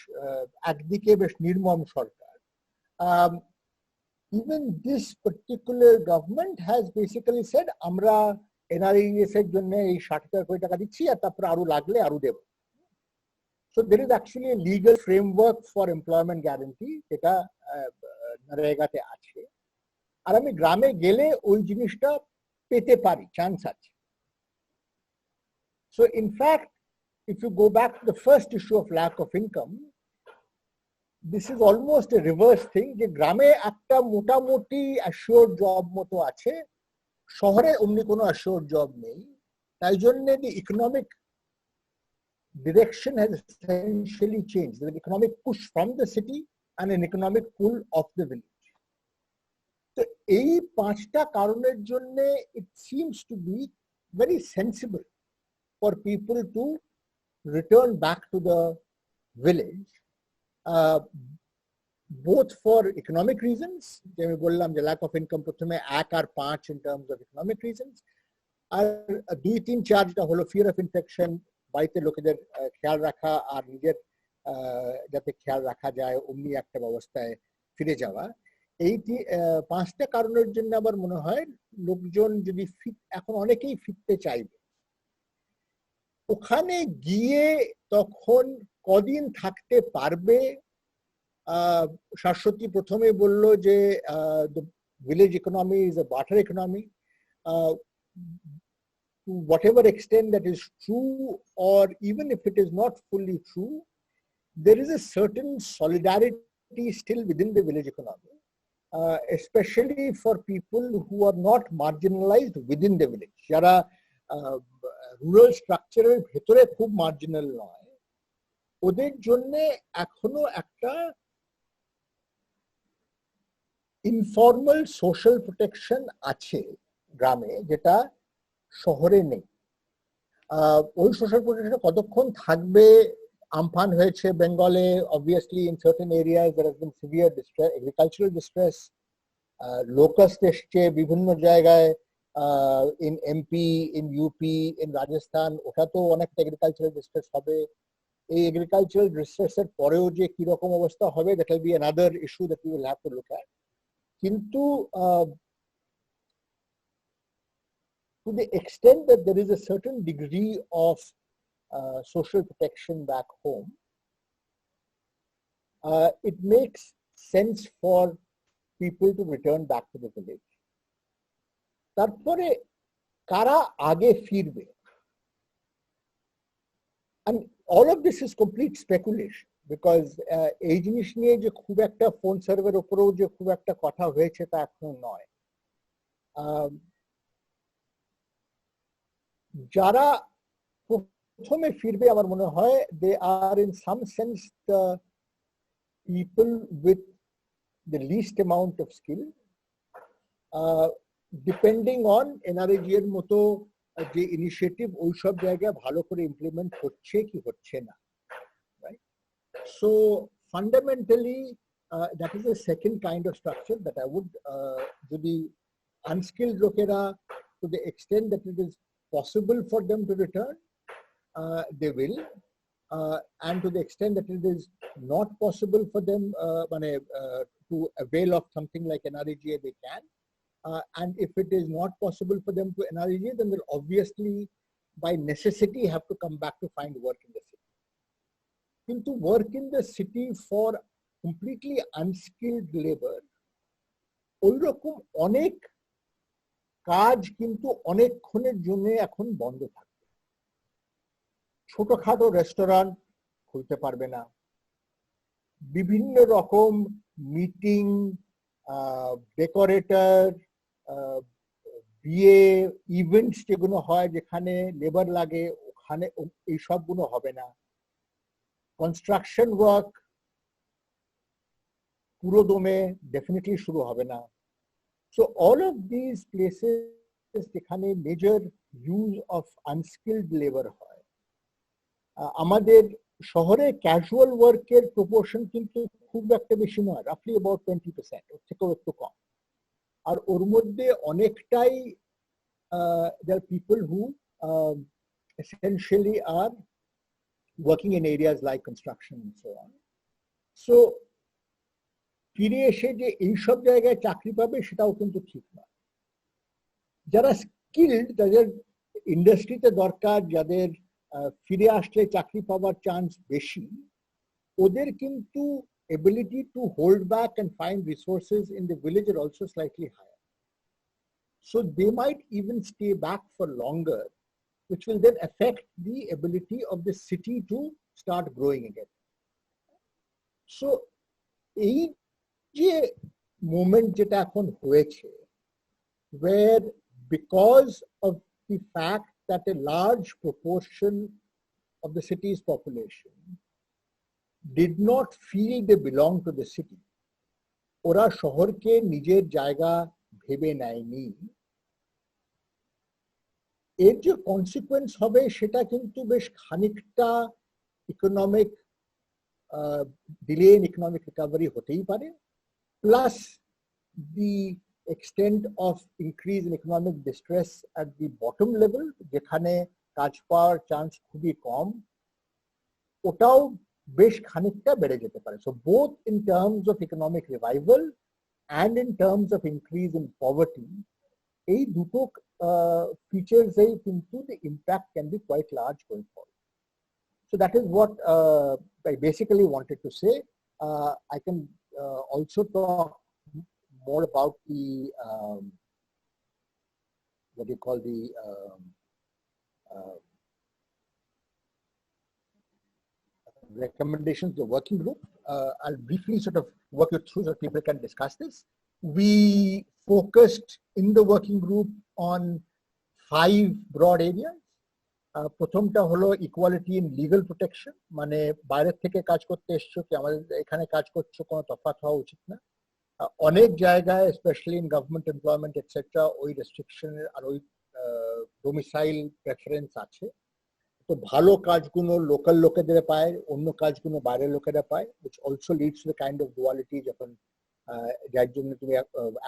একদিকে বেশ নির্মম সরকার, even this particular government has basically said আমরা NRES এর জন্য এই 60,000 কোটি টাকা দিচ্ছি আর তারপর আরো লাগলে আরো দেব। So there is actually a legal framework for employment guarantee যেটা নরেগাতে আছে, আর আমি গ্রামে গেলে ওই জিনিসটা পেতে পারি, চান্স আছে। So in fact, if you go back to the first issue of lack of income, this is almost a reverse thing, যে গ্রামে একটা মোটামুটি assured job মতো আছে, শহরে অমনি কোনো assured job নেই, তাই জন্য the economic direction has essentially changed. There's an economic push from the city and an economic pull of the village. So এই পাঁচটা কারণের জন্য it seems to be very sensible for people to return back to the village, both for economic reasons, যে আমি বললাম যে lack of income প্রথমে 1 আর 5 in terms of economic reasons, আর 2, 3, 4 যেটা হলো fear of infection, বাড়িতে লোকেদের খেয়াল রাখা আর নিজের যাতে খেয়াল রাখা যায় অমনি একটা ব্যবস্থায় ফিরে যাওয়া। এই পাঁচটা কারণের জন্য আমার মনে হয় লোকজন যদি এখন অনেকেই ফিরতে চাইবে, ওখানে গিয়ে তখন কদিন থাকতে পারবে। শাশ্বতী প্রথমে বলল যে the village economy is a barter economy. To whatever extent that is true, or even if it is not fully true, there is a certain solidarity still within the village economy, especially for people who are not marginalized within the village. যারা rural structure এর ভেতরে খুব marginal নয়, ওদের জন্য এখনো একটা ইনফর্মাল সোশ্যাল প্রোটেকশন আছে গ্রামে, যেটা শহরে নেই। ওই সোশ্যাল প্রোটেকশন কতক্ষণ থাকবে? আমফান হয়েছে বেঙ্গলে, obviously in certain areas there has been severe distress, agricultural distress, locust এসছে বিভিন্ন জায়গায়, in MP, in UP, in Rajasthan, ওটা তো অনেকটা agricultural distress হবে। এই agricultural distress এর পরেও যে কি রকম অবস্থা হবে, that will be another issue that we will have to look at. কিন্তু to the extent that there is a certain degree of social protection back home, it makes sense for people to return back to the village. তারপরে কারা আগে ফিরবে? And all of this is complete speculation, because এই জিনিস নিয়ে যে খুব একটা ফোন সার্ভের উপরেও যে খুব একটা কথা হয়েছে তা এখন নয়। যারা প্রথমে ফিরবে আমার মনে হয় they are in some sense the people with the least amount of skill, depending on NREG এর মতো যে ইনিশিয়েটিভ ওইসব জায়গায় ভালো করে ইমপ্লিমেন্ট হচ্ছে কি হচ্ছে না, right? So fundamentally that is a second kind of structure that I would যদি unskilled লোকেরা to the extent that it is possible for them to return, they will, and to the extent that it is not possible for them to avail of something like NREGA, they can. And if it is not possible for them to NREGA, then they'll obviously by necessity have to come back to find work in the city. কিন্তু work in the city for completely unskilled labor, ওইরকম অনেক কাজ কিন্তু অনেকক্ষণের জন্য এখন বন্ধ থাকবে। ছোটখাটো রেস্টুরেন্ট খুলতে পারবে না, বিভিন্ন রকম মিটিং, ডেকোরেটর, বিয়ে ইভেন্টস যেগুলো হয় যেখানে লেবার লাগে, ওখানে এই সবগুলো হবে না। কনস্ট্রাকশন ওয়ার্ক পুরো দমে ডেফিনেটলি শুরু হবে না। So all of these places যেখানে major use of unskilled labour হয়, আমাদের শহরে ক্যাজুয়াল ওয়ার্কের প্রপোর্শন কিন্তু খুব একটা বেশি নয়, রাফলি অ্যাবাউট 20%, ওর থেকেও একটু কম। আর ওর মধ্যে অনেকটাই there are people who essentially are working in areas like construction and so on. So ফিরে এসে যে এইসব জায়গায় চাকরি পাবে সেটাও কিন্তু ঠিক নয়। যারা স্কিলড, যাদের ইন্ডাস্ট্রিতে দরকার, যাদের ফিরে আসলে চাকরি পাওয়ার চান্স বেশি, ওদের কিন্তু ability to hold back and find resources in the village are also slightly higher. So they might even stay back for longer, which will then affect the ability of the city to start growing again. So এই যে moment যেটা এখন হয়েছে, where because of the fact that a large proportion of the city's population did not feel they belong to the city. ওরা শহরকে নিজের জায়গা ভেবে নেয়নি। এর যে কনসিকুয়েন্স হবে সেটা কিন্তু বেশ খানিকটা economic delay in economic recovery হতেই পারে, plus the extent of increase in economic distress at the bottom level, যেখানে কাজ পাওয়ার চান্স খুবই কম, ওটাও বেশ খানিকটা বেড়ে যেতে পারে। So both in terms of economic revival and in terms of increase in poverty, এই দুটো ফিচার্সেই কিন্তু the impact can be quite large going forward. So that is what I basically wanted to say. I can also talk more about the what do you call the recommendations of the working group. I'll briefly sort of walk you through so people can discuss this. We focused in the working group on 5 broad areas. প্রথমটা হলো ইকুয়ালিটি ইন লিগাল প্রোটেকশন, মানে বাইরের থেকে কাজ করতে এসছো কি আমাদের এখানে কাজ করছো কোনো তফাৎ হওয়া উচিত না। অনেক জায়গায় specially in government employment etcetera ওই রেস্ট্রিকশনের আর ওই ডোমিসাইল প্রেফারেন্স আছে। তো ভালো কাজগুলো লোকাল লোকেদের পায়, অন্য কাজগুলো বাইরের লোকেরা পায়, which also leads to the kind of duality যখন যার জন্য তুমি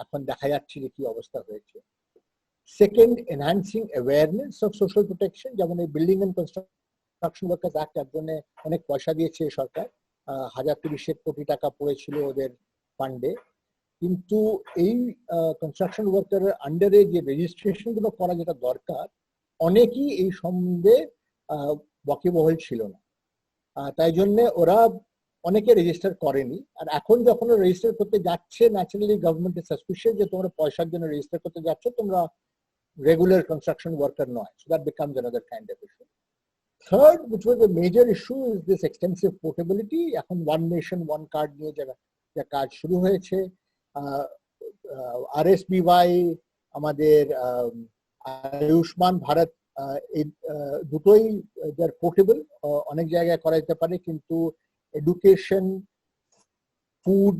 এখন দেখা যাচ্ছে যে কি অবস্থা হয়েছে। Second, enhancing awareness of social protection, যেমন এই building and construction workers act এর জন্য অনেক পয়সা দিয়েছে সরকার, 1030 কোটি টাকা পড়েছিল ওদের ফান্ডে, কিন্তু এই কনস্ট্রাকশন ওয়ার্কারের আন্ডারে যে রেজিস্ট্রেশন গুলো করা যেটা দরকার অনেকেই এই সম্বন্ধে ওয়াকিবহাল ছিল না, তাই জন্য ওরা অনেকে রেজিস্টার করেনি। আর এখন যখন রেজিস্টার করতে যাচ্ছে, ন্যাচারালি গভর্নমেন্ট ইজ সাসপিশিয়াস যে তোমরা পয়সার জন্য রেজিস্টার করতে যাচ্ছ, তোমরা রেগুলার কনস্ট্রাকশন ওয়ার্কার নয়। So that becomes another kind of issue. Third, which was a major issue, is this extensive portability. এখন ওয়ান নেশন ওয়ান কার্ড নিয়ে যা কাজ শুরু হয়েছে, RSBY, আমাদের আয়ুষ্মান ভারত, এই দুটোই যার পোর্টেবল, অনেক জায়গায় করা যেতে পারে, কিন্তু education, food,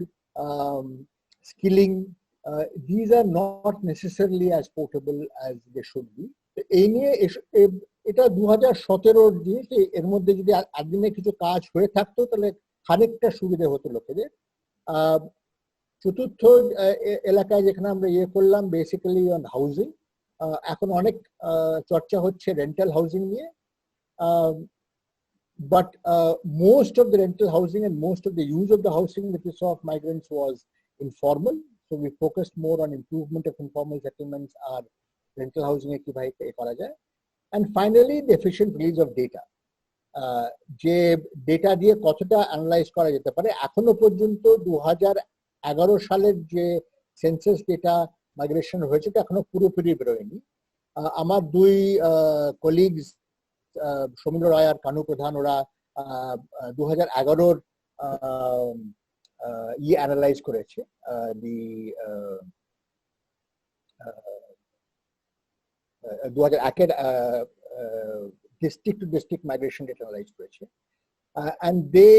skilling, these are not necessarily as portable as they should be. এই নিয়ে এটা 2017-র জিনিস, এর মধ্যে যদি একদিনে কিছু কাজ হয়ে থাকতো তাহলে খানিকটা সুবিধা হতো লোকেদের। চতুর্থ এলাকায় যেখানে আমরা করলাম বেসিক্যালি অন হাউজিং, এখন অনেক চর্চা হচ্ছে রেন্টাল হাউজিং নিয়ে, but most of the rental housing and most of the use of the housing that we saw of migrants was informal. So we focused more on improvement of informal settlements or rental housing ki bhai kora jaye. And finally, the efficient release of data. যে ডেটা দিয়ে কতটা অ্যানালাইজ করা যেতে পারে। এখনো পর্যন্ত 2011 সালের যে সেন্সাস ডেটা মাইগ্রেশন হয়েছে এটা এখনো পুরোপুরি বেরোয়নি। আমার দুই কলিগস সৌমিন্দ্র রায় আর কানু প্রধান, ওরা 2011-র অ্যানালাইজ করেছে, দি 2001-এর district to district migration data analyze করেছে, and they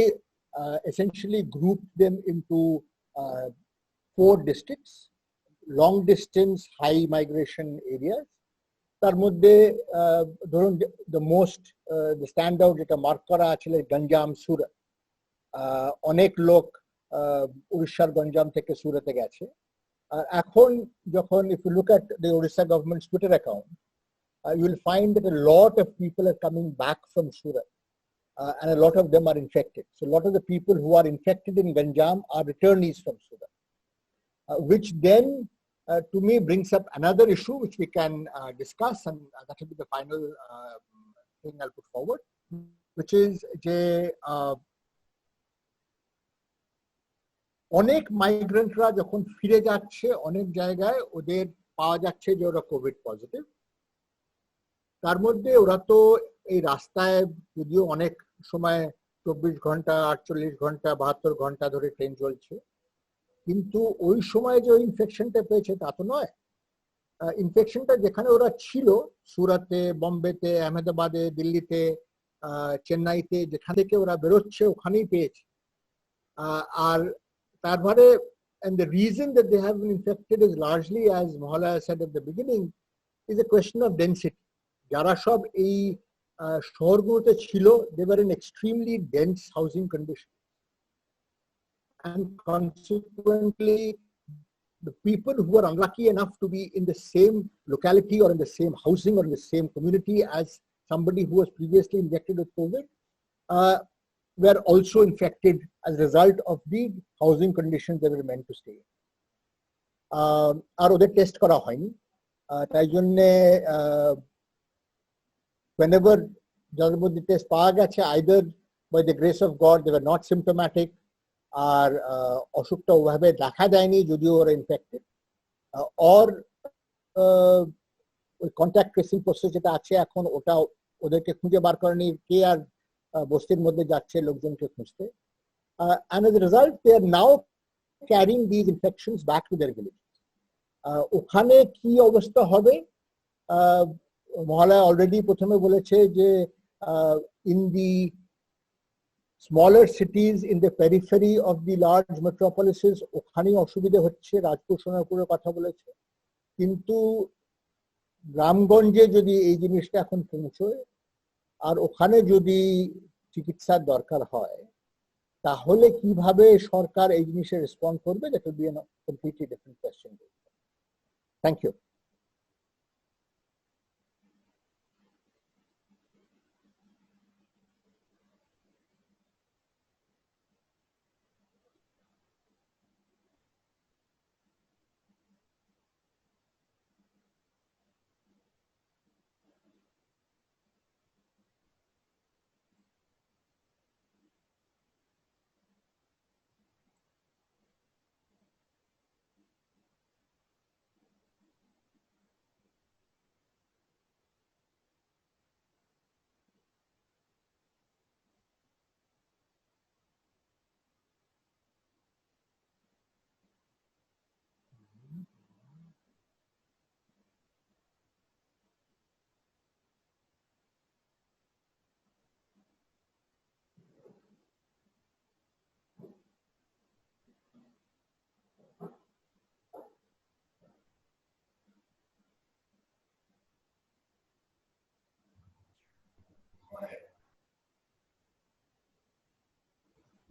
essentially grouped them into 4 districts, long distance high migration areas. তার মধ্যে ধরুন the standout যেটা মার্ক করা আছে গঞ্জাম, সুরত। অনেক লোক উড়িষ্যার গঞ্জাম থেকে সুরতে গেছে। আর এখন যখন if you look at the Orissa government's Twitter account, you will find that a lot of people are coming back from Surat, and a lot of them are infected. So a lot of the people who are infected in Ganjam are returnees from Surat, which then to me brings up another issue which we can discuss, and that will be the final thing I'll put forward, which is যে অনেক মাইগ্রেন্টরা যখন ফিরে যাচ্ছে অনেক জায়গায় ওদের পাওয়া যাচ্ছে যে ওরা কোভিড পজিটিভ। তার মধ্যে ওরা তো এই রাস্তায় যদিও অনেক সময় 24 ঘন্টা 48 ঘন্টা 72 ঘন্টা ধরে ট্রেন চলছে, কিন্তু ওই সময় যে ইনফেকশনটা পেয়েছে তা তো নয়। ইনফেকশনটা যেখানে ওরা ছিল, সুরাতে, বোম্বেতে, আহমেদাবাদে, দিল্লিতে, চেন্নাইতে যেখান থেকে ওরা বেরোচ্ছে ওখানেই পেয়েছে আর তারপরে and the reason that they have been infected is largely, as Mohalaya said at the beginning, is a question of density. যারা সব এই শহরগুলোতে ছিল, they were in extremely dense housing conditions, and consequently the people who are unlucky enough to be in the same locality or in the same housing or in the same community as somebody who was previously infected with COVID were also infected as a result of the housing conditions they were meant to stay in. আর ওদের টেস্ট করা হয়নি, তাই জন্যে whenever যাদের মধ্যে টেস্ট পাওয়া গেছে, either by the grace of God they were not symptomatic, আর অসুখটা ওভাবে দেখা দেয়নি যদিও ওরা ইনফেক্টেড, or ওই কন্ট্যাক্ট ট্রেসিং প্রসেস যেটা আছে এখন ওটা ওদেরকে খুঁজে বার করেনি, কে আর বস্তির মধ্যে যাচ্ছে লোকজনকে খুঁজতে, and as a result they are now carrying these infections back to their villages. ওখানে কি অবস্থা হবে, মহালয়া অলরেডি প্রথমে বলেছে যে in the smaller cities in the periphery of the large metropolises ওখানেই অসুবিধা হচ্ছে, রাজপুর সোনারপুরের কথা বলেছে, কিন্তু গ্রামগঞ্জে যদি এই জিনিসটা এখন পৌঁছয় আর ওখানে যদি চিকিৎসার দরকার হয় তাহলে কিভাবে সরকার এই জিনিসে রেসপন্ড করবে, that will be a completely different question. Thank you.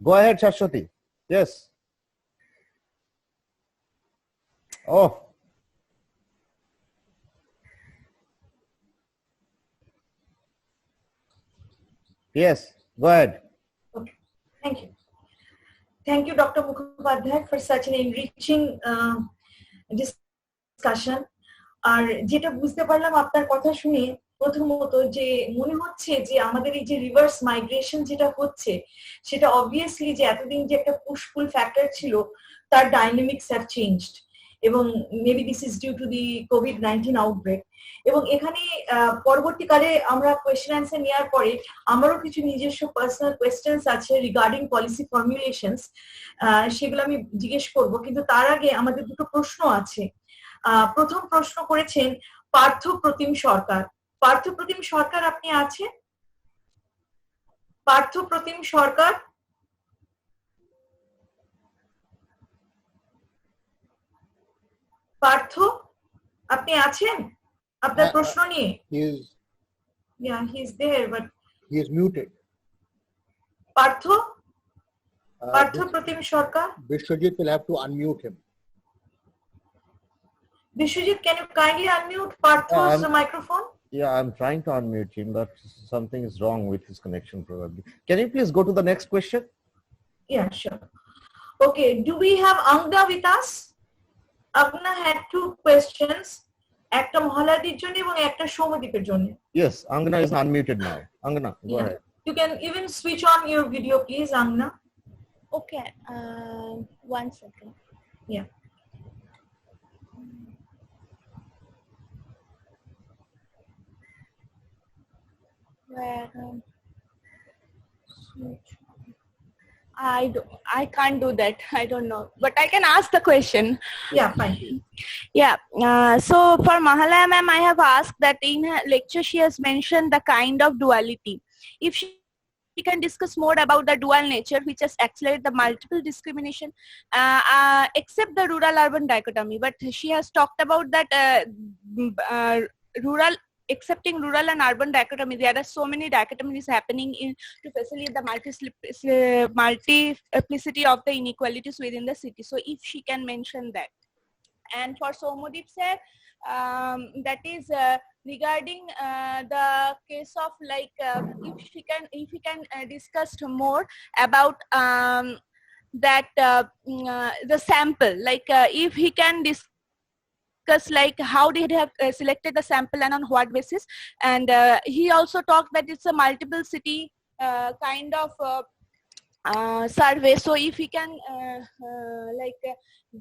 Go ahead, Shashwati. Yes. Oh. Yes, go ahead. Okay, thank you. Thank you, Dr. Mukhopadhyay, for such an enriching discussion. আর যেটা বুঝতে পারলাম আপনার কথা শুনে, প্রথমত যে মনে হচ্ছে যে আমাদের এই যে রিভার্স মাইগ্রেশন যেটা হচ্ছে সেটা অবভিয়াসলি যে এতদিন যে একটা পুশ পুল ফ্যাক্টর ছিল তার ডাইনামিক্স হ্যাভ চেঞ্জড, এবং maybe this is due to the কোভিড-19 আউটব্রেক। এবং এখানে পরবর্তীকালে আমরা কোয়েশ্চেন অ্যান্সার নেওয়ার পরে আমারও কিছু নিজস্ব পার্সোনাল কোয়েশ্চেন্স আছে রিগার্ডিং পলিসি ফর্মুলেশনস, সেগুলো আমি জিজ্ঞেস করব, কিন্তু তার আগে আমাদের দুটো প্রশ্ন আছে। প্রথম প্রশ্ন করেছেন পার্থ প্রতিম সরকার। পার্থ প্রতিম সরকার আপনি আছেন? পার্থ প্রতিম সরকার, পার্থ আপনি আছেন আপনার প্রশ্ন নিয়ে? Yeah, he's there, but he is muted. Partha Partha Pratim Sarkar, Vishwajit will have to unmute him. Vishwajit, can you kindly unmute Partho's microphone? Yeah, I'm trying to unmute him, but something is wrong with his connection probably. Can you please go to the next question? Yeah, sure. Okay, do we have Angna with us? Angna had two questions, একটা মহালয়াদির জন্য এবং একটা সৌম্যদীপের জন্য। Yes, Angna is unmuted now. Angna, go ahead. You can even switch on your video, please, Angna. Okay, 1 second. Yeah. Where I can't do that. I don't know, but I can ask the question. Yeah, fine. Yeah. So for Mahalaya ma'am, I have asked that in her lecture she has mentioned the kind of duality. if she can discuss more about the dual nature which has accelerated the multiple discrimination except the rural-urban dichotomy. But she has talked about that rural, accepting rural and urban dichotomy, there are so many dichotomies happening in to facilitate the multiplicity of the inequalities within the city. So if she can mention that. And for Soumyadip sir, that is regarding the case of like if he can discuss more about that the sample, like if he can discuss like how did he have selected the sample and on what basis. And he also talked that it's a multiple city kind of survey. So if he can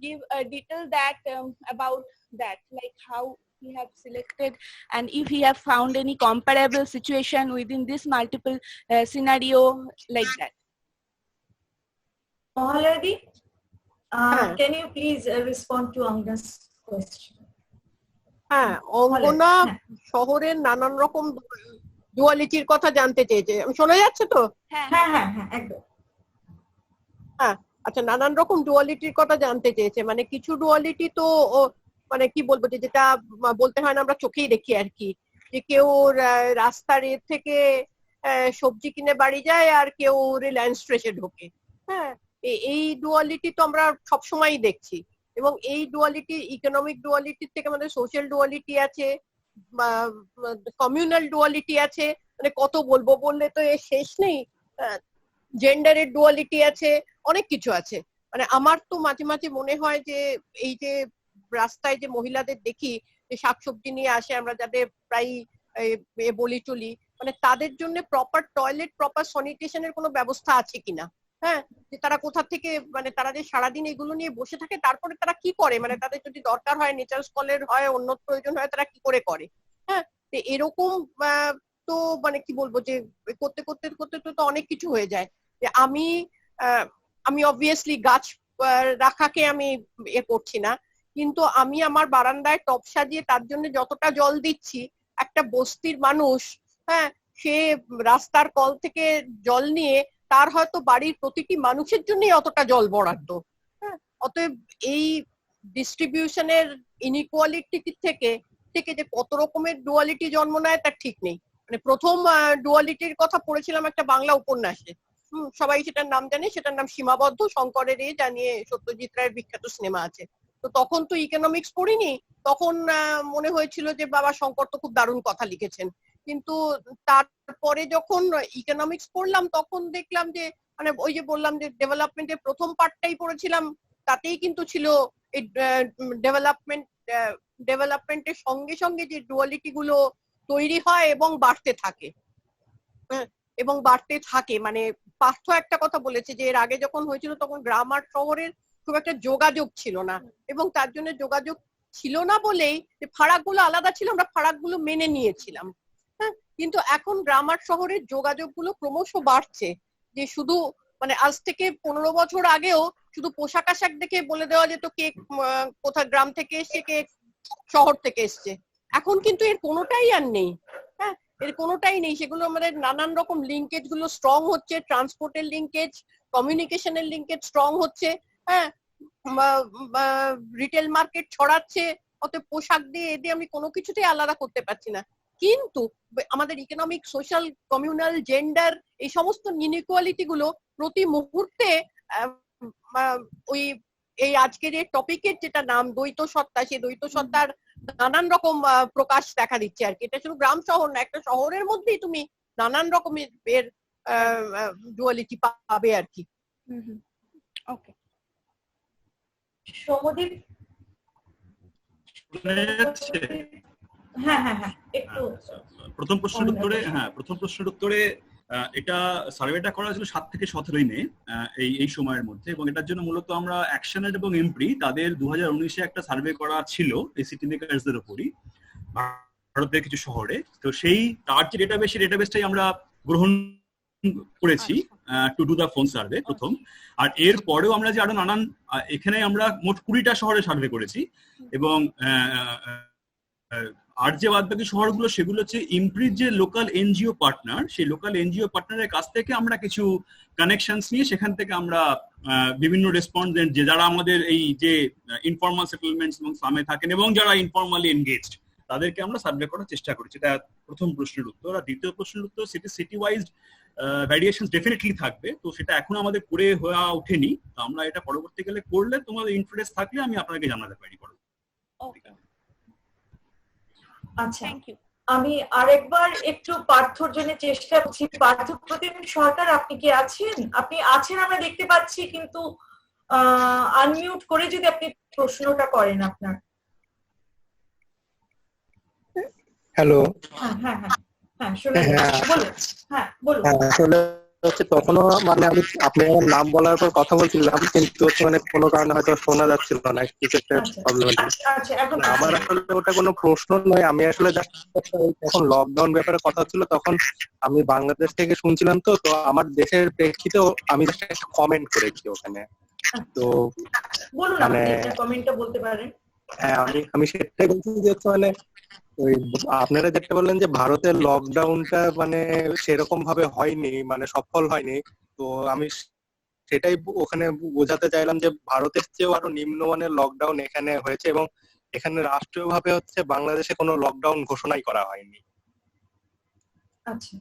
give a detail that about that, like how he have selected and if he have found any comparable situation within this multiple scenario like that. Mahaladi, can you please respond to Angana's question? হ্যাঁ, অঙ্গনা শহরের নানান রকম ডুয়ালিটির কথা জানতে চেয়েছে। শোনা যাচ্ছে তো? হ্যাঁ হ্যাঁ হ্যাঁ একদম। হ্যাঁ, আচ্ছা, নানান রকম ডুয়ালিটির কথা জানতে চেয়েছে। মানে কিছু ডুয়ালিটি তো মানে কি বলবো, যে যেটা বলতে হয় না আমরা চোখেই দেখি আর কি, যে কেউ রাস্তার এর থেকে সবজি কিনে বাড়ি যায় আর কেউ রিলায়েন্স ফ্রেশে ঢোকে। হ্যাঁ, এই ডুয়ালিটি তো আমরা সবসময়ই দেখছি। এবং এই ডুয়ালিটি, ইকোনমিক ডুয়ালিটির থেকে আমাদের সোশ্যাল ডুয়ালিটি আছে, কমিউনাল ডুয়ালিটি আছে, মানে কত বলবো, বললে তো এর শেষ নেই। জেন্ডারের ডুয়ালিটি আছে, অনেক কিছু আছে। মানে আমার তো মাঝে মাঝে মনে হয় যে এই যে রাস্তায় যে মহিলাদের দেখি যে শাকসবজি নিয়ে আসে, আমরা যাদের প্রায় বলি চলি, মানে তাদের জন্য প্রপার টয়লেট, প্রপার স্যানিটেশনের কোনো ব্যবস্থা আছে কিনা। হ্যাঁ, যে তারা কোথা থেকে, মানে তারা যে সারাদিন এগুলো নিয়ে বসে থাকে, তারপরে তারা কি করে, মানে তাদের যদি দরকার হয়, নেচার স্কলের হয়, অন্য প্রয়োজন হয়, তারা কি করে। হ্যাঁ, এরকম তো মানে কি বলবো, যে করতে করতে করতে তো অনেক কিছু হয়ে যায়। যে আমি অবভিয়াসলি গাছ রাখাকে আমি করছি না, কিন্তু আমি আমার বারান্দায় টব সাজিয়ে তার জন্য যতটা জল দিচ্ছি, একটা বস্তির মানুষ, হ্যাঁ, সে রাস্তার কল থেকে জল নিয়ে তার হয়তো বাড়ির প্রতিটি মানুষের জন্যই অতটা জল বরাদ্দ। হ্যাঁ, অতএব এই ডিস্ট্রিবিউশনের ইনইকুয়ালিটি থেকে যে কত রকমের ডুয়ালিটি জন্ম নেয় তার ঠিক নেই। মানে প্রথম ডুয়ালিটির কথা পড়েছিলাম একটা বাংলা উপন্যাসে, সবাই সেটার নাম জানে, সেটার নাম সীমাবদ্ধ, শঙ্করের জানিয়ে সত্যজিৎ রায়ের বিখ্যাত সিনেমা আছে। তো তখন তো ইকোনমিক্স পড়িনি, তখন মনে হয়েছিল যে বাবা শঙ্কর তো খুব দারুণ কথা লিখেছেন। কিন্তু তারপরে যখন ইকোনমিক্স পড়লাম তখন দেখলাম যে মানে ওই যে বললাম যে ডেভেলপমেন্টের প্রথম পার্টটাই পড়েছিলাম, তাতেই কিন্তু ছিল এই ডেভেলপমেন্টের সঙ্গে সঙ্গে যে ডুয়ালিটি গুলো তৈরি হয় এবং বাড়তে থাকে। মানে পার্থ একটা কথা বলেছে যে এর আগে যখন হয়েছিল তখন গ্রাম আর শহরের খুব একটা যোগাযোগ ছিল না, এবং তার জন্য যোগাযোগ ছিল না বলেই যে ফারাকগুলো আলাদা ছিল, আমরা ফারাকগুলো মেনে নিয়েছিলাম। হ্যাঁ, কিন্তু এখন গ্রাম আর শহরের যোগাযোগগুলো ক্রমশ বাড়ছে। যে শুধু মানে আজ থেকে 15 বছর আগেও শুধু পোশাক আশাক দেখে বলে দেওয়া যেত কে কোথা গ্রাম থেকে এসছে, কে শহর থেকে এসছে। এখন কিন্তু এর কোনোটাই আর নেই। হ্যাঁ, এর কোনোটাই নেই। সেগুলো আমাদের নানান রকম লিঙ্কেজ গুলো স্ট্রং হচ্ছে, ট্রান্সপোর্টের লিঙ্কেজ, কমিউনিকেশনের লিঙ্কেজ স্ট্রং হচ্ছে। হ্যাঁ, রিটেল মার্কেট ছড়াচ্ছে, অতএব পোশাক দিয়ে এদের আমি কোনো কিছুতেই আলাদা করতে পারছি না। কিন্তু আমাদের ইকোনমিক, সোশ্যাল, কমিউনাল, জেন্ডার এই সমস্ত ইনইকুয়ালিটি গুলো প্রতি মুহূর্তে ওই এই আজকের এই টপিকের যেটা নাম দ্বৈত সত্তা, সেই দ্বৈত সত্তার নানান রকম প্রকাশ দেখা দিচ্ছে আর কি। এটা শুধু গ্রাম শহর না, একটা শহরের মধ্যেই তুমি নানান রকমের এর ডুয়ালিটি পাবে আর কি। ওকে, সৌম্যদীপ। হ্যাঁ, একটু প্রথম প্রশ্নের উত্তরে এটা সার্ভেটা করা হয়েছিল 7 থেকে 17 মে এই সময়ের মধ্যে, এবং এটার জন্য মূলত আমরা অ্যাকশনার এবং এমপ্রি তাদের 2019-এ একটা সার্ভে করা ছিল এই সিটি মেকারসদের উপরই ভারতের কিছু শহরে। তো তার যে ডেটাবেসটাই আমরা গ্রহণ করেছি to do the phone survey প্রথম। আর এর পরেও আমরা যে আরো নানান, এখানে আমরা মোট 20টা শহরে সার্ভে করেছি, এবং আর যে বাদ বাকি শহরগুলো সেগুলো হচ্ছে ইমপ্রির যে লোকাল এনজিও পার্টনার, সেই লোকাল এনজিও পার্টনারের কাছ থেকে আমরা কিছু কানেকশনস নিয়ে সেখান থেকে আমরা বিভিন্ন রেসপন্ডেন্ট যে যারা আমাদের এই যে ইনফর্মাল সেটেলমেন্টস এবং সামে থাকেন এবং যারা ইনফর্মালি এনগেজড তাদেরকে আমরা সার্ভে করার চেষ্টা করেছি। এটা প্রথম প্রশ্নের উত্তর। আর দ্বিতীয় প্রশ্নের উত্তর, সিটি ওয়াইজ ভ্যারিয়েশন ডেফিনেটলি থাকবে, তো সেটা এখন আমাদের করে হয়ে ওঠেনি, তো আমরা এটা পরবর্তীকালে করলে তোমাদের ইন্টারেস্ট থাকলে আমি আপনাকে জানাতে পারি। আচ্ছা, থ্যাংক ইউ। আমি আরেকবার একটু পার্থর জন্য চেষ্টা করছি। পার্থ প্রতিম সরকার, আপনি কি আছেন? আপনি আছেন আমরা দেখতে পাচ্ছি, কিন্তু আনমিউট করে যদি আপনি প্রশ্নটা করেন আপনার। হ্যালো। হ্যাঁ হ্যাঁ হ্যাঁ হ্যাঁ শুনে বলুন। হ্যাঁ বলুন। আসলে হচ্ছে তখনও মানে আপনি আমার নাম বলার পর কথা বলছিলাম, কিন্তু মানে কোনো কারণে হয়তো শোনা যাচ্ছিল না, কিছু একটা প্রবলেম হচ্ছে। আমার আসলে ওটা কোনো প্রশ্ন নয়, আমি আসলে যখন লকডাউন ব্যাপারে কথা ছিল তখন আমি বাংলাদেশ থেকে শুনছিলাম, তো আমার দেশের প্রেক্ষিতেও আমি একটা কমেন্ট করেছি ওখানে। তো বলুন, আপনি আপনার কমেন্টটা বলতে পারেন। হ্যাঁ, আমি সেটাই বলছি যে মানে ওই আপনারা যেটা বললেন যে ভারতের লকডাউনটা মানে সেরকম ভাবে হয়নি, মানে সফল হয়নি, তো আমি সেটাই ওখানে বোঝাতে চাইলাম যে ভারতের চেয়েও আরো নিম্নমানের লকডাউন এখানে হয়েছে এবং এখানে রাষ্ট্রীয় ভাবে হচ্ছে বাংলাদেশে কোনো লকডাউন ঘোষণাই করা হয়নি। আচ্ছা।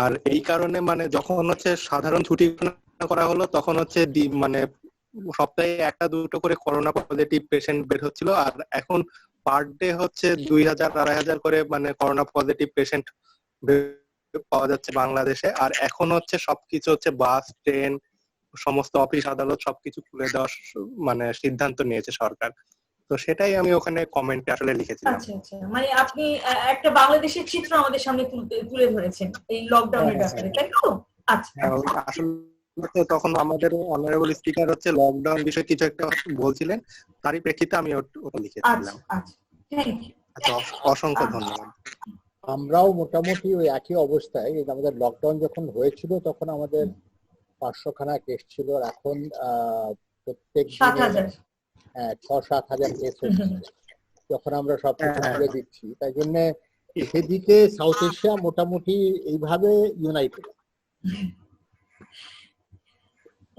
আর এই কারণে মানে যখন হচ্ছে সাধারণ ছুটি করা হলো তখন হচ্ছে মানে সপ্তাহে 1-2 করে করোনা পজিটিভ পেশেন্ট বের হচ্ছিল, আর এখন পার ডে হচ্ছে 2000-2500 করে মানে করোনা পজিটিভ পেশেন্ট পাওয়া যাচ্ছে বাংলাদেশে। আর এখন হচ্ছে সবকিছু হচ্ছে বাস, ট্রেন, সমস্ত অফিস আদালত সবকিছু খুলে দেওয়ার মানে সিদ্ধান্ত নিয়েছে সরকার। তো সেটাই আমি ওখানে কমেন্টে আসলে লিখেছিলাম। আচ্ছা আচ্ছা, মানে আপনি একটা বাংলাদেশের চিত্র আমাদের সামনে তুলে ধরেছেন এই লকডাউনের ব্যাপারে, তাই তো? আচ্ছা, আসলে তখন আমাদের অনারেবল স্পিকার হচ্ছে লকডাউন বিষয়ে কিছু একটা বলছিলেন, তারই প্রেক্ষিতে আমি ওটা লিখেছিলাম। আচ্ছা, অসংখ্য ধন্যবাদ। আমরাও মোটামুটি ওই একই অবস্থায়, আমাদের লকডাউন যখন হয়েছিল তখন আমাদের 500 খানা কেস ছিল, আর এখন প্রত্যেক দিনে 6-7 হাজার কেস হচ্ছে। যখন আমরা সব কিছু করে দিচ্ছি, তাই জন্য সেদিকে সাউথ এশিয়া মোটামুটি এইভাবে ইউনাইটেড।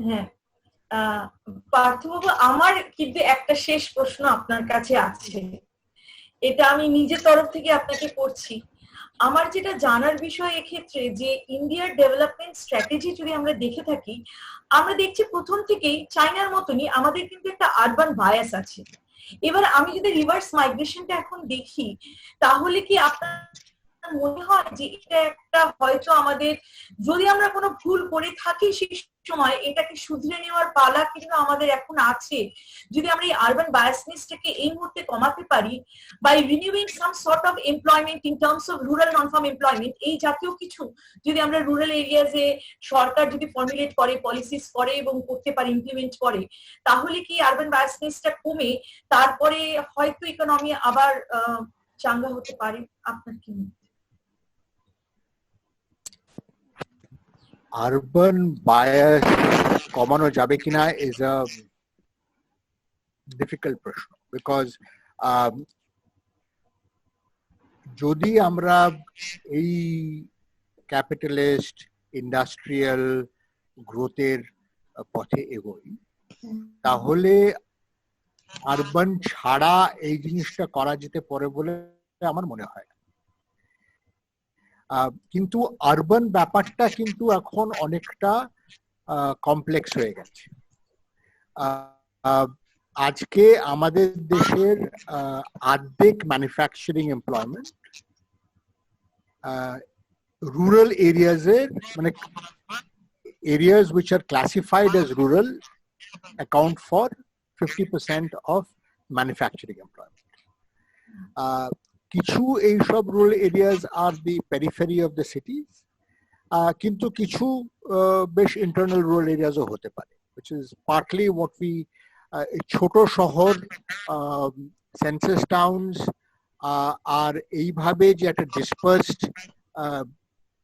হ্যাঁ পার্থবাবু, আমার কিন্তু একটা শেষ প্রশ্ন আপনার কাছে আছে, এটা আমি নিজের তরফ থেকে আপনাকে করছি। আমার যেটা জানার বিষয় এক্ষেত্রে, যে ইন্ডিয়ার ডেভেলপমেন্ট স্ট্র্যাটেজি যদি আমরা দেখে থাকি, আমরা দেখছি প্রথম থেকেই চায়নার মতনই আমাদের কিন্তু একটা আরবান বায়াস আছে। এবার আমি যদি রিভার্স মাইগ্রেশনটা এখন দেখি, তাহলে কি আপনার মনে হয় যে এটা একটা হয়তো আমাদের, যদি আমরা কোনো ভুল করে থাকি সেই সময় এটাকে শুধরে নেওয়ার পালা কিন্তু আমাদের এখন আছে, যদি আমরা এই আরবান বায়াসনেসটাকে এই মুহূর্তে কমাতে পারি by renewing some sort of employment in terms of rural non farm employment, এই জাতীয় কিছু যদি আমরা রুরাল এরিয়াজে সরকার যদি ফর্মুলেট করে, পলিসিস করে এবং করতে পারে, ইমপ্লিমেন্ট করে, তাহলে কি আরবান বায়াসনেসটা কমে তারপরে হয়তো ইকোনমি আবার চাঙ্গা হতে পারে? আপনার কি মনে হয়? আরবান বায়াস কমানো যাবে কিনা ইজ আ ডিফিকাল্ট প্রশ্ন, বিকজ যদি আমরা এই ক্যাপিটালিস্ট ইন্ডাস্ট্রিয়াল গ্রোথের পথে এগোই, তাহলে আরবান ছাড়া এই জিনিসটা করা যেতে পারে বলে আমার মনে হয়। কিন্তু আরবান ব্যাপারটা কিন্তু এখন অনেকটা কমপ্লেক্স হয়ে গেছে। আজকে আমাদের দেশের অর্ধেক ম্যানুফ্যাকচারিং এমপ্লয়মেন্ট রুরাল এরিয়াজের, মানে areas which are classified as rural account for 50% of manufacturing employment. কিছু এইসব রুরাল এরিয়াজ আর the periphery of the cities, কিন্তু কিছু বেশ ইন্টারনাল রুরাল এরিয়াজও হতে পারে, which is partly what we ছোট শহর, সেন্সাস টাউনস, আর এইভাবে যে একটা ডিসপার্সড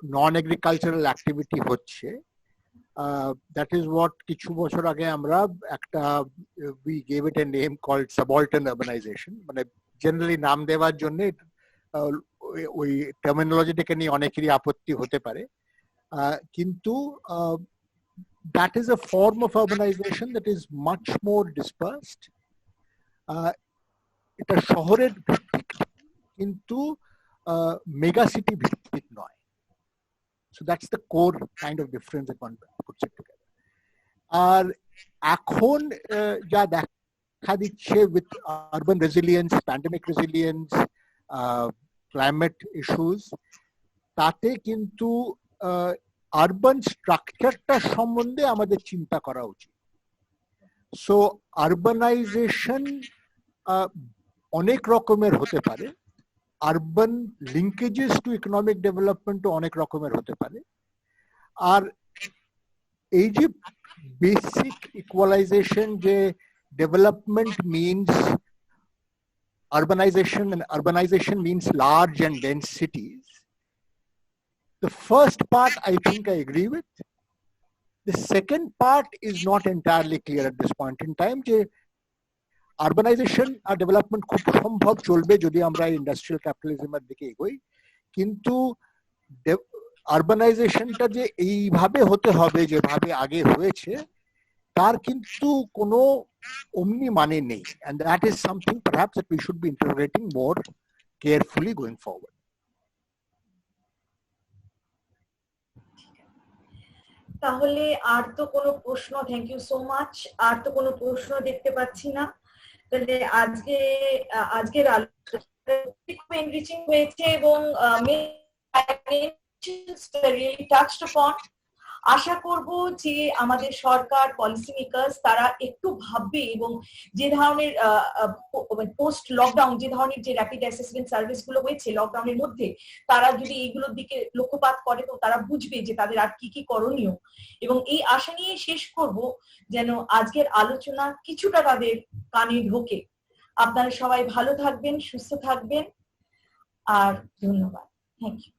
নন এগ্রিকালচারাল অ্যাক্টিভিটি হচ্ছে, দ্যাট ইজ হোয়াট কিছু বছর আগে আমরা একটা we gave it a name called subaltern urbanisation, মানে জেনারেলি নাম দেওয়ার জন্য ওই টার্মিনোলজিটাকে নিয়ে অনেকেরই আপত্তি হতে পারে, কিন্তু that is a form of urbanization that is much more dispersed. এটা শহরের ভিত্তিক কিন্তু মেগা সিটি ভিত্তিক নয়. So that's the core kind of difference that one puts it together. আর এখন যা দেখা দিচ্ছে with urban resilience, pandemic resilience, climate issues, তাতে কিন্তু আরবান স্ট্রাকচারটা সম্বন্ধে আমাদের চিন্তা করা উচিত. সো আরবানাইজেশন অনেক রকমের হতে পারে, আরবান লিঙ্কেজেস টু ইকোনমিক ডেভেলপমেন্টও অনেক রকমের হতে পারে. আর এই যে বেসিক ইকুয়ালাইজেশন, যে development means urbanization and urbanization means large and dense cities. The first part I think I agree with. The second part is not entirely clear at this point in time. যে urbanization আর development খুব সম্ভব চলবে যদি আমরা ইন্ডাস্ট্রিয়াল ক্যাপিটালিজমের দিকে এগোই, কিন্তু আরবানাইজেশনটা যে এইভাবে হতে হবে যেভাবে আগে হয়েছে তার কিন্তু কোনো অমনি মানে নেই. And that is something perhaps that we should be interrogating more carefully going forward. তাহলে আর তো কোনো প্রশ্ন, থ্যাংক ইউ সো মাচ, আর তো কোনো প্রশ্ন দেখতে পাচ্ছি না. তাহলে আজকের আলোচনা এনরিচিং হয়েছে এবং really touched upon. আশা করব যে আমাদের সরকার, পলিসি মেকার্স তারা একটু ভাববে এবং যে ধরনের পোস্ট লকডাউন, যে ধরনের যে র্যাপিড অ্যাসেসমেন্ট সার্ভিস গুলো হয়েছে লকডাউনের মধ্যে, তারা যদি এইগুলোর দিকে লক্ষ্যপাত করে তো তারা বুঝবে যে তাদের আর কি কি করণীয়. এবং এই আশা নিয়ে শেষ করব যেন আজকের আলোচনা কিছুটা তাদের কানে ঢোকে. আপনারা সবাই ভালো থাকবেন, সুস্থ থাকবেন, আর ধন্যবাদ. Thank you.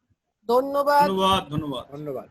ধন্যবাদ. ধন্যবাদ. ধন্যবাদ. ধন্যবাদ.